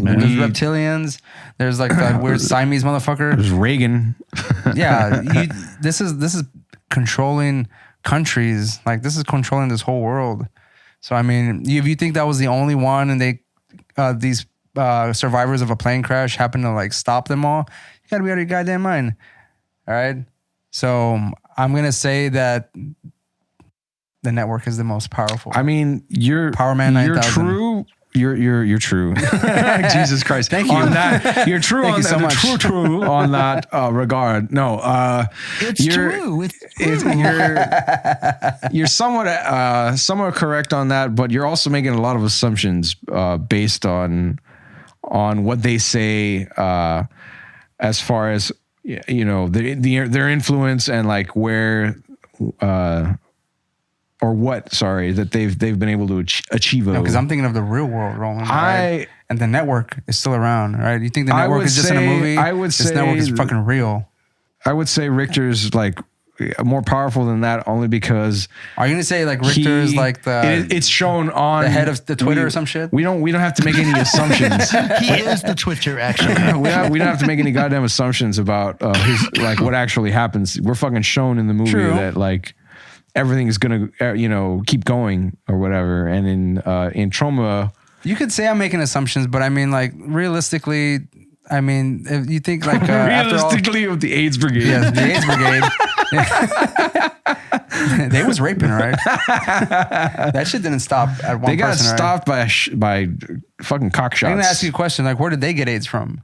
there's reptilians. There's like that weird Siamese motherfucker. There's Reagan. Yeah. This is controlling countries. Like this is controlling this whole world. So, I mean, if you think that was the only one and these survivors of a plane crash happen to like stop them all, you gotta be out of your goddamn mind. All right. So I'm gonna say that the network is the most powerful. I mean, you're Power Man 9,000. You're true. You're true. Jesus Christ. Thank you. On that, you're true. Thank on you so that, much. True on that regard. No, it's true. It's true. You're somewhat correct on that, but you're also making a lot of assumptions based on what they say as far as, you know, their influence and like where or what, sorry, that they've been able to achieve. No, because I'm thinking of the real world, Roland. Right? And the network is still around, right? You think the network is just in a movie? I would say this network is fucking real. I would say Richter's like more powerful than that, only because. Are you gonna say like Richter is like it's shown on the head of the Twitter or some shit? We don't have to make any assumptions. He is the Twitter, actually. we don't have to make any goddamn assumptions about his like what actually happens. We're fucking shown in the movie that like everything is gonna keep going or whatever. And in Trauma, you could say I'm making assumptions, but I mean like realistically, I mean if you think like realistically with the AIDS Brigade, yeah, the AIDS Brigade, they was raping, right? That shit didn't stop at one. They got person, stopped by fucking cock shots. I'm gonna ask you a question: like, where did they get AIDS from?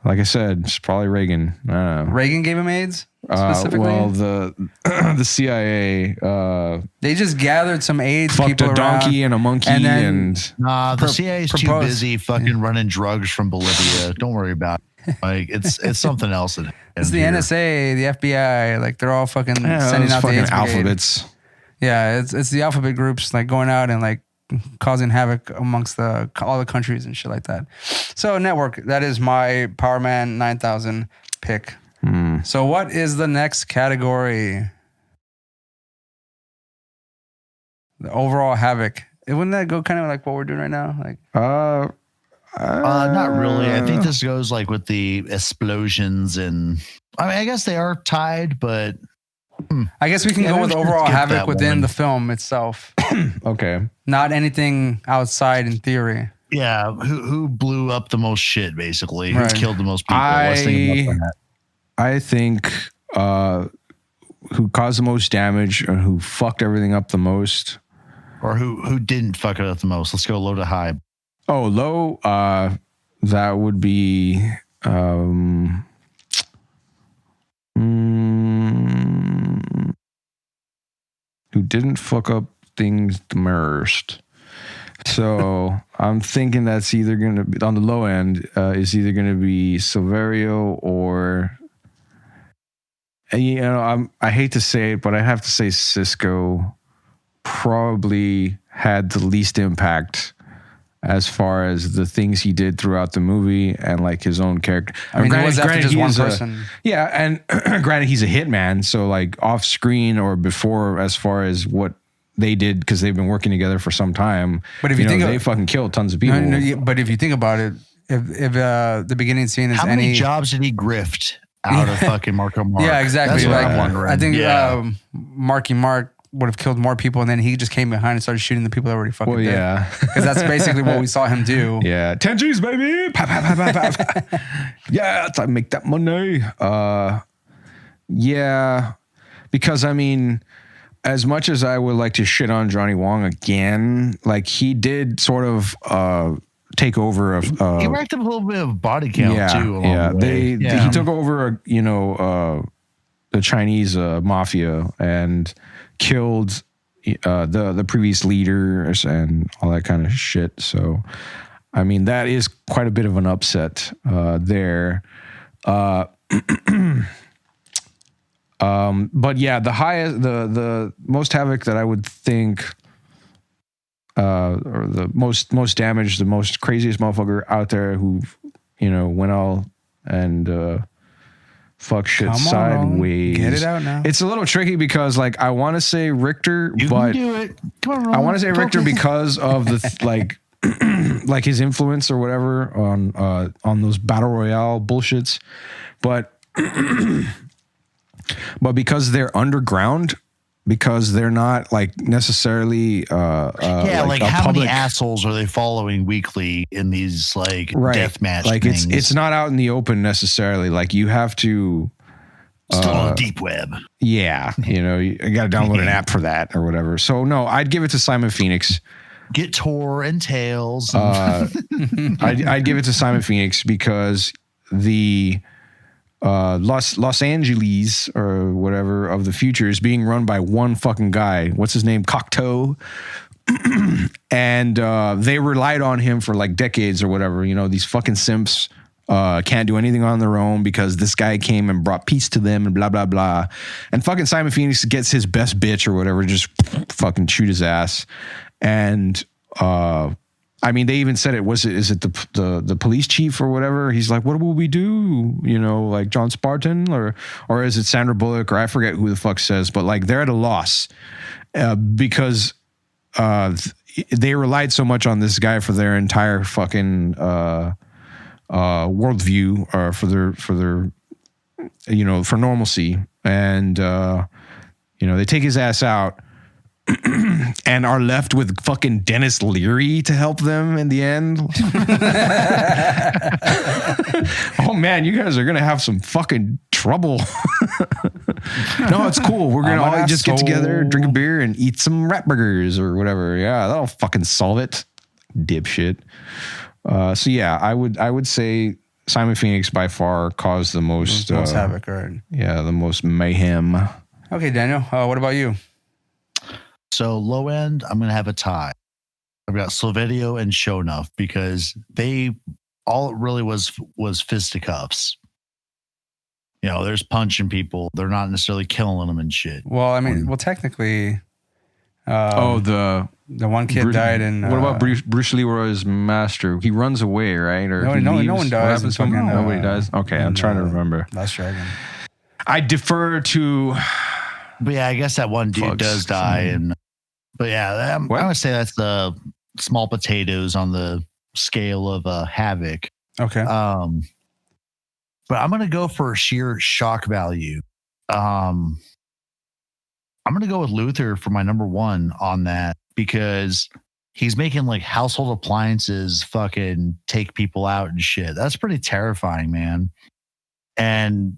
Like I said, it's probably Reagan. I don't know. Reagan gave him AIDS specifically. Well, the CIA they just gathered some AIDS fucked people a donkey and a monkey and nah, the CIA is too proposed. busy fucking running drugs from Bolivia. Don't worry about it. Like it's something else. It's the NSA, the FBI. Like they're all fucking sending out the fucking AIDS brigade. alphabets. Yeah, it's the alphabet groups like going out and like causing havoc amongst all the countries and shit like that. So network, that is my Power Man 9000 pick. So what is the next category? The overall havoc. Wouldn't that go kind of like what we're doing right now? Like not really. I think this goes like with the explosions and I mean I guess they are tied, but I guess we can go with overall havoc within the film itself. Okay. Not anything outside in theory. Yeah, who blew up the most shit basically? Right. Who killed the most people? Let's think about that. I think who caused the most damage and who fucked everything up the most. Or who didn't fuck it up the most? Let's go low to high. Oh, low. That would be who didn't fuck up things the most. So I'm thinking that's either going to be on the low end. Is either going to be Silverio or I hate to say it, but I have to say Cisco probably had the least impact as far as the things he did throughout the movie and like his own character. I mean, it was after just one person. And granted, he's a hitman, so like off screen or before, as far as what they did, because they've been working together for some time. But if you think they fucking killed tons of people. But if you think about it, if the beginning scene is how many jobs did he grift out of fucking Marco Mark? Yeah, exactly. That's what I'm wondering. I think Marky Mark would have killed more people, and then he just came behind and started shooting the people that already fucking dead. Yeah. Because that's basically what we saw him do. Yeah. 10 G's, baby. Yeah, I make that money. Yeah. Because, I mean, as much as I would like to shit on Johnny Wong again, like he did sort of take over. He racked up a little bit of body count too. He took over, the Chinese mafia and killed the previous leaders and all that kind of shit. So, I mean, that is quite a bit of an upset there. But yeah, the most havoc that I would think, or the most damage, the most craziest motherfucker out there who, went all and fuck shit sideways. Get it out now. It's a little tricky because, like, I want to say Richter, but can do it. Come on, Roland. I want to say Richter because of the like his influence or whatever on those battle royale bullshits, but because they're underground. Because they're not like necessarily like how many assholes are they following weekly in these like deathmatch like things? It's not out in the open necessarily. Like you have to still on the deep web. Yeah, you got to download an app for that or whatever. So no, I'd give it to Simon Phoenix. Get Tor and Tails. I'd give it to Simon Phoenix because the Los Angeles or whatever of the future is being run by one fucking guy. What's his name? Cocteau. And they relied on him for like decades or whatever. These fucking simps can't do anything on their own because this guy came and brought peace to them and blah, blah, blah. And fucking Simon Phoenix gets his best bitch or whatever, just fucking shoot his ass. And I mean, they even said is it the police chief or whatever? He's like, what will we do? Like John Spartan or is it Sandra Bullock or I forget who the fuck says, but like they're at a loss because they relied so much on this guy for their entire fucking worldview or for their for normalcy. And, they take his ass out. And are left with fucking Dennis Leary to help them in the end. Oh man, you guys are gonna have some fucking trouble. No, it's cool. We're gonna all just get together, drink a beer, and eat some rat burgers or whatever. Yeah, that'll fucking solve it, dipshit. So yeah, I would say Simon Phoenix by far caused the most havoc, right? Yeah, the most mayhem. Okay, Daniel, what about you? So low end, I'm gonna have a tie. I've got Silverio and Shonuff because they all it really was fisticuffs. You know, there's punching people. They're not necessarily killing them and shit. Well, I mean, technically, the one kid died in. What about Bruce Leroy's master? He runs away, right? Or no one dies. Nobody dies. Okay, I'm trying to remember. Last Dragon. I defer to. But yeah, I guess that one dude does die, but yeah, I'm gonna say that's the small potatoes on the scale of Havoc. Okay. But I'm gonna go for sheer shock value. I'm gonna go with Luther for my number one on that because he's making like household appliances fucking take people out and shit. That's pretty terrifying, man. And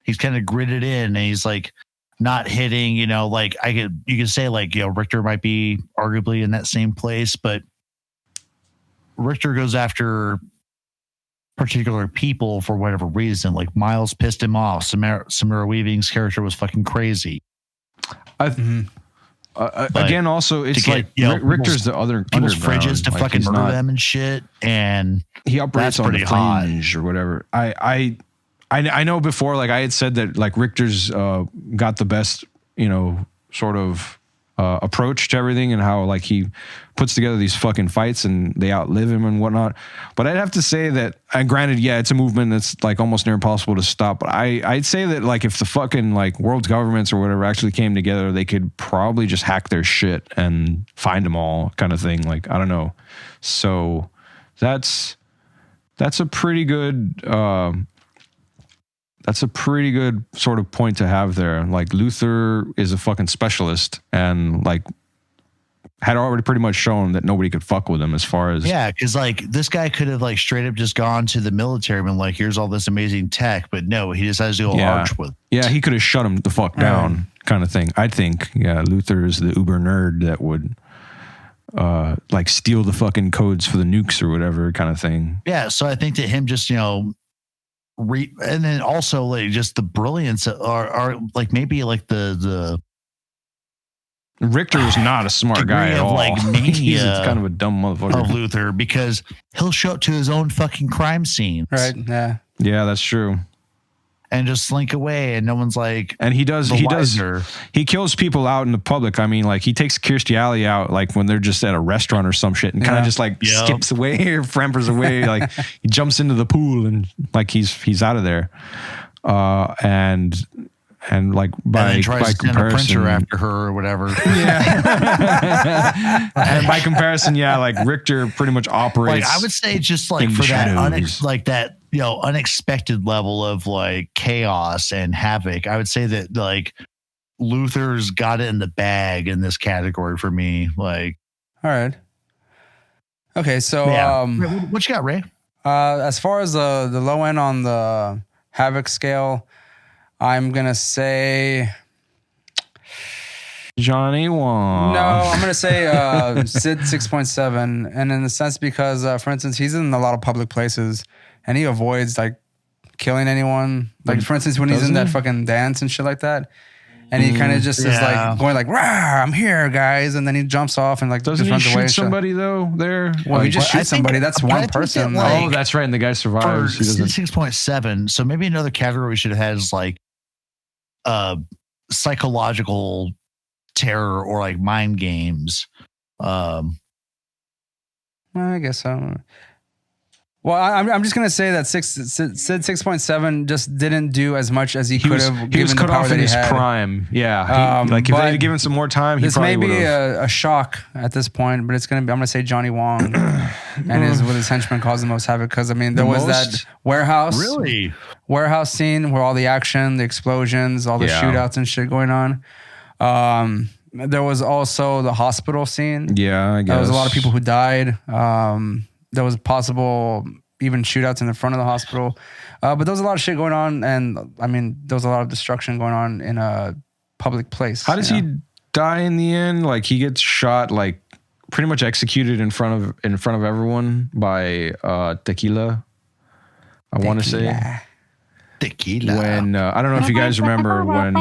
he's kind of gridded in, and he's like not hitting. You know, like you could say like, you know, Richter might be arguably in that same place, but Richter goes after particular people for whatever reason. Like Miles pissed him off. Samara Weaving's character was fucking crazy. Again, also it's like Richter's the other people's fridges to like fucking murder them and shit, and he operates on the fringe or whatever. I know before, like I had said that like Richter's got the best, you know, sort of approach to everything and how like he puts together these fucking fights and they outlive him and whatnot. But I'd have to say that, and granted, yeah, it's a movement that's like almost near impossible to stop. But I'd say that like if the fucking like world governments or whatever actually came together, they could probably just hack their shit and find them all, kind of thing. Like, I don't know. So that's a pretty good sort of point to have there. Like Luther is a fucking specialist and like had already pretty much shown that nobody could fuck with him as far as. Yeah, because like this guy could have like straight up just gone to the military and been like, here's all this amazing tech, but no, he decides to go arch with. Yeah, he could have shut him the fuck down, kind of thing. I think, yeah, Luther is the uber nerd that would like steal the fucking codes for the nukes or whatever kind of thing. Yeah, so I think that him just, you know, and then also like just the brilliance are like maybe like the Richter is not a smart guy at all. Like mania he's kind of a dumb motherfucker of Luther because he'll show up to his own fucking crime scenes, right? Yeah, that's true, and just slink away, and no one's like. And he kills people out in the public. I mean, like he takes Kirstie Alley out, like when they're just at a restaurant or some shit, and kind of just like skips away or frampers away, like he jumps into the pool and like he's out of there, and like by comparison, after her or whatever. Yeah, and by comparison, yeah, like Richter pretty much operates. Like I would say, just like for that that you know unexpected level of like chaos and havoc, I would say that like Luther's got it in the bag in this category for me. Like, all right, okay, so what you got, Ray? As far as the low end on the havoc scale, I'm going to say Johnny Wong. No, I'm going to say Sid 6.7. And in the sense because, for instance, he's in a lot of public places and he avoids like killing anyone. Like, for instance, when he's in that fucking dance and shit like that. And he kind of just is like going like, "Rah, I'm here, guys," and then he jumps off and like doesn't just runs he away. shoot somebody though? There, well, he just shoots somebody. That's one person. Oh, that's right. And the guy survives. 6.7. So maybe another category we should have had is like psychological terror or like mind games. I guess so. Well, I'm just gonna say that Sid 6.7 just didn't do as much as he could have. He was cut off in his prime. Yeah, like if they had given some more time, he probably would have. This may be a shock at this point, but it's gonna be. I'm gonna say Johnny Wong and with his henchmen caused the most havoc because I mean there was that warehouse scene where all the action, the explosions, all the shootouts and shit going on. There was also the hospital scene. Yeah, I guess there was a lot of people who died. There was possible even shootouts in the front of the hospital. But there was a lot of shit going on. And I mean, there was a lot of destruction going on in a public place. How does he die in the end? Like he gets shot, like pretty much executed in front of everyone by Tequila. I want to say. Tequila. When I don't know if you guys remember when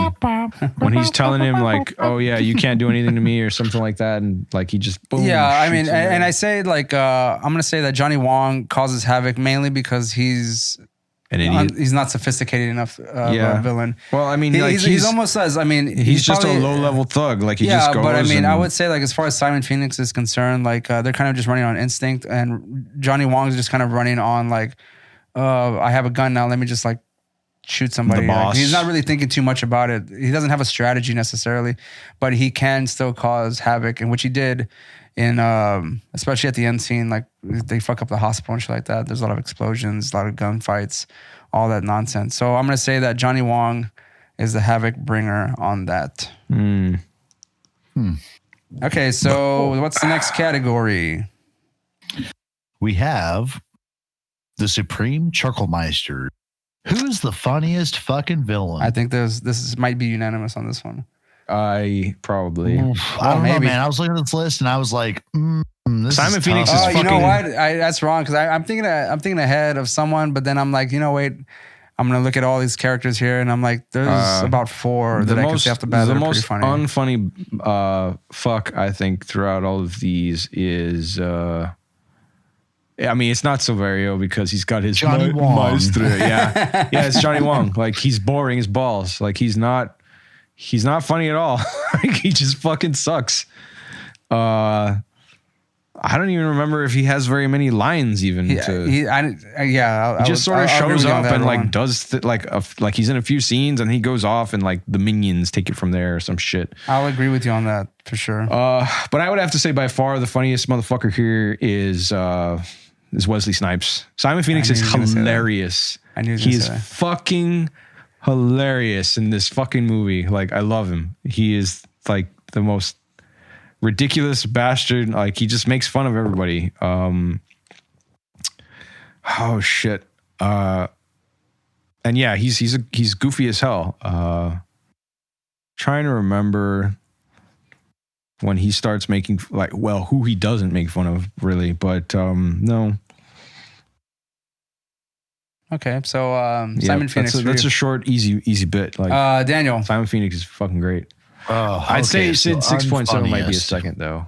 he's telling him like, oh yeah, you can't do anything to me or something like that, and like he just boom. Yeah, I mean, shoots him and I say like I'm gonna say that Johnny Wong causes havoc mainly because he's an idiot. He's not sophisticated enough a villain. Well, I mean, he's almost says. I mean, he's just probably, a low level thug. Like he just goes. But I mean, I would say like as far as Simon Phoenix is concerned, like they're kind of just running on instinct, and Johnny Wong's just kind of running on like, I have a gun now. Let me just like shoot somebody. Like, he's not really thinking too much about it. He doesn't have a strategy necessarily, but he can still cause havoc, and which he did in especially at the end scene. Like they fuck up the hospital and shit like that. There's a lot of explosions, a lot of gunfights, all that nonsense. So I'm gonna say that Johnny Wong is the havoc bringer on that. Okay, so what's the next category? We have the Supreme Chucklemeister. Who's the funniest fucking villain? I think this might be unanimous on this one. I probably. I don't know, man. I was looking at this list and I was like, this Simon Phoenix is you fucking. know what? That's wrong because I'm thinking ahead of someone, but then I'm like, wait, I'm gonna look at all these characters here, and I'm like, there's about 4 that I can say off the bat that are pretty funny. The most unfunny fuck I think throughout all of these is. I mean, it's not Silverio because he's got his Johnny Wong. Maestro. Yeah, it's Johnny Wong. Like he's boring as balls. Like he's not funny at all. Like he just fucking sucks. I don't even remember if he has very many lines even. He just sort of shows up and like does like he's in a few scenes and he goes off and like the minions take it from there or some shit. I'll agree with you on that for sure. But I would have to say by far the funniest motherfucker here is Wesley Snipes. Simon Phoenix is hilarious. He is fucking hilarious in this fucking movie. Like I love him. He is like the most ridiculous bastard. Like he just makes fun of everybody. Oh shit. And yeah, he's goofy as hell. Trying to remember when he starts making who he doesn't make fun of really, but no. Okay, so Simon Phoenix. That's a short, easy bit. Like Daniel. Simon Phoenix is fucking great. I'd say Sid 6.0 might be a second though.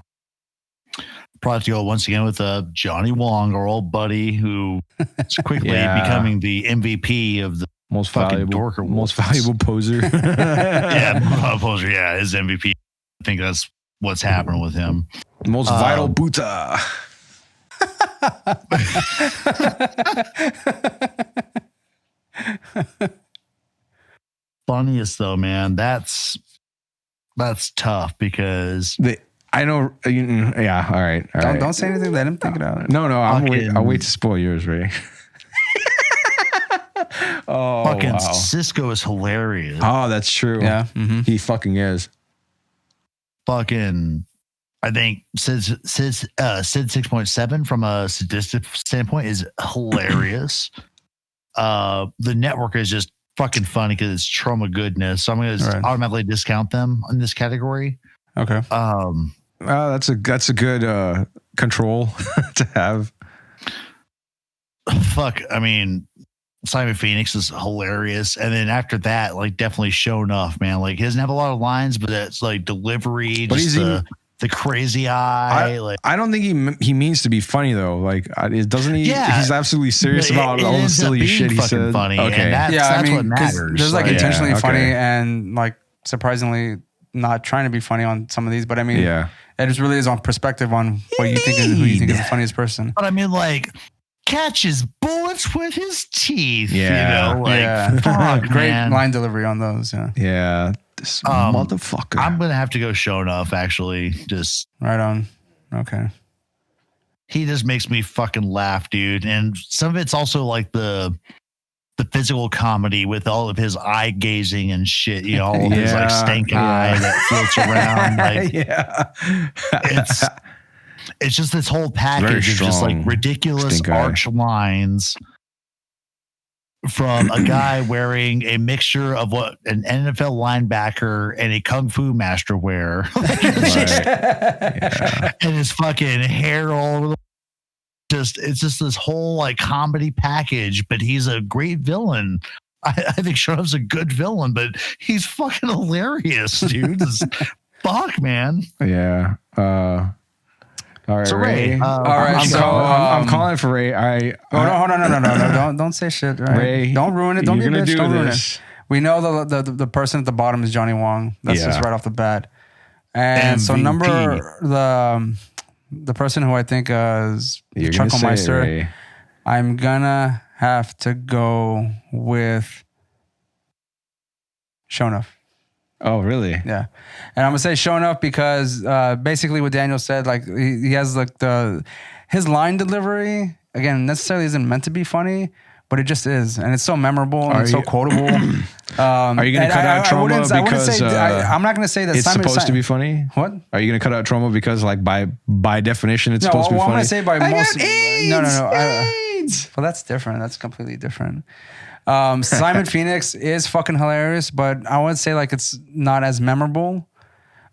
Probably have to go once again with Johnny Wong, our old buddy, who is quickly becoming the MVP of the most valuable poser. Poser. Yeah, his MVP. I think that's what's happening with him. Most vital Buddha. Funniest though, man. That's tough because I know. Yeah. All right. Don't say anything. Let him think it out. No. I'll wait to spoil yours, Ray. Fucking Cisco is hilarious. Oh, that's true. Yeah. He fucking is. Fucking, I think Sid 6.7 from a sadistic standpoint is hilarious. The network is just fucking funny because it's trauma goodness. So I'm going to automatically discount them in this category. Okay. That's a good control to have. Fuck. I mean, Simon Phoenix is hilarious. And then after that, like definitely shown off, man. Like he doesn't have a lot of lines, but it's like delivery, but just the crazy eye. I don't think he means to be funny though. Like it doesn't he? Yeah. He's absolutely serious about all the silly shit he said. Funny. Okay. And that's what matters. There's like intentionally funny and like surprisingly not trying to be funny on some of these, but I mean, it just really is on perspective on what you think is who you think is the funniest person. But I mean, like catches bullets with his teeth. Yeah. You know, fuck, great man. line delivery on those. Yeah. This motherfucker. I'm gonna have to go show enough. Actually, just right on. Okay. He just makes me fucking laugh, dude. And some of it's also like the physical comedy with all of his eye gazing and shit. You know, all of his like stank eye that floats around. Like, it's just this whole package of just like ridiculous arch lines from a guy wearing a mixture of what an NFL linebacker and a kung fu master wear. And his fucking hair all over the it's just this whole like comedy package, but he's a great villain. I think Shonuff's a good villain, but he's fucking hilarious, dude. Fuck, man. Yeah. All right, So Ray. all right, I'm calling for Ray. Hold on, no, don't say shit. Right? Ray, don't ruin it. Don't be a bitch. Don't ruin this. it. We know the person at the bottom is Johnny Wong. That's just right off the bat. And so the person who I think is Chucklemeister, I'm gonna have to go with Shonuff. Oh, really? Yeah. And I'm gonna say Shonuff because basically what Daniel said, like he has like his line delivery, again, necessarily isn't meant to be funny, but it just is. And it's so memorable and so quotable. Are you going to cut out trauma because I'm not going to say that it's supposed to be funny? What? Are you going to cut out trauma because like by definition it's supposed to be funny? I'm going to say by most. No. AIDS. Well, that's different. That's completely different. Simon Phoenix is fucking hilarious, but I would say like it's not as memorable.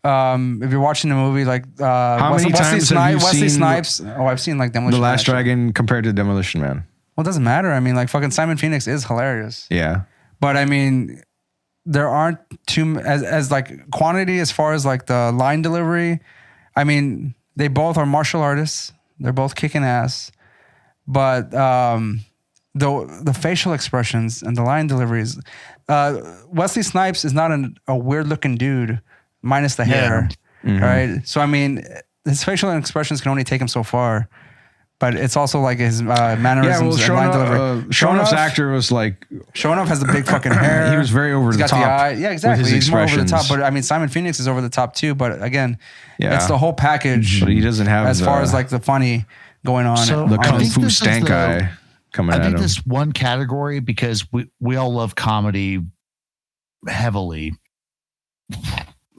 If you're watching the movie, like how many times have you Wesley seen Snipes? Oh, I've seen like Demolition The Man. Last Dragon compared to Demolition Man. Well, it doesn't matter. I mean, like fucking Simon Phoenix is hilarious. Yeah. But I mean, there aren't as like quantity as far as like the line delivery. I mean, they both are martial artists. They're both kicking ass. But the facial expressions and the line deliveries, Wesley Snipes is not a weird looking dude, minus the hair, right? So I mean, his facial expressions can only take him so far. But it's also like his mannerisms and line delivery. Shonuff's actor was like... Shonuff has the big fucking hair. He was very over the top. The eye. Yeah, exactly. With his He's more over the expressions. top. But I mean, Simon Phoenix is over the top too. But again, it's the whole package. But he doesn't have as far as like the funny going on. So the I kung think fu this is stank guy coming at him. I think this one category, because we all love comedy heavily.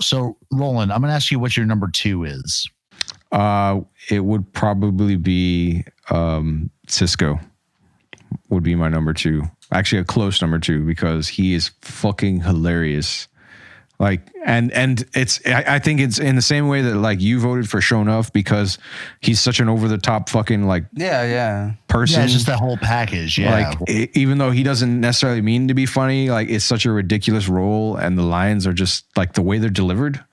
So, Roland, I'm going to ask you what your number 2 is. It would probably be Cisco would be my number 2. Actually, a close number 2 because he is fucking hilarious. Like, and it's I think it's in the same way that like you voted for Shonuff because he's such an over the top fucking like person. Yeah, it's just that whole package. Yeah, like even though he doesn't necessarily mean to be funny, like it's such a ridiculous role, and the lines are just like the way they're delivered.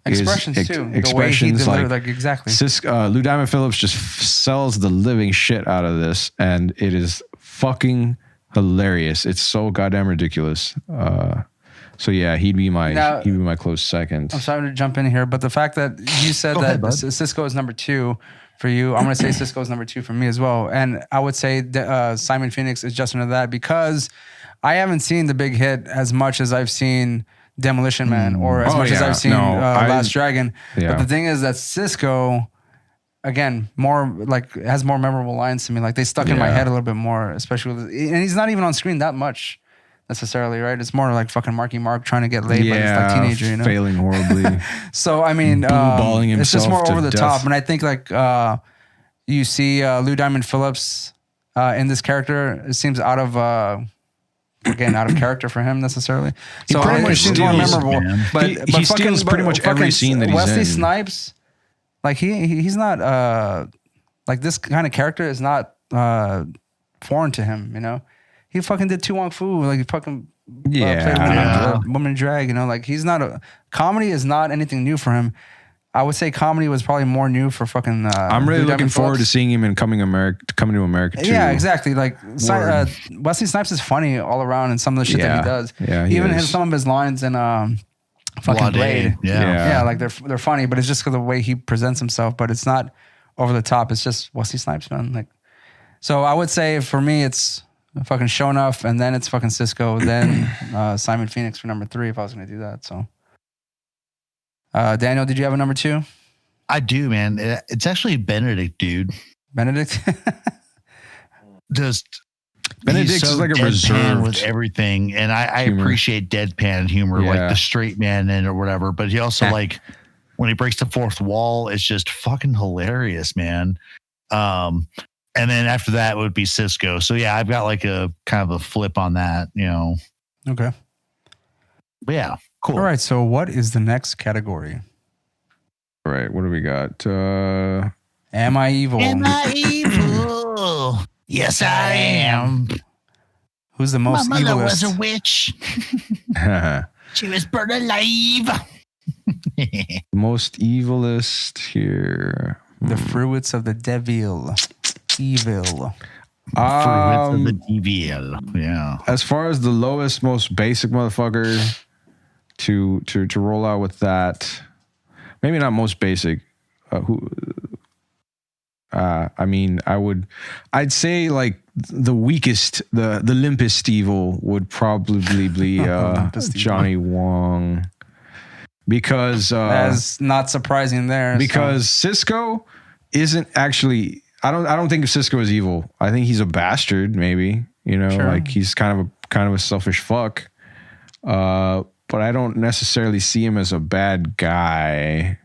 Expressions too. Expressions the way he delivered, like exactly. Lou Diamond Phillips just sells the living shit out of this, and it is fucking hilarious. It's so goddamn ridiculous. So yeah, he'd be my close second. I'm sorry to jump in here, but the fact that you said that Cisco is number 2 for you, I'm going to say Cisco is number 2 for me as well. And I would say Simon Phoenix is just under that because I haven't seen the big hit as much as I've seen Demolition Man or as much as I've seen Last Dragon. Yeah. But the thing is that Cisco, again, more like has more memorable lines to me. Like they stuck in my head a little bit more, especially and he's not even on screen that much necessarily, right? It's more like fucking Marky Mark trying to get laid by this like teenager, you know, failing horribly. So I mean, it's just more over the top, and I think like you see Lou Diamond Phillips in this character. It seems out of character for him necessarily. So it seems more memorable. Man. But he steals pretty much every scene that he's in. Wesley Snipes, like he's not like this kind of character is not foreign to him, you know. He fucking did Tu Wong Fu, like he fucking played a woman in drag, you know. Like he's not comedy is not anything new for him. I would say comedy was probably more new for fucking. I'm really looking forward to seeing him in Coming to America too. Yeah, exactly. Like Wesley Snipes is funny all around in some of the shit that he does. Yeah, even some of his lines in fucking Blade. Yeah, like they're funny, but it's just the way he presents himself. But it's not over the top. It's just Wesley Snipes, man. Like, so I would say for me, it's fucking Shonuff, and then it's fucking Cisco, then Simon Phoenix for number 3 if I was going to do that. So. Daniel, did you have a number 2? I do, man. It's actually Benedict, dude. Benedict? Just Benedict is like a reserved with everything, and I appreciate deadpan humor, like the straight man in or whatever. But he also like when he breaks the fourth wall, it's just fucking hilarious, man. And then after that would be Cisco. So yeah, I've got like a kind of a flip on that, you know. Okay. But yeah. Cool. All right. So what is the next category? All right. What do we got? Am I evil? Am I evil? evil. Yes, I am. Who's the most My mother was evilest? a witch. She was burned alive. Most evilest here. The fruits of the devil. Evil. Fruits of the devil. Yeah. As far as the lowest, most basic motherfucker to roll out with that, maybe not most basic. I'd say like the weakest, the limpest evil would probably be Johnny Wong, because that's not surprising there. Because Cisco isn't actually. I don't think of Cisco as evil. I think he's a bastard. Maybe like he's kind of a selfish fuck. But I don't necessarily see him as a bad guy.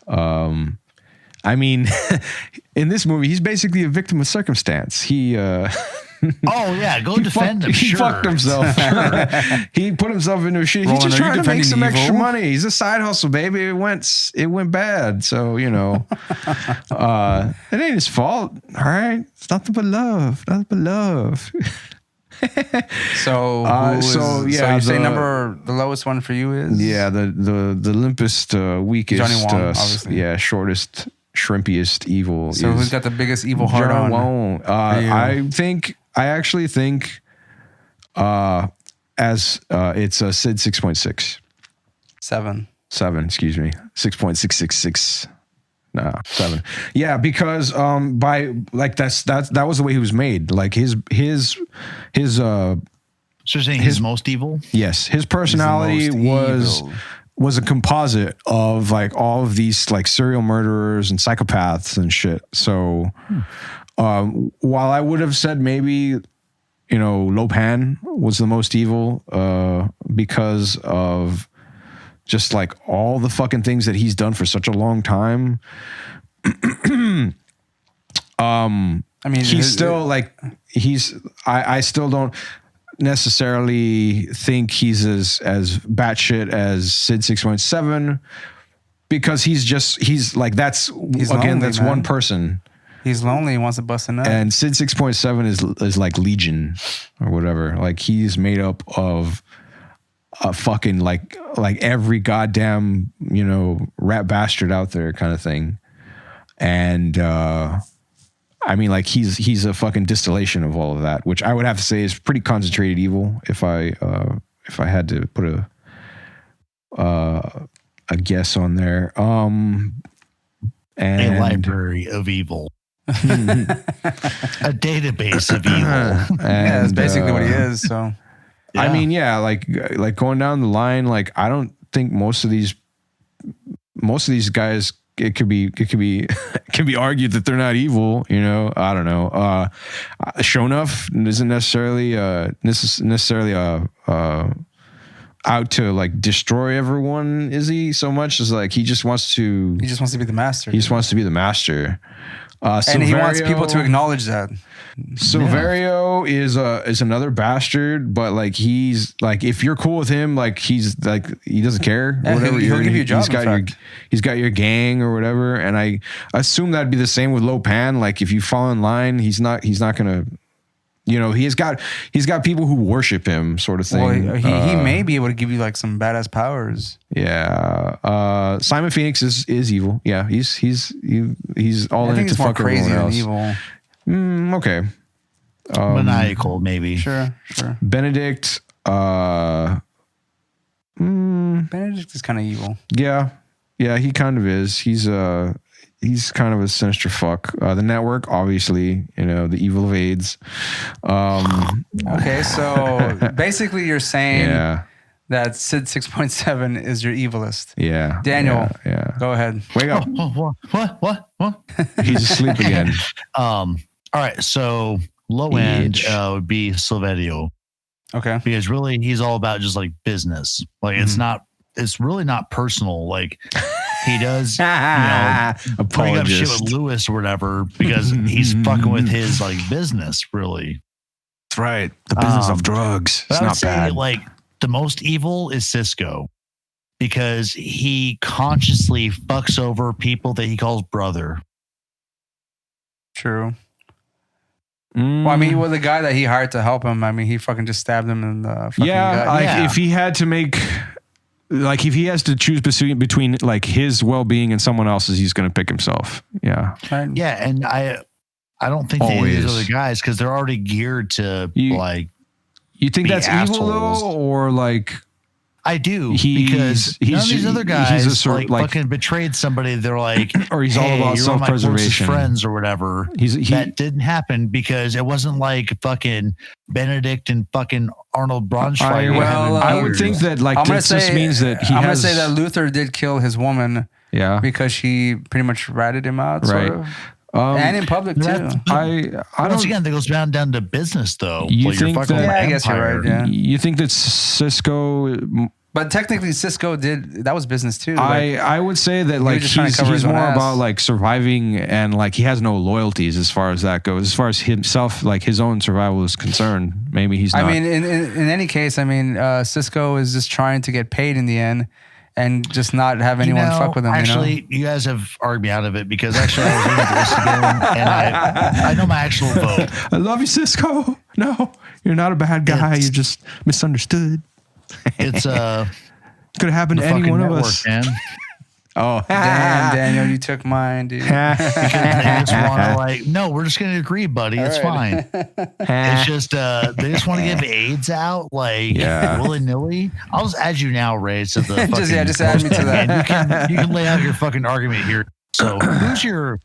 I mean, in this movie, he's basically a victim of circumstance. He defend him. He fucked himself. He put himself into a shit. He's just trying to make some extra money. He's a side hustle, baby. It went bad. So, it ain't his fault. All right. It's nothing but love. Nothing but love. So you say the lowest one for you is? Yeah, the limpest, weakest, Johnny Wong, obviously. Shortest, shrimpiest evil. So who's got the biggest evil heart Johnny on? Wong. I actually think it's a Sid 6.6. 7, excuse me. 6.666. No, 7. Yeah, because that was the way he was made. Like his So you're saying his most evil? Yes, his personality was a composite of like all of these like serial murderers and psychopaths and shit. So while I would have said maybe Lopan was the most evil because of just like all the fucking things that he's done for such a long time. I mean, he's still I still don't necessarily think he's as batshit as Sid 6.7, because he's lonely, one person. He's lonely. He wants to bust a nut. And Sid 6.7 is like Legion or whatever. Like he's made up of a fucking like every goddamn rat bastard out there kind of thing. And I mean, like he's a fucking distillation of all of that, which I would have to say is pretty concentrated evil if I had to put a guess on there. And a library of evil. A database of evil. Yeah, that's basically what he is. So yeah. I mean, yeah, like going down the line, like I don't think most of these guys, it could be argued that they're not evil. I don't know. Shonuff isn't necessarily out to like destroy everyone, is he? So much as like he just wants to be the master. He just wants to be the master. And he wants people to acknowledge that. Silverio is another bastard, but like he's like, if you're cool with him, like he's like he doesn't care. Yeah, whatever. he'll give you a job. He's got your gang or whatever, and I assume that'd be the same with Lopan. Like if you fall in line, he's not gonna. He's got people who worship him, sort of thing. Well, he may be able to give you like some badass powers. Yeah. Simon Phoenix is evil. Yeah, he's all in it to fuck everyone else. Evil. Okay. Maniacal, maybe. Sure. Benedict. Benedict is kind of evil. Yeah, he kind of is. He's kind of a sinister fuck. The network, obviously, the evil of AIDS. Okay, so basically you're saying that Sid 6.7 is your evilest. Yeah. Daniel, go ahead. Wake up. What? He's asleep again. All right, so low end would be Silverio. Okay. Because really he's all about just like business. Like it's really not personal. Like he does, bring up shit with Louis or whatever because he's fucking with his like business, really. That's right. The business of drugs. It's not bad. Like the most evil is Cisco because he consciously fucks over people that he calls brother. True. Well, I mean, the guy that he hired to help him, I mean, he fucking just stabbed him in the fucking gut. If he had to make, like, if he has to choose between like his well-being and someone else's, he's going to pick himself. Yeah. Yeah, and I don't think any of these other guys, because they're already geared to like. You think that's assholes. evil though, or like? I do, because none of these other guys fucking betrayed somebody. They're like, or he's all about self-preservation, friends or whatever. That didn't happen because it wasn't like fucking Benedict and fucking Arnold Braunschweiger. I would think that like this just means that I'm gonna say that Luther did kill his woman. Yeah, because she pretty much ratted him out. Right. Sort of. And in public too. Once again, that goes down to business though. You think that? Yeah, I guess you're right. Yeah. You think that Cisco? But technically, Cisco that was business too. I would say that like he's more about like surviving, and like he has no loyalties as far as that goes. As far as himself, like his own survival is concerned, maybe he's not. I mean, in any case, I mean, Cisco is just trying to get paid in the end. And just not have anyone fuck with him. Actually, you guys have argued me out of it because actually I was reading this again, and I know my actual vote. I love you, Cisco. No, you're not a bad guy. You're just misunderstood. It's could have happened to any one of us, man. Oh, damn, Daniel, you took mine, dude. Because they just want to like, no, we're just going to agree, buddy. It's fine. It's just they just want to give AIDS out like willy nilly. I'll just add you now, Ray, to the fucking just add me to that. You can lay out your fucking argument here. So, who's your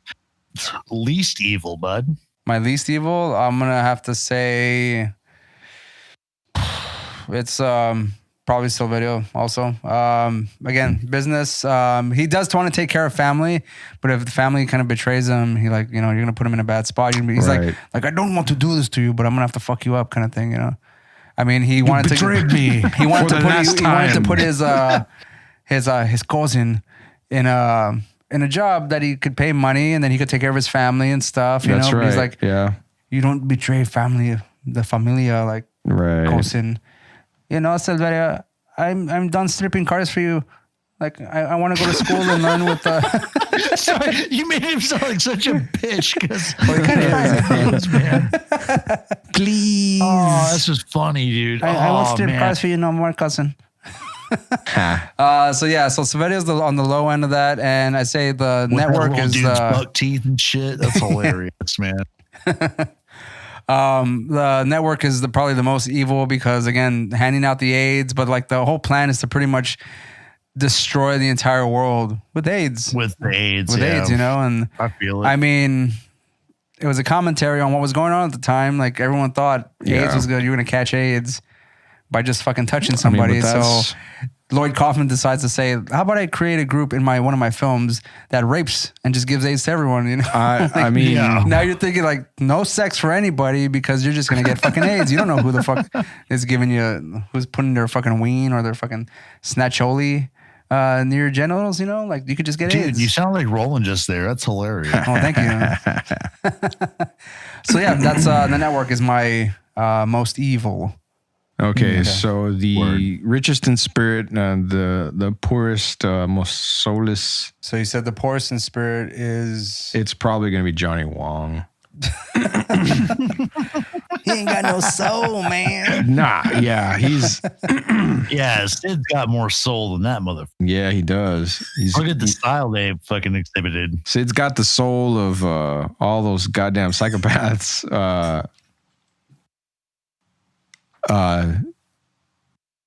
least evil, bud? My least evil, I'm gonna have to say it's probably Silverio also. Again, business. He does want to take care of family, but if the family kind of betrays him, he like, you're going to put him in a bad spot. He's like, I don't want to do this to you, but I'm going to have to fuck you up kind of thing, I mean, he wanted to me. He wanted to put his cousin in a job that he could pay money and then he could take care of his family and stuff, That's right. He's like, you don't betray family, the familia, like cousin. Silveria, I'm done stripping cars for you. Like, I want to go to school and learn with the... Sorry, you made him sound like such a bitch. Because man. Please. Oh, this is funny, dude. I won't strip cars for you no more, cousin. So Silverio's on the low end of that, and I say the network is buck teeth and shit. That's hilarious, man. The network is probably the most evil because, again, handing out the AIDS, but like the whole plan is to pretty much destroy the entire world with AIDS. With AIDS, and I feel it. I mean, it was a commentary on what was going on at the time. Like everyone thought AIDS was good. You were going to catch AIDS by just fucking touching somebody. So Lloyd Kaufman decides to say, how about I create a group in one of my films that rapes and just gives AIDS to everyone, I mean, now you're thinking like no sex for anybody because you're just going to get fucking AIDS. You don't know who the fuck is giving you, who's putting their fucking ween or their fucking snatcholi near your genitals, like you could just get AIDS. Dude, you sound like Roland just there. That's hilarious. Oh, thank you. So that's the network is my most evil. Okay, so the richest in spirit, the poorest, most soulless. So you said the poorest in spirit is... It's probably going to be Johnny Wong. He ain't got no soul, man. Nah, yeah, he's... Yeah, Sid's got more soul than that motherfucker. Yeah, he does. Look at the style they fucking exhibited. Sid's got the soul of all those goddamn psychopaths.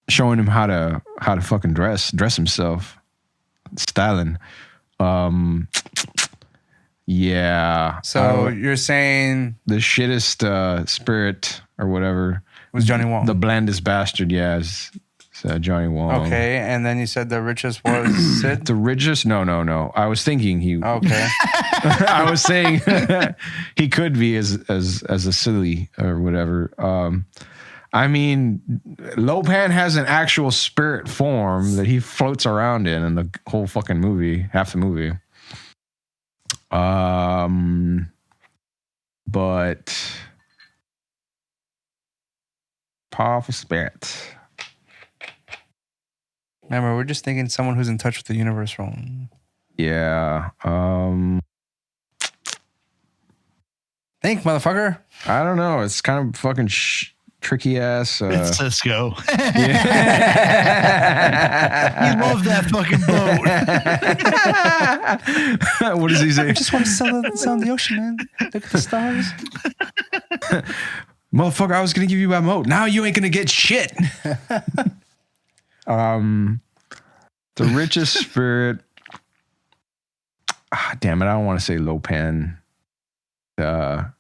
Showing him how to fucking dress himself, styling. Yeah. So you're saying the shittest spirit or whatever was Johnny Wong, the blandest bastard. Yeah, it's Johnny Wong. Okay, and then you said the richest was Sid. The richest? No. I was thinking he. Okay. I was saying he could be as a silly or whatever. I mean, Lopan has an actual spirit form that he floats around in the whole fucking movie, half the movie. But powerful spirit. Remember, we're just thinking someone who's in touch with the universe, Roland. Yeah. Think, motherfucker. I don't know. It's kind of fucking tricky ass. It's Cisco. He loves that fucking boat. What does he say? I just want to sail the ocean, man. Look at the stars. Motherfucker, I was gonna give you my moat. Now you ain't gonna get shit. The richest spirit. Damn it! I don't want to say Lopan. Come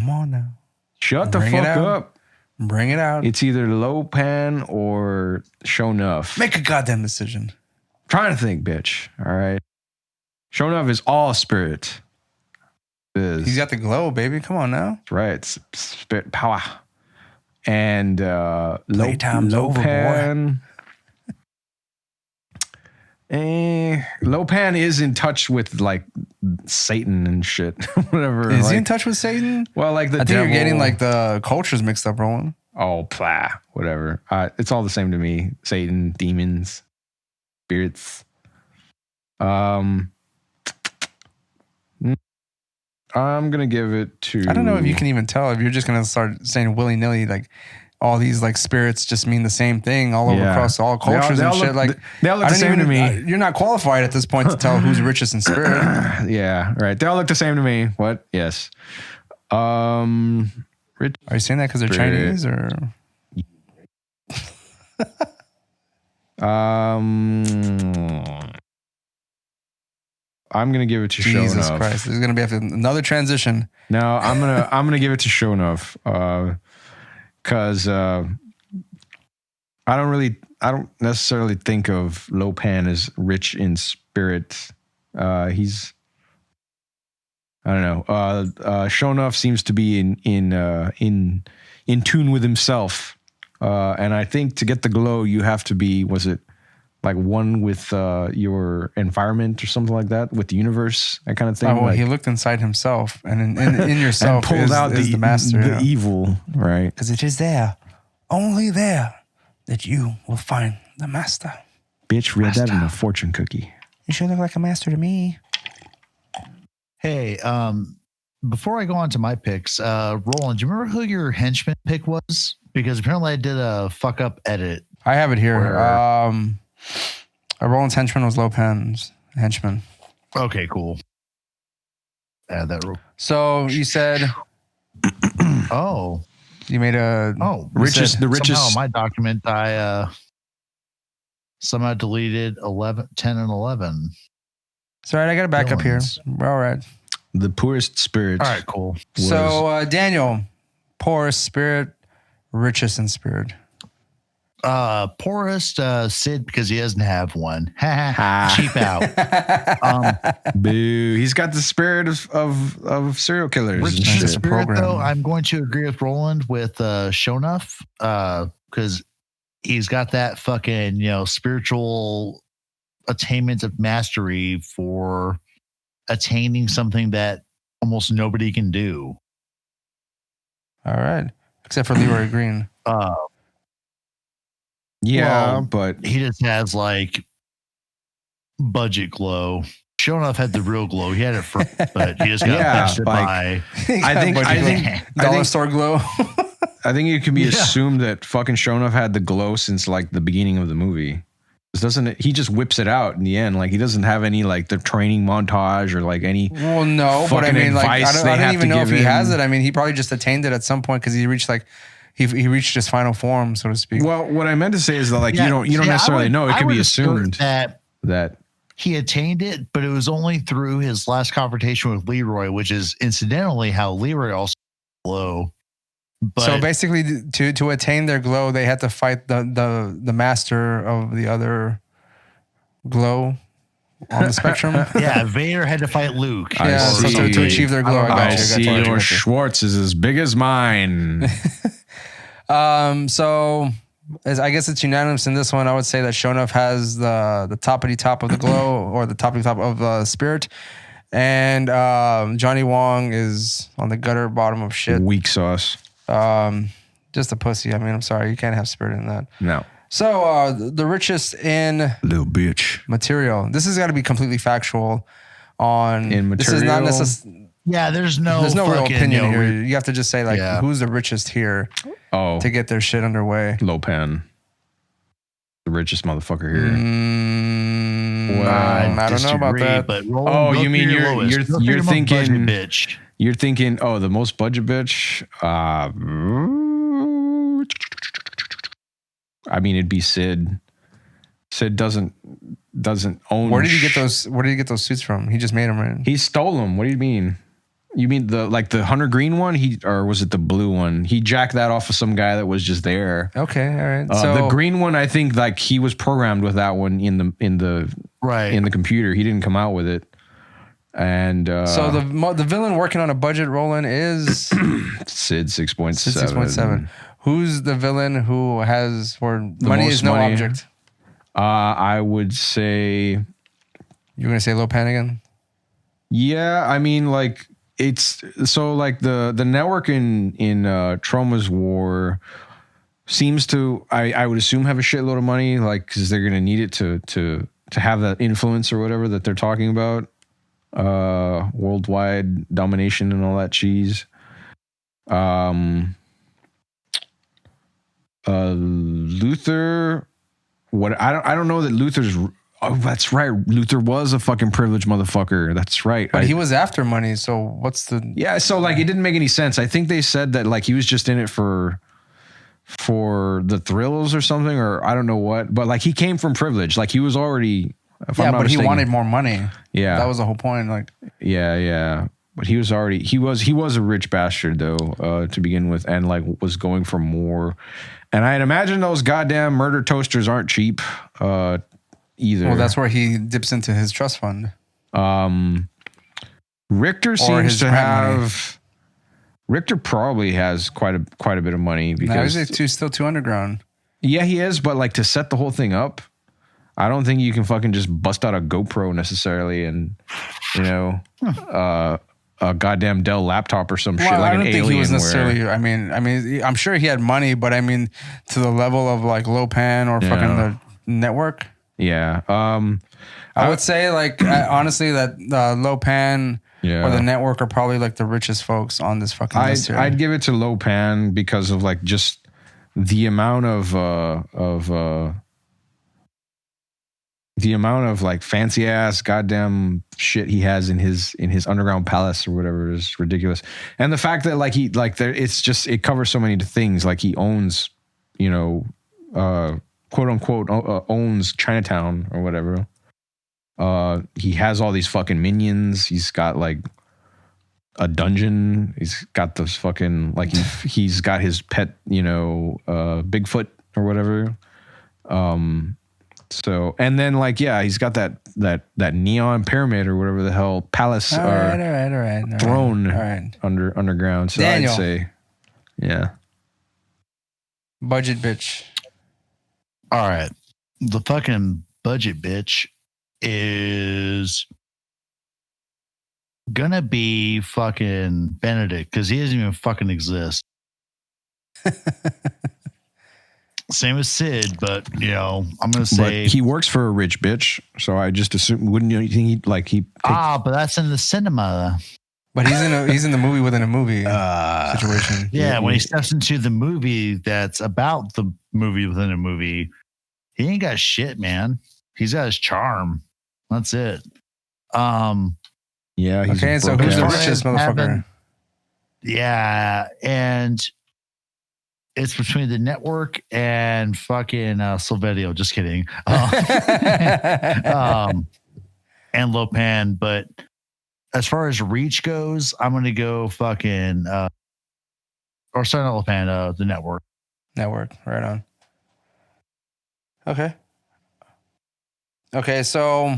on now. Shut the fuck up. Bring it out. It's either Lopan or Shonuff. Make a goddamn decision. Trying to think, bitch. All right. Shonuff is all spirit. He's got the glow, baby. Come on now. That's right. It's spirit power. And Playtime's over, Lopan. Lopan is in touch with like Satan and shit. Whatever. Is he in touch with Satan? Well, like the I think devil. you're getting like the cultures mixed up, Roland. Oh, plah. Whatever. It's all the same to me. Satan, demons, spirits. I'm gonna give it to. I don't know if you can even tell if you're just gonna start saying willy nilly like all these like spirits just mean the same thing all over across all cultures they all and shit. Look, like they all look the same to me. You're not qualified at this point to tell who's richest in spirit. Yeah, right. They all look the same to me. What? Yes. Are you saying that because they're Chinese or? I'm gonna give it to Shonuff. Jesus Christ! There's gonna be another transition. No, I'm gonna give it to Shonuff because I don't necessarily think of Lopan as rich in spirit. He's I don't know. Shonuff seems to be in tune with himself, and I think to get the glow, you have to be. Was it? Like one with your environment or something like that, with the universe, that kind of thing. Oh, well, like, he looked inside himself, and in yourself and pulled out the master, the evil, right? Because it is there, only there, that you will find the master. Bitch, read that in a fortune cookie. You sure look like a master to me. Hey, before I go on to my picks, Roland, do you remember who your henchman pick was? Because apparently I did a fuck up edit. I have it here. Roland's henchman was Lopan's henchman. Okay, cool. Add that. So you said, oh, you made a the richest. Somehow my document I somehow deleted 10 and 11. It's all right. I got it back up here. We're all right. The poorest spirit. All right, cool. So Daniel, poorest spirit, richest in spirit. Poorest Sid because he doesn't have one. Cheap out. Boo! He's got the spirit of serial killers. Richest in spirit, though, I'm going to agree with Roland with Shonuff because he's got that fucking spiritual attainment of mastery for attaining something that almost nobody can do. All right, except for Leroy Green. Yeah, well, but he just has like budget glow. Shonuff had the real glow. He had it first, but he just got fixed by. I think dollar store glow. I think it can be assumed that fucking Shonuff had the glow since like the beginning of the movie. Doesn't it? He just whips it out in the end. Like he doesn't have any like the training montage or like any. Well, no, but I mean, like I don't even know if he has it. I mean, he probably just attained it at some point because he reached like. He reached his final form, so to speak. Well, what I meant to say is that like you don't necessarily know. It can be assumed that he attained it, but it was only through his last confrontation with Leroy, which is incidentally how Leroy also glow. But so basically, to attain their glow, they had to fight the master of the other glow on the spectrum. Yeah, Vader had to fight Luke. So to achieve their glow, I see your Schwartz is as big as mine. So I guess it's unanimous in this one. I would say that Shonuff has the toppity top of the glow or the toppity top of spirit. And Johnny Wong is on the gutter bottom of shit. Weak sauce. Just a pussy. I mean, I'm sorry. You can't have spirit in that. No. So the richest in Little bitch. material. This has got to be completely factual. In This is not material? necessarily. Yeah, there's no real fucking, opinion here. You have to just say like, Yeah. who's the richest here Oh, to get their shit underway. Lopan. The richest motherfucker here. I don't know about that. But Oh, you mean you're thinking bitch? You're thinking, oh, the most budget bitch. I mean, it'd be Sid. Sid doesn't own. Where did he get those? Where did he get those suits from? He just made them, right? He stole them. What do you mean? You mean the hunter green one? Or was it the blue one? He jacked that off of some guy that was just there. Okay, all right. So the green one, I think, like he was programmed with that one in the computer. He didn't come out with it. And so the villain working on a budget, Roland, is Sid 6.7. Sid 6.7. Who's the villain who has where money is no object? I would say. You're gonna say Lopan again? Yeah, I mean, like it's so like the network in Troma's War seems to I would assume have a shitload of money, like because they're gonna need it to have that influence or whatever that they're talking about, worldwide domination and all that cheese. Luther. What I don't know that Luther's. Oh, that's right. Luther was a fucking privileged motherfucker. That's right. But he was after money. So what's the? Yeah. So like it didn't make any sense. I think they said that like he was just in it for the thrills or something, or I don't know what. But like he came from privilege. Like he was already. But he wanted more money. Yeah, that was the whole point. Like. Yeah. But he was already he was a rich bastard though to begin with, and like was going for more. And I'd imagine those goddamn murder toasters aren't cheap either. Well, that's where he dips into his trust fund. Richter seems to have. Richter probably has quite a bit of money because he's still too underground. Yeah, he is, but like to set the whole thing up, I don't think you can fucking just bust out a GoPro necessarily and a goddamn Dell laptop or some shit like an alien. I don't think he was necessarily. I mean, I'm sure he had money, but I mean, to the level of like Lopan or fucking the network. Yeah. I would say like honestly that Lopan or the network are probably like the richest folks on this fucking list here. I'd give it to Lopan because of like just the amount of like fancy ass goddamn shit he has in his underground palace or whatever is ridiculous. And the fact that like it covers so many things. Like he owns, quote unquote owns Chinatown or whatever. He has all these fucking minions. He's got like a dungeon. He's got those fucking like he's got his pet, Bigfoot or whatever. So and then like he's got that neon pyramid or whatever the hell palace all right. throne underground. So Daniel. I'd say budget bitch. All right, the fucking budget bitch is gonna be fucking Benedict because he doesn't even fucking exist. Same as Sid, but I'm gonna say but he works for a rich bitch, so I just assume wouldn't you think but that's in the cinema. But he's in the movie within a movie situation. Yeah, when he steps into the movie that's about the movie within a movie, he ain't got shit, man. He's got his charm. That's it. Yeah. Okay, so who's the richest motherfucker? Yeah, and it's between the network and fucking Silverio. Just kidding. And Lopan. But as far as reach goes, I'm going to go fucking, or sorry, not Lopan, the network. Network, right on. Okay, so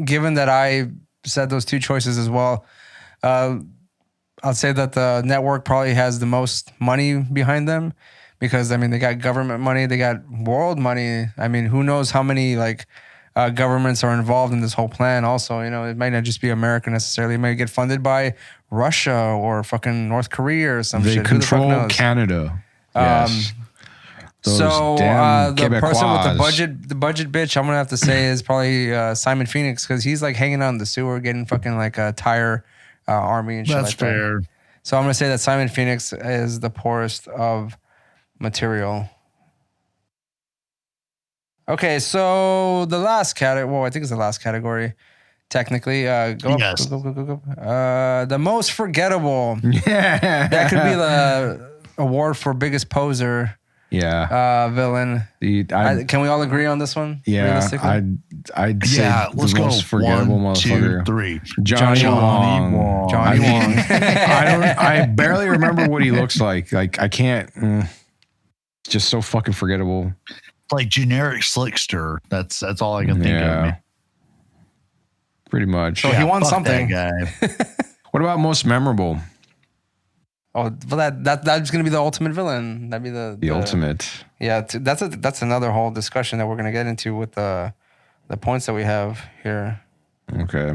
given that I said those two choices as well, I'll say that the network probably has the most money behind them because, they got government money, they got world money. Who knows how many governments are involved in this whole plan also. It might not just be America necessarily. It might get funded by Russia or fucking North Korea or some shit. They control Canada. Yes. So damn the person with Quebecois. the budget bitch, I'm gonna have to say is probably Simon Phoenix because he's like hanging out in the sewer, getting fucking like a tire army and shit That's like that. fair. So I'm gonna say that Simon Phoenix is the poorest of material. Okay, so the last category. Well, I think it's the last category. Technically, go Yes. up. The most forgettable. Yeah. That could be the award for biggest poser. Yeah. Villain. Can we all agree on this one? Yeah. Realistically? I'd say Let's the go. most forgettable 1, motherfucker. 2, 3. Johnny Wong. Johnny Wong. I barely remember what he looks like. Like I can't. It's just so fucking forgettable. Like generic slickster. That's all I can think of. Man. Pretty much. So he won fuck something. That guy. What about most memorable? Oh, well, that's gonna be the ultimate villain. That'd be the ultimate. Yeah, that's another whole discussion that we're gonna get into with the points that we have here. Okay.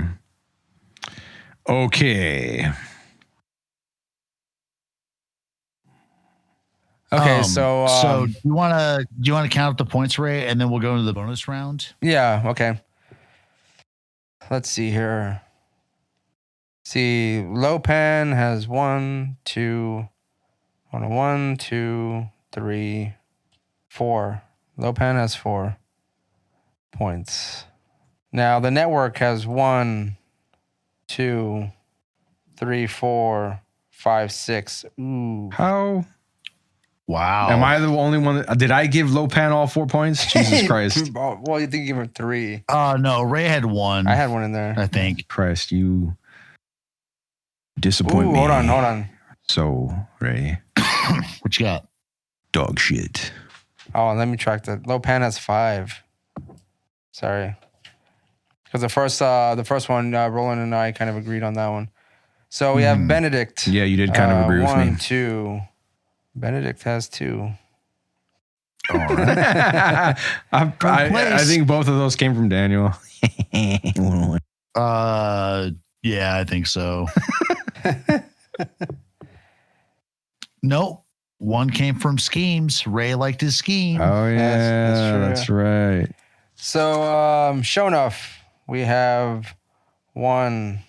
Okay, so do you want to count up the points, Ray, and then we'll go into the bonus round? yeah, okay. Let's see here. See, Lopan has 1, 2, 3, 4. Lopan has 4 points. Now the network has 1, 2, 3, 4, 5, 6. Ooh. how? Wow. Am I the only one? Did I give Lopan all 4 points? Jesus Christ! Well, you think you gave him 3. No, Ray had 1. I had 1 in there. I think. Christ, you disappoint Ooh, me. hold on. So, Ray, What you got? dog shit. Oh, let me track that. Lopan has 5. Sorry. Because the first one, Roland and I kind of agreed on that one. So we have Benedict. Yeah, you did kind of agree with me. 1, 2. Benedict has 2. All right. I think both of those came from Daniel. Yeah, I think so. Nope. 1 came from schemes. Ray liked his scheme. Oh yeah, That's true. that's right. So sure enough, we have 1,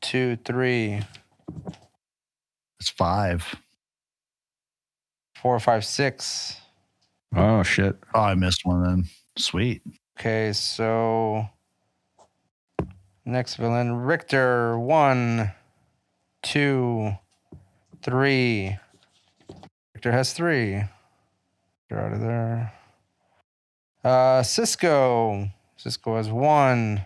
2, 3, It's 5. 4, 5, 6. Oh shit. Oh, I missed one then. Sweet. Okay, so next villain, Richter. 1, 2, 3. Richter has 3. Get out of there. Cisco. Cisco has 1.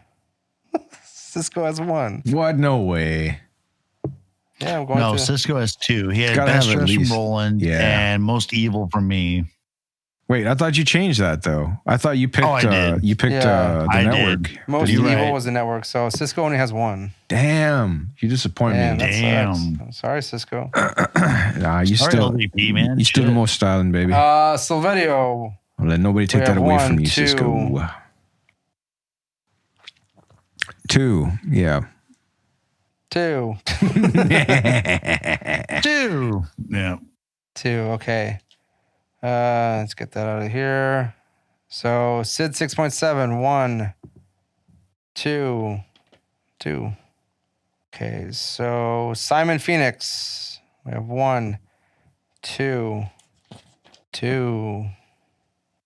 Cisco has 1. What? No way. Yeah, I'm going No, to. Cisco has 2. He had Gotta best have at dress from least- Roland and most evil from me. Wait, I thought you changed that though. I thought you picked. I did. You picked Yeah, the I network. did. Most You're evil right. was the network, so Cisco only has 1. Damn, you disappoint Man, me. that Damn. sucks. I'm sorry, Cisco. Nah, you Sorry, still, LVP, man. you still the Shit. most styling, baby. Silverio. Don't let nobody take we that have away 1, from you, 2. Cisco. 2, yeah. 2. 2. Yeah. 2, okay. Let's get that out of here. So Sid 6.7, 1, 2, 2. Okay, so Simon Phoenix. We have 1, 2, 2.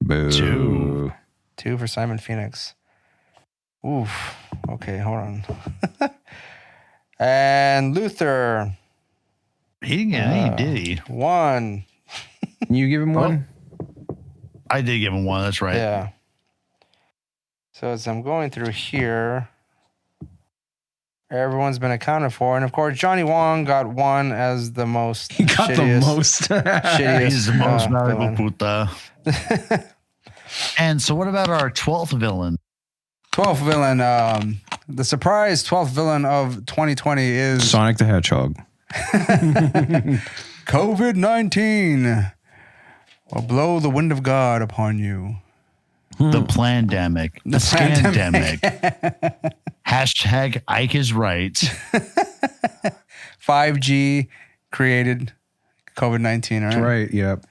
Boo. 2. 2 for Simon Phoenix. Oof. Okay, hold on. And Luther. He didn't get any, did he? 1. You give him one? I did give him 1. That's right. Yeah. So as I'm going through here, everyone's been accounted for. And of course, Johnny Wong got 1 as the most He got shittiest, the most. shittiest He's the most valuable villain. puta. And so what about our 12th villain? 12th villain. The surprise 12th villain of 2020 is Sonic the Hedgehog. COVID-19 will blow the wind of God upon you. The plandemic. The plandemic. scandemic. Hashtag Ike is right. 5G created COVID-19, right? That's right. Yep.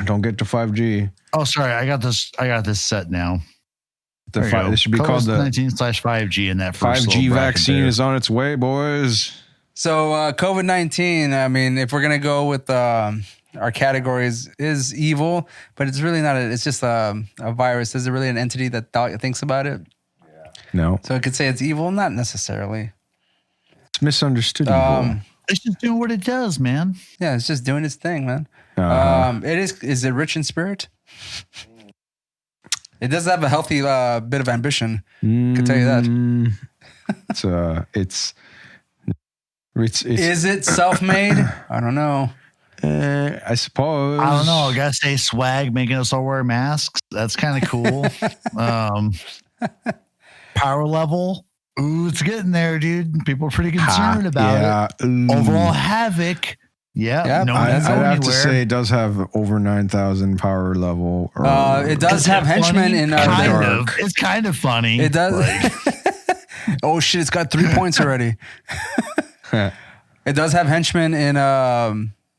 Don't get to 5G. Oh, sorry. I got this set now. This should be called the 19/5G in that first 5G vaccine is on its way, boys. So COVID-19, I mean, if we're going to go with our categories, is evil, but it's really not. It's just a virus. Is it really an entity that thinks about it? Yeah. No. So it could say it's evil? Not necessarily. It's misunderstood evil. It's just doing what it does, man. Yeah, it's just doing its thing, man. It is it rich in spirit? It does have a healthy bit of ambition. I can tell you that. It's is it self-made? I don't know. I suppose. I don't know. I gotta say, swag making us all wear masks. That's kind of cool. Power level. Ooh, it's getting there, dude. People are pretty concerned about it. Overall havoc. Yeah, no, I'd have to say it does have over 9,000 power level. It does have Henchman in Dark. It's kind of funny. It does. Oh shit! It's got 3 points already. It does have Henchman in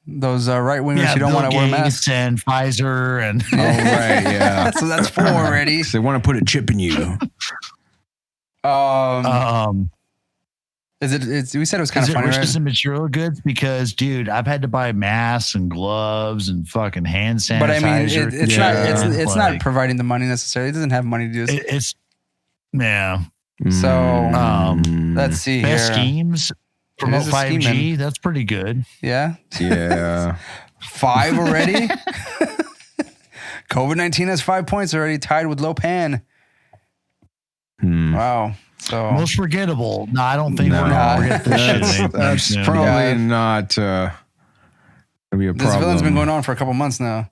those right wingers who don't want to wear masks and Pfizer and right, yeah. So that's 4 already. So they want to put a chip in you. Is it? We said it was kind of funny, right? Is it material goods? Because, dude, I've had to buy masks and gloves and fucking hand sanitizer. But I mean, it's not. It's not providing the money necessarily. It doesn't have money to do this. It's yeah. So let's see here. Best schemes. Promote 5G. That's pretty good. Yeah. Yeah. 5 already. COVID-19 has 5 points already, tied with Lopan. Wow. So most forgettable. No, I don't think we're gonna forget this shit. That's probably not gonna be a problem. This villain's been going on for a couple months now.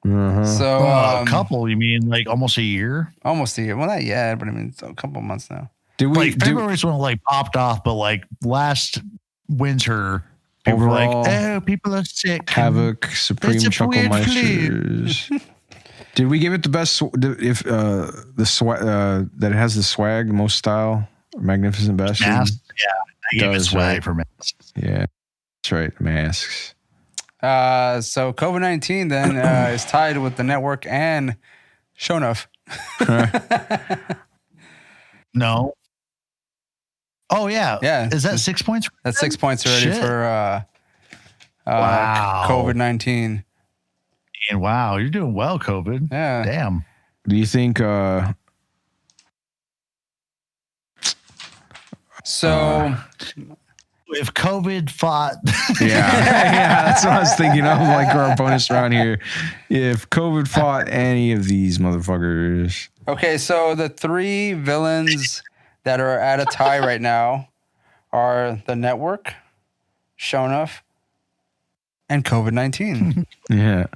So a couple? You mean like almost a year? Almost a year. Well, not yet, but I mean it's a couple months now. February's when it like popped off, but like last winter, people were like, "Oh, people are sick." Havoc, Supreme Chucklemeisters. Did we give it the best? If the swag that it has the swag, most style, magnificent best. Masks, yeah, I gave it swag for masks. Yeah, that's right, masks. So COVID-19 then is tied with the network and Shonuff. No. Oh yeah, yeah. Is that 6 points? That's 6 points already for COVID-19. And wow, you're doing well, COVID. Yeah. Damn. Do you think? So, if COVID fought, yeah, that's what I was thinking of. Like our opponents around here, if COVID fought any of these motherfuckers. Okay, so the 3 villains that are at a tie right now are the network, Shonuff, and COVID-19. Yeah.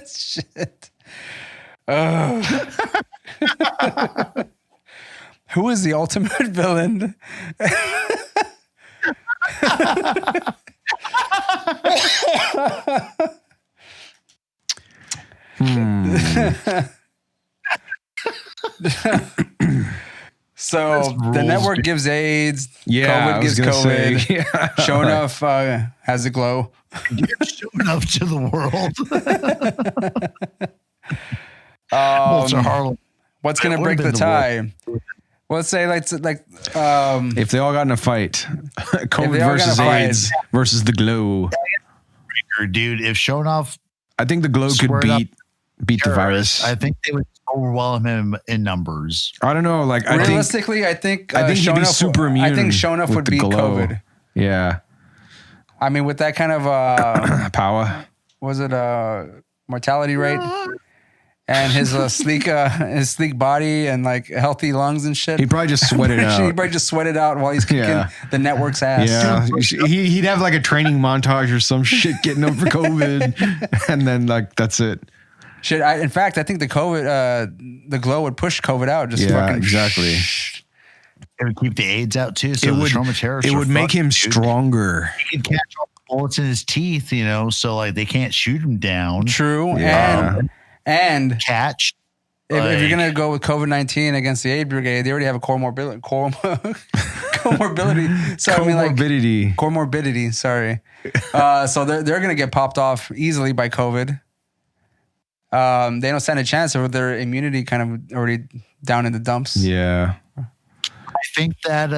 Shit. Who is the ultimate villain? So the network gives AIDS. Yeah, COVID gives COVID. Yeah. Shonuff has a glow. Shonuff to the world. Harlem. What's going to break the tie? Well, let's say if they all got in a fight, COVID versus AIDS versus the glow. Dude, if Shonuff, I think the glow could beat the virus. I think they would overwhelm him in numbers. I don't know. Like realistically, I think he'd be super immune. I think Shonuff would beat COVID. Yeah. I mean, with that kind of power, was it mortality rate, and his sleek body and like healthy lungs and shit. He'd probably just sweat it out. He'd probably just sweat it out while he's kicking the network's ass. Yeah, he'd have like a training montage or some shit getting him for COVID, and then like that's it. Shit. In fact, I think the COVID, the glow would push COVID out. Just exactly. It would keep the AIDS out too. So it would make him stronger. He could catch all the bullets in his teeth, so like they can't shoot him down. True. Yeah. And catch. If you're gonna go with COVID-19 against the AIDS brigade, they already have a comorbidity. Comorbidity. So Comorbidity. Comorbidity. Sorry. So they're gonna get popped off easily by COVID. They don't stand a chance with their immunity kind of already down in the dumps. Yeah. I think that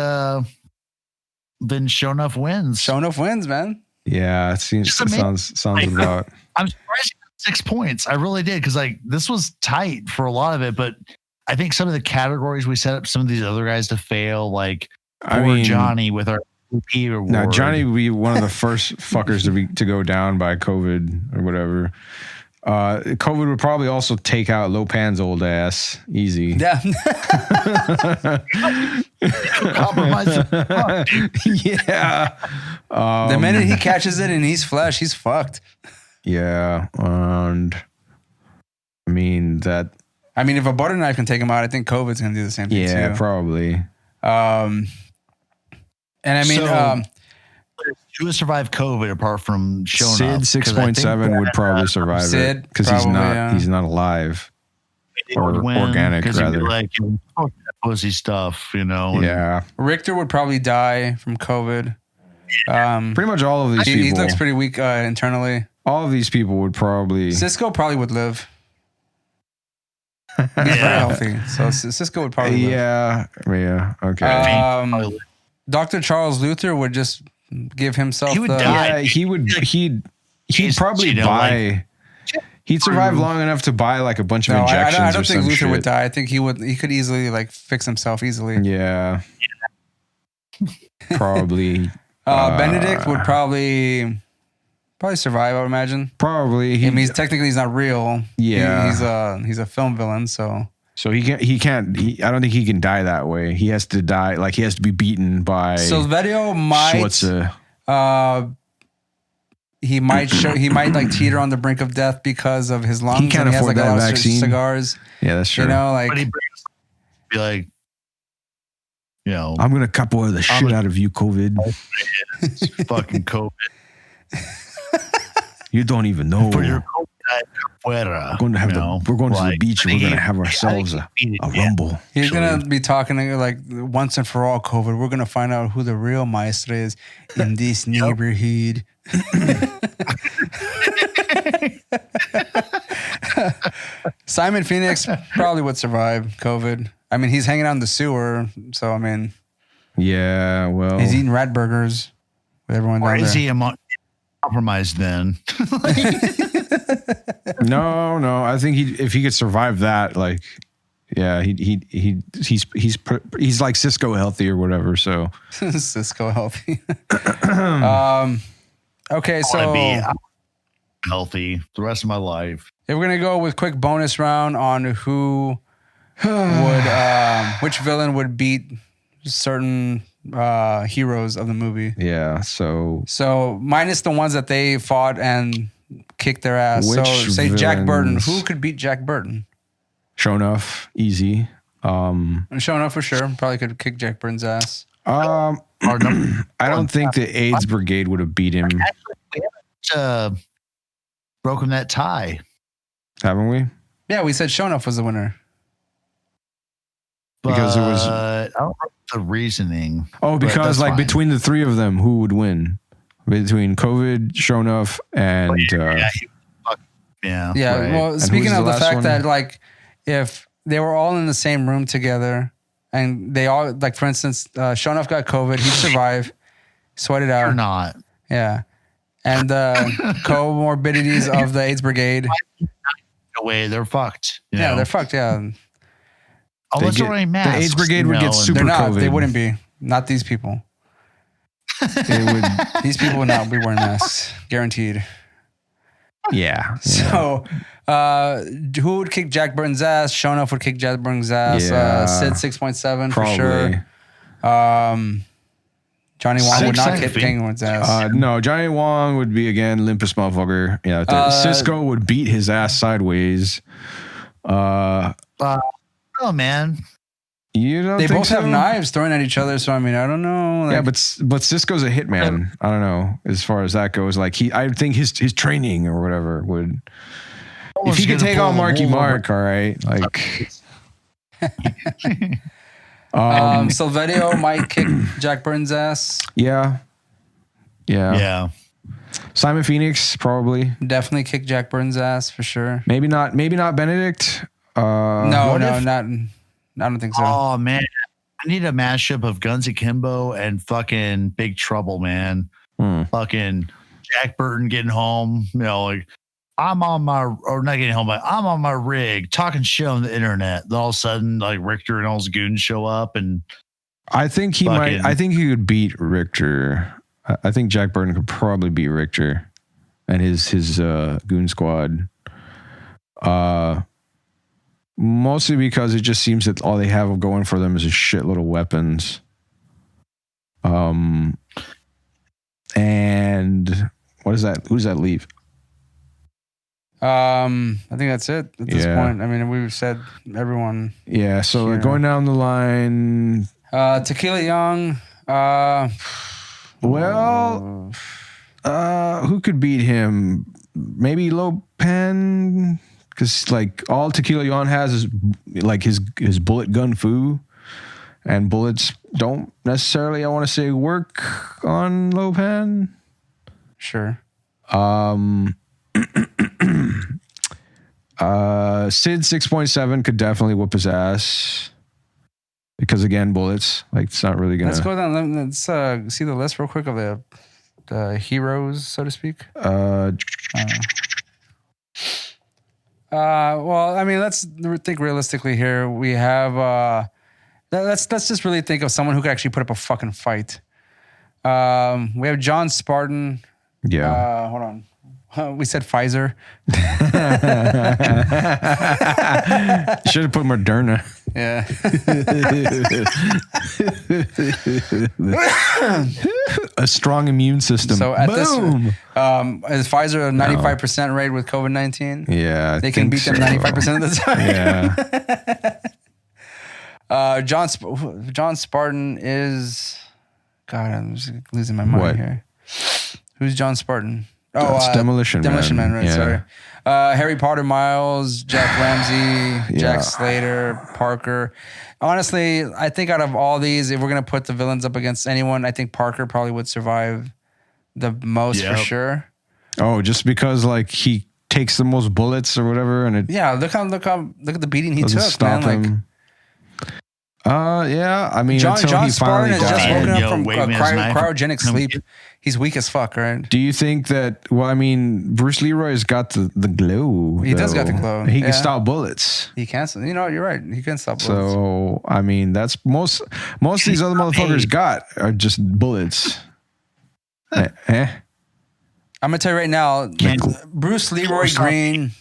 then Shonuff wins. Shonuff wins, man. Yeah, it sounds about. I'm surprised he got 6 points. I really did, because like this was tight for a lot of it, but I think some of the categories we set up some of these other guys to fail, like Johnny with our EP reward. Now Johnny would be one of the first fuckers to go down by COVID or whatever. COVID would probably also take out Lopan's old ass easy. Yeah. Compromise. Yeah. The minute he catches it and he's flesh, he's fucked. Yeah. And I mean, if a butter knife can take him out, I think COVID's going to do the same thing too. Yeah, probably. And I mean, who would survive COVID apart from Sid Shonuff? 6.7 would probably survive Sid, it because he's not alive or organic rather. Like pussy stuff, Yeah. Richter would probably die from COVID. Pretty much all of these people. He looks pretty weak internally. All of these people would probably. Cisco probably would live. He's very healthy, so Cisco would probably live. Yeah. Okay. Dr. Charles Luther would just give himself. He would die. Yeah, he'd probably buy. He'd survive long enough to buy like a bunch of injections. I don't think Luther shit. would die. I think he could easily like fix himself easily. Yeah. Probably. Benedict would probably survive, I would imagine. Probably. I mean, he's not real. Yeah. He's a film villain, so. So he can't. I don't think he can die that way. He has to die. Like he has to be beaten by. Silverio might. He might like teeter on the brink of death because of his lungs. He can't afford that vaccine. Cigars. Yeah, that's true. But he be like, I'm gonna capoeira the shit out of you, COVID. Fucking COVID. You don't even know. For your capoeira, we're going to the beach and we're gonna have ourselves a rumble. He's gonna be talking like once and for all, COVID. We're gonna find out who the real maestro is in this neighborhood. Simon Phoenix probably would survive COVID. I mean, he's hanging out in the sewer, so I mean, yeah. Well, he's eating rat burgers with everyone down there. Or is he compromised then? No. I think if he could survive that, like, yeah, he's like Cisco healthy or whatever. So Cisco healthy. Okay, so be healthy the rest of my life. If we're gonna go with quick bonus round on who would which villain would beat certain heroes of the movie. Yeah, so minus the ones that they fought and kicked their ass. Which so say villains? Jack Burton. Who could beat Jack Burton? Shonuff, easy. Shonuff for sure. Probably could kick Jack Burton's ass. I don't think the AIDS Brigade would have beat him. Actually, we haven't broken that tie. Haven't we? Yeah, we said Shonuff was the winner. Because it was. I don't know the reasoning. Oh, because like between the three of them, who would win? Between COVID, Shonuff, and yeah. Right. Well, speaking of the fact that like if they were all in the same room together and they all like, for instance, Shonuff got COVID, he'd survive, sweat it out. Or not. Yeah, and comorbidities of the AIDS Brigade. Away, they're fucked. Yeah, they're fucked. Yeah. Unless they're wearing masks. The AIDS Brigade would get super COVID. They wouldn't be. Not these people. These people would not be wearing masks. Guaranteed. Yeah. So, who would kick Jack Burton's ass? Shonuff would kick Jack Burton's ass. Yeah. Sid 6.7 for sure. Johnny Wong would not kick Penguin's ass. No, Johnny Wong would be again limpest motherfucker. Yeah. Cisco would beat his ass sideways. Oh man. You don't they think both have knives thrown at each other, so I mean, I don't know. Yeah, but Cisco's a hitman. I don't know as far as that goes. Like I think his training or whatever would. If he could take on Marky Mark, all right. Like, Silverio might kick Jack Burton's ass. Yeah. Simon Phoenix probably. Definitely kick Jack Burton's ass for sure. Maybe not Benedict. No, not. I don't think so. Oh man, I need a mashup of Guns Akimbo and fucking Big Trouble, man. Fucking Jack Burton getting home, like I'm on my rig talking shit on the internet. Then all of a sudden, like Richter and all his goons show up, and I think he might. I think he could beat Richter. I think Jack Burton could probably beat Richter and his goon squad. Mostly because it just seems that all they have going for them is a shitload of weapons. And what is that? Who does that leave? I think that's it at this point. I mean, we've said everyone. Yeah. So going down the line, Tequila Young. Who could beat him? Maybe Lopan, because like all Tequila Yon has is like his bullet gun foo, and bullets don't necessarily, I want to say, work on Lopan. Sure. Sid 6.7 could definitely whoop his ass. Because again, bullets, like it's not really gonna. Let's go down. Let's see the list real quick of the heroes, so to speak. Well, I mean, let's think realistically here. We have let's just really think of someone who could actually put up a fucking fight. We have John Spartan. Yeah. Hold on. We said Pfizer. Should have put Moderna. Yeah. A strong immune system. So at Boom. is Pfizer a 95% rate with COVID-19? Yeah, they can beat them 95% of the time. John Spartan is. God, I'm just losing my mind here. Who's John Spartan? That's Demolition Man. Demolition Man, right? Sorry. Harry Potter Miles, Jack Ramsey, Jack Slater, Parker. Honestly, I think out of all these, if we're going to put the villains up against anyone, I think Parker probably would survive the most for sure. Oh, just because like he takes the most bullets or whatever, and it look at the beating he took, stop man. him. I mean, John Spartan has just woken up from cryogenic sleep. He's weak as fuck, right? Do you think that? Well, I mean, Bruce Leroy's got the glow. He does got the glow. He can stop bullets. He can. You know, you're right. He can stop bullets. So I mean, that's most of these other motherfuckers got are just bullets. I'm gonna tell you right now, Bruce Leroy Green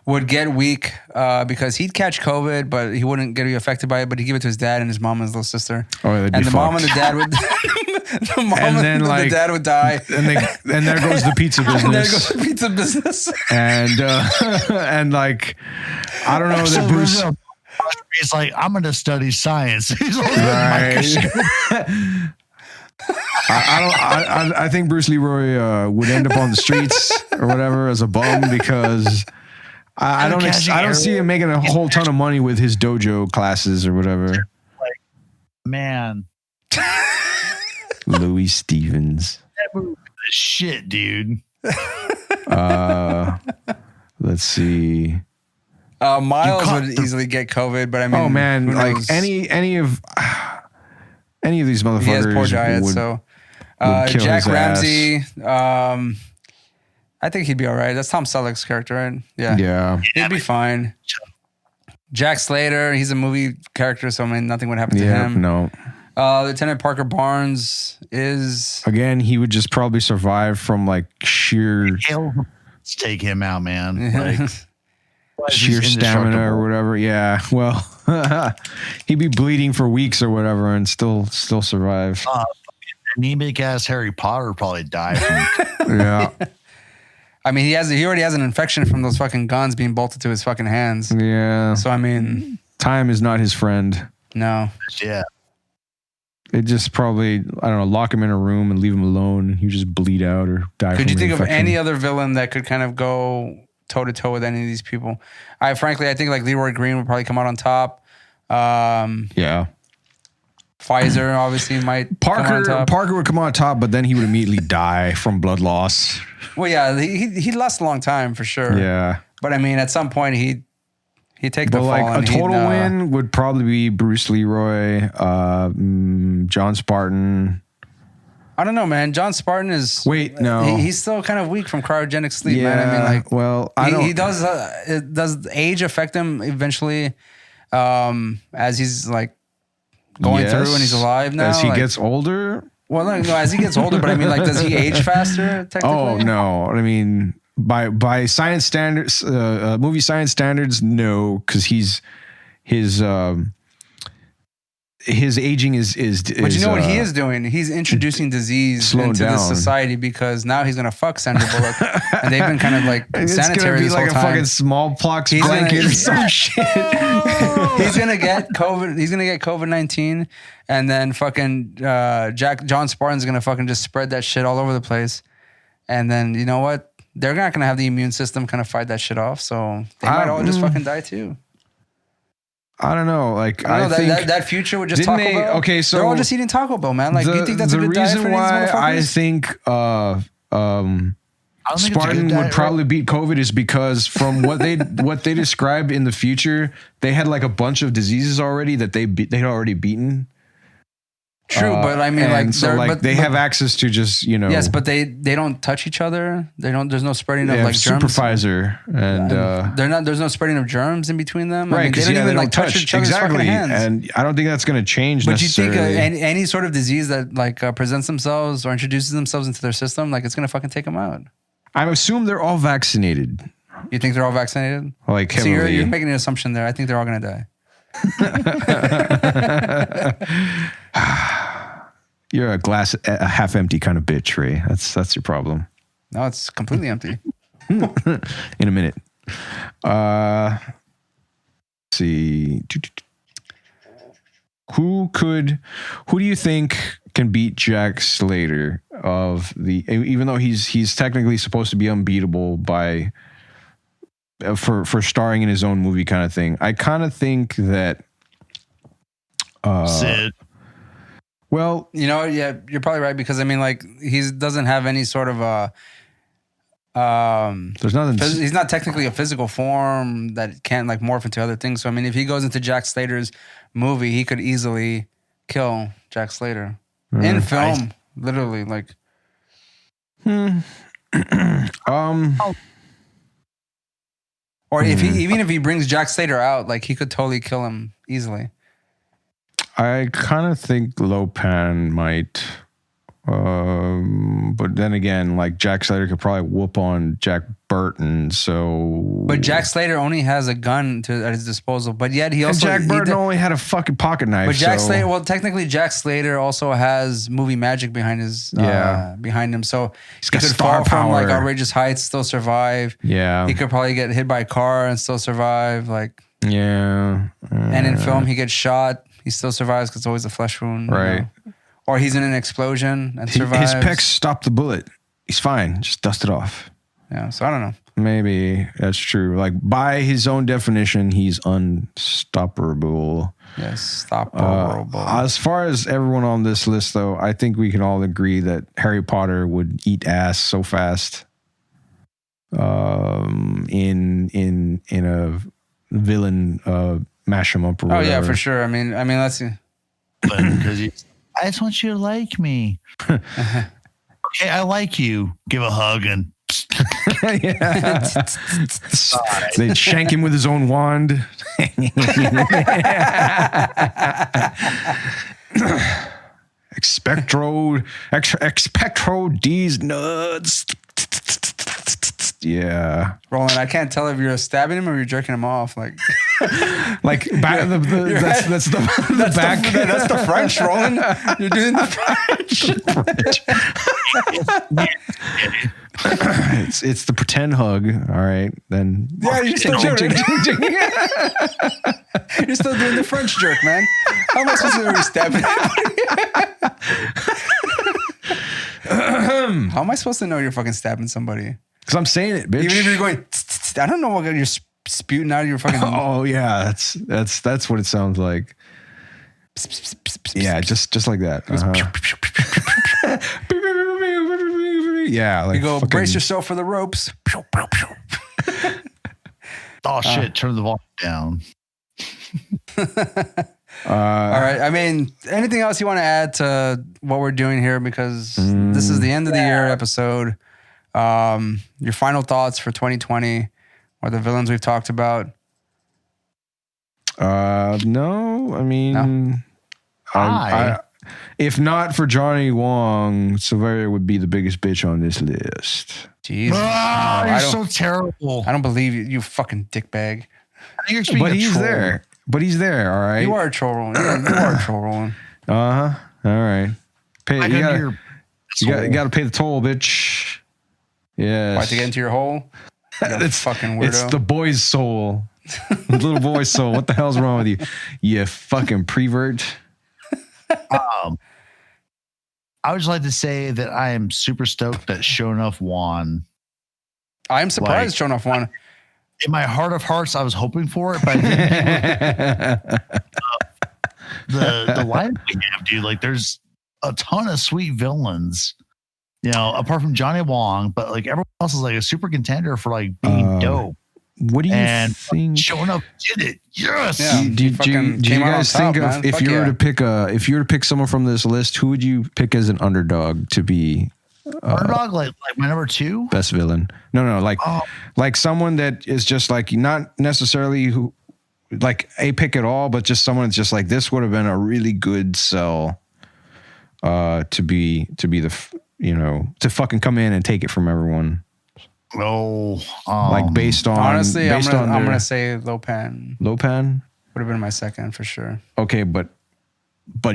would get weak because he'd catch COVID, but he wouldn't get affected by it. But he'd give it to his dad and his mom and his little sister. Oh, they'd be and the fucked. Mom and the dad would. The mom and the dad would die. And there goes the pizza business. And there goes the pizza business. And like, I don't know that Bruce. He's like, I'm going to study science. He's like, I think Bruce Leroy would end up on the streets or whatever as a bum because I don't see him making a whole ton of money with his dojo classes or whatever. Like, man. Louis Stevens. That movie is shit, dude. Let's see. Miles would easily get COVID, but I mean, oh man, like any of these motherfuckers. He has poor diet, so Jack Ramsey. I think he'd be all right. That's Tom Selleck's character, right? Yeah. He'd be fine. Jack Slater, he's a movie character, so I mean, nothing would happen to him. No. Lieutenant Parker Barnes is... Again, he would just probably survive from like sheer... Let's take him out, man. Like, sheer stamina or whatever. Yeah, well, he'd be bleeding for weeks or whatever and still survive. Anemic ass Harry Potter probably died. Yeah. I mean, he already has an infection from those fucking guns being bolted to his fucking hands. Yeah. So, I mean... Time is not his friend. No. Yeah. It just probably, I don't know, lock him in a room and leave him alone and he just bleed out or die. Could you think infection. of any other villain that could kind of go toe to toe with any of these people? I think like Leroy Green would probably come out on top. Yeah. Pfizer obviously might come on top. Parker would come on top, but then he would immediately die from blood loss. Well, yeah, he lost a long time for sure. Yeah. But I mean, at some point he'd take the fall. Like a total win would probably be Bruce Leroy, John Spartan. I don't know, man. John Spartan is he's still kind of weak from cryogenic sleep, man. I mean, like, well, he does. Does age affect him eventually? As he's like going through and he's alive now. As he gets older. Well, no, as he gets older, but I mean, like, does he age faster? Technically? Oh no, I mean. By science standards, movie science standards, no, because his aging is. But you know what he is doing? He's introducing disease into this society because now he's gonna fuck Sandra Bullock, and they've been kind of like sanitary this whole time. It's gonna be like a fucking smallpox blanket or some shit. He's gonna get COVID. He's gonna get COVID-19, and then fucking John Spartan's gonna fucking just spread that shit all over the place, and then you know what? They're not going to have the immune system kind of fight that shit off. So they might all just fucking die too. I don't know. Like, I think that future would just Taco Bell. Okay, so they're all just eating Taco Bell, man. Like, do you think that's a good diet for these motherfuckers? The reason why I think Spartan would probably beat COVID is because from what they described in the future, they had like a bunch of diseases already that they'd already beaten. True, but I mean, like, so they have access to just, you know. Yes, but they don't touch each other. They don't. There's no spreading of like germs. Supervisor, and they're not. There's no spreading of germs in between them. Right, I mean, they don't even like touch each other's fucking hands. And I don't think that's going to change. But you think necessarily. any sort of disease that like presents themselves or introduces themselves into their system, like it's going to fucking take them out. I assume they're all vaccinated. You think they're all vaccinated? Like, so you're making an assumption there. I think they're all going to die. You're a half empty kind of bitch, Ray. That's your problem. No, it's completely empty. In a minute. Let's see. Who do you think can beat Jack Slater even though he's technically supposed to be unbeatable for starring in his own movie kind of thing. I kind of think that Sid. Well, you know, yeah, you're probably right because I mean, like, he doesn't have any sort of there's nothing. He's not technically a physical form that can't like morph into other things. So I mean, if he goes into Jack Slater's movie, he could easily kill Jack Slater in film, literally. Like, or if he brings Jack Slater out, like he could totally kill him easily. I kind of think Lopan might, but then again, like Jack Slater could probably whoop on Jack Burton. So, but Jack Slater only has a gun at his disposal. But yet he also Jack Burton only had a fucking pocket knife. But Jack Slater, well, technically Jack Slater also has movie magic behind his behind him. So he's got he could star fall power from like outrageous heights, still survive. Yeah, he could probably get hit by a car and still survive. Like and in film he gets shot. He still survives because it's always a flesh wound. Right. You know? Or he's in an explosion and survives. His pecs stopped the bullet. He's fine. Just dust it off. Yeah, so I don't know. Maybe that's true. Like, by his own definition, he's unstoppable. Yes, stoppable. As far as everyone on this list, though, I think we can all agree that Harry Potter would eat ass so fast in a villain mash him up or whatever. Oh yeah, for sure. I mean, let's see. Because I just want you to like me. Okay, I like you. Give a hug and they'd shank him with his own wand. Expectro D's nuts. Yeah, Roland, I can't tell if you're stabbing him or you're jerking him off. Like back that's the back. That's the French, Roland. You're doing the French. It's the pretend hug. All right, then. Yeah, you're still jerking. You're still doing the French jerk, man. How am I supposed to know you're stabbing? How am I supposed to know you're fucking stabbing somebody? Because I'm saying it, bitch. Even if you're going, I don't know what you're spewing out of your fucking. Oh yeah, that's what it sounds like. Yeah, just like that. Yeah, like you go fucking, brace yourself for the ropes. Oh shit! Turn the volume down. All right. I mean, anything else you want to add to what we're doing here? Because this is the end of the year episode. Your final thoughts for 2020 or the villains we've talked about? No, I mean, I if not for Johnny Wong, Silveria would be the biggest bitch on this list. Jeez. You're so terrible. I don't believe you, you fucking dickbag. But he's there. But he's there, all right? You are a troll, Roland. You are a troll, Roland. Uh-huh. All right. You gotta pay the toll, bitch. Yes. Why, to get into your hole? It's fucking weirdo. It's the boy's soul. The little boy's soul. What the hell's wrong with you? You fucking prevert. I would just like to say that I am super stoked that Shogun won. I'm surprised Shogun won. In my heart of hearts, I was hoping for it, but I didn't. The line we have, dude, like there's a ton of sweet villains, you know, apart from Johnny Wong, but like everyone else is like a super contender for like being dope. What do you think? Showing up did it. Yes. Yeah, do you guys think of if you were to pick someone from this list, who would you pick as an underdog to be? Underdog, like my number 2 best villain. No, like someone that is just like not necessarily who like a pick at all, but just someone that's just like this would have been a really good sell to be the to fucking come in and take it from everyone. Like based on honestly, I'm gonna say Lopan. Lopan would have been my second for sure. Okay, but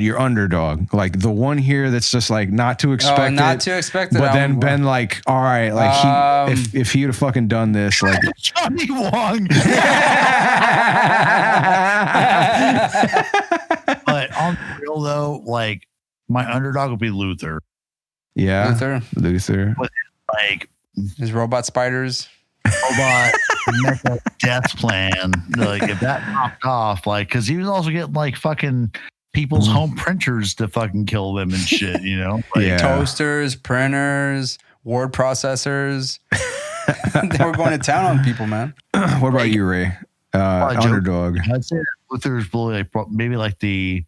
your underdog, like the one here that's just like not to expect it. But then Ben, like, all right, like if he would have fucking done this, like Johnny Wong. But on the real though, like my underdog would be Luther. Yeah, Luther. But like his robot spiders. Robot mecha death plan. Like if that popped off, like because he was also getting like fucking people's home printers to fucking kill them and shit, you know? Like, toasters, printers, word processors. They were going to town on people, man. What about you, Ray? Underdog. I'd say Luther's really like maybe like the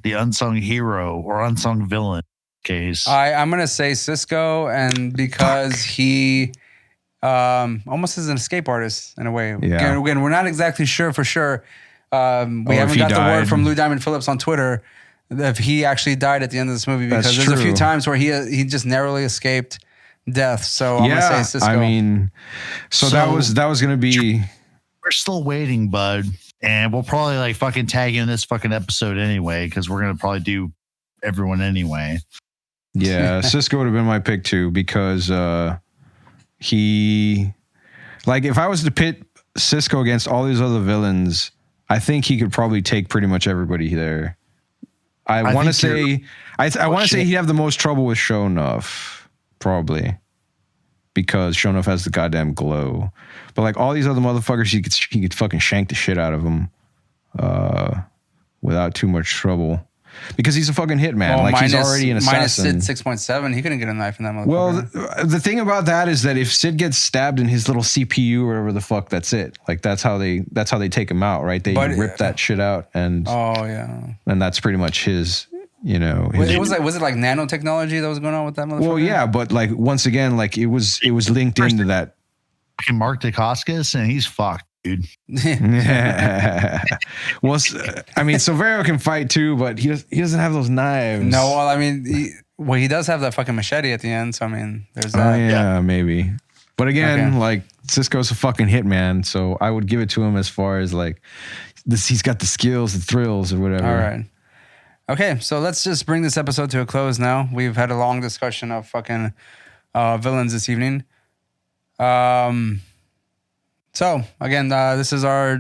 unsung hero or unsung villain case. I'm gonna say Cisco, and because he almost is an escape artist in a way. Yeah. Again, we're not exactly sure for sure. We haven't got the word from Lou Diamond Phillips on Twitter if he actually died at the end of this movie, because there's a few times where he just narrowly escaped death. So I'm gonna say Cisco. I mean, so that was gonna be. We're still waiting, bud, and we'll probably like fucking tag in this fucking episode anyway because we're gonna probably do everyone anyway. Yeah, Cisco would have been my pick too because he, like, if I was to pit Cisco against all these other villains, I think he could probably take pretty much everybody there. I want to say he'd have the most trouble with Shonuff, probably, because Shonuff has the goddamn glow. But like all these other motherfuckers, he could fucking shank the shit out of them without too much trouble. Because he's a fucking hitman. Well, like he's already an assassin. Minus Sid 6.7, he couldn't get a knife in that motherfucker. Well, the thing about that is that if Sid gets stabbed in his little CPU or whatever the fuck, that's it. Like that's how they take him out, right? They rip that shit out, and and that's pretty much his. You know, was it like nanotechnology that was going on with that motherfucker? Well, yeah, but like once again, like it was linked into that. Mark Dacascos, and he's fucked. Dude. Well, I mean, Silverio can fight too, but he doesn't have those knives. No, well, I mean, he does have that fucking machete at the end. So I mean, there's that. Yeah, maybe. But again, like Cisco's a fucking hitman, so I would give it to him as far as like this. He's got the skills, the thrills, or whatever. All right. Okay, so let's just bring this episode to a close now. We've had a long discussion of fucking villains this evening. So again, this is our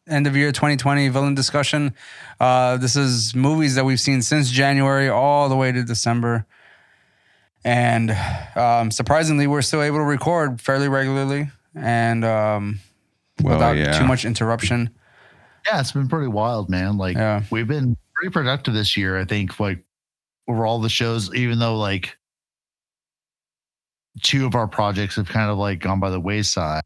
end of year 2020 villain discussion. This is movies that we've seen since January all the way to December. And surprisingly, we're still able to record fairly regularly. And without too much interruption. Yeah, it's been pretty wild, man. Like we've been pretty productive this year. I think like over all the shows, even though like 2 of our projects have kind of like gone by the wayside.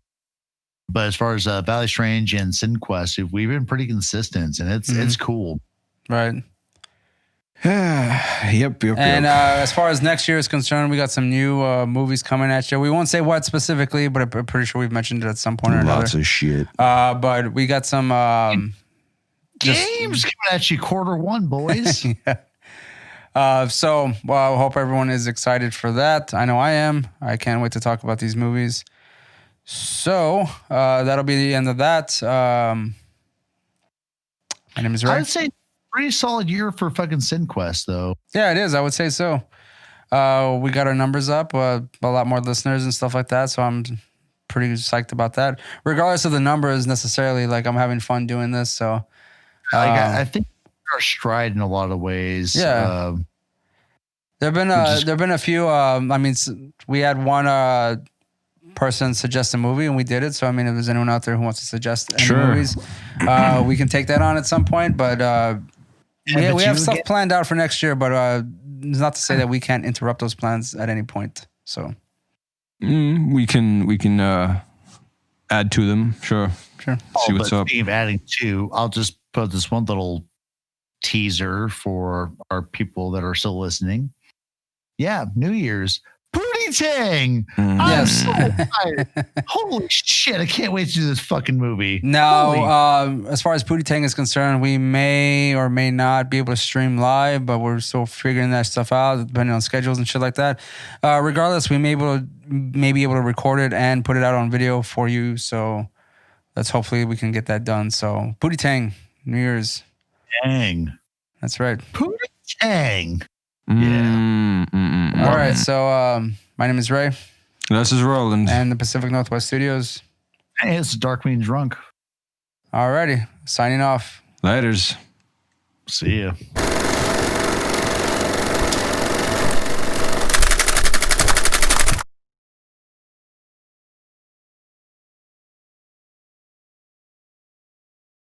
But as far as Valley Strange and SinQuest, we've been pretty consistent, and it's cool. Right. Yep. And as far as next year is concerned, we got some new movies coming at you. We won't say what specifically, but I'm pretty sure we've mentioned it at some point or another. Lots of shit. But we got some games coming at you Q1, boys. So I hope everyone is excited for that. I know I am. I can't wait to talk about these movies. So that'll be the end of that. My name is Ray. I would say pretty solid year for fucking SinQuest, though. Yeah, it is. I would say so. We got our numbers up, a lot more listeners and stuff like that. So I'm pretty psyched about that. Regardless of the numbers necessarily, like I'm having fun doing this. So I think our stride in a lot of ways. Yeah. There've been a few. We had one person suggest a movie and we did it. So I mean, if there's anyone out there who wants to suggest any movies, we can take that on at some point. But we have stuff planned out for next year. But it's not to say that we can't interrupt those plans at any point. So we can add to them. Sure. See what's up. Speaking of adding to, I'll just put this one little teaser for our people that are still listening. Yeah, New Year's. Pootie Tang! I'm so excited. Holy shit, I can't wait to do this fucking movie. Now, as far as Pootie Tang is concerned, we may or may not be able to stream live, but we're still figuring that stuff out, depending on schedules and shit like that. Regardless, we may be able to record it and put it out on video for you, so hopefully we can get that done. So, Pootie Tang, New Year's. Tang. That's right. Pootie Tang. Yeah. All right. So my name is Ray. This is Roland. And the Pacific Northwest Studios. Hey, it's Dark Mean Drunk. All righty. Signing off. Laters. See ya.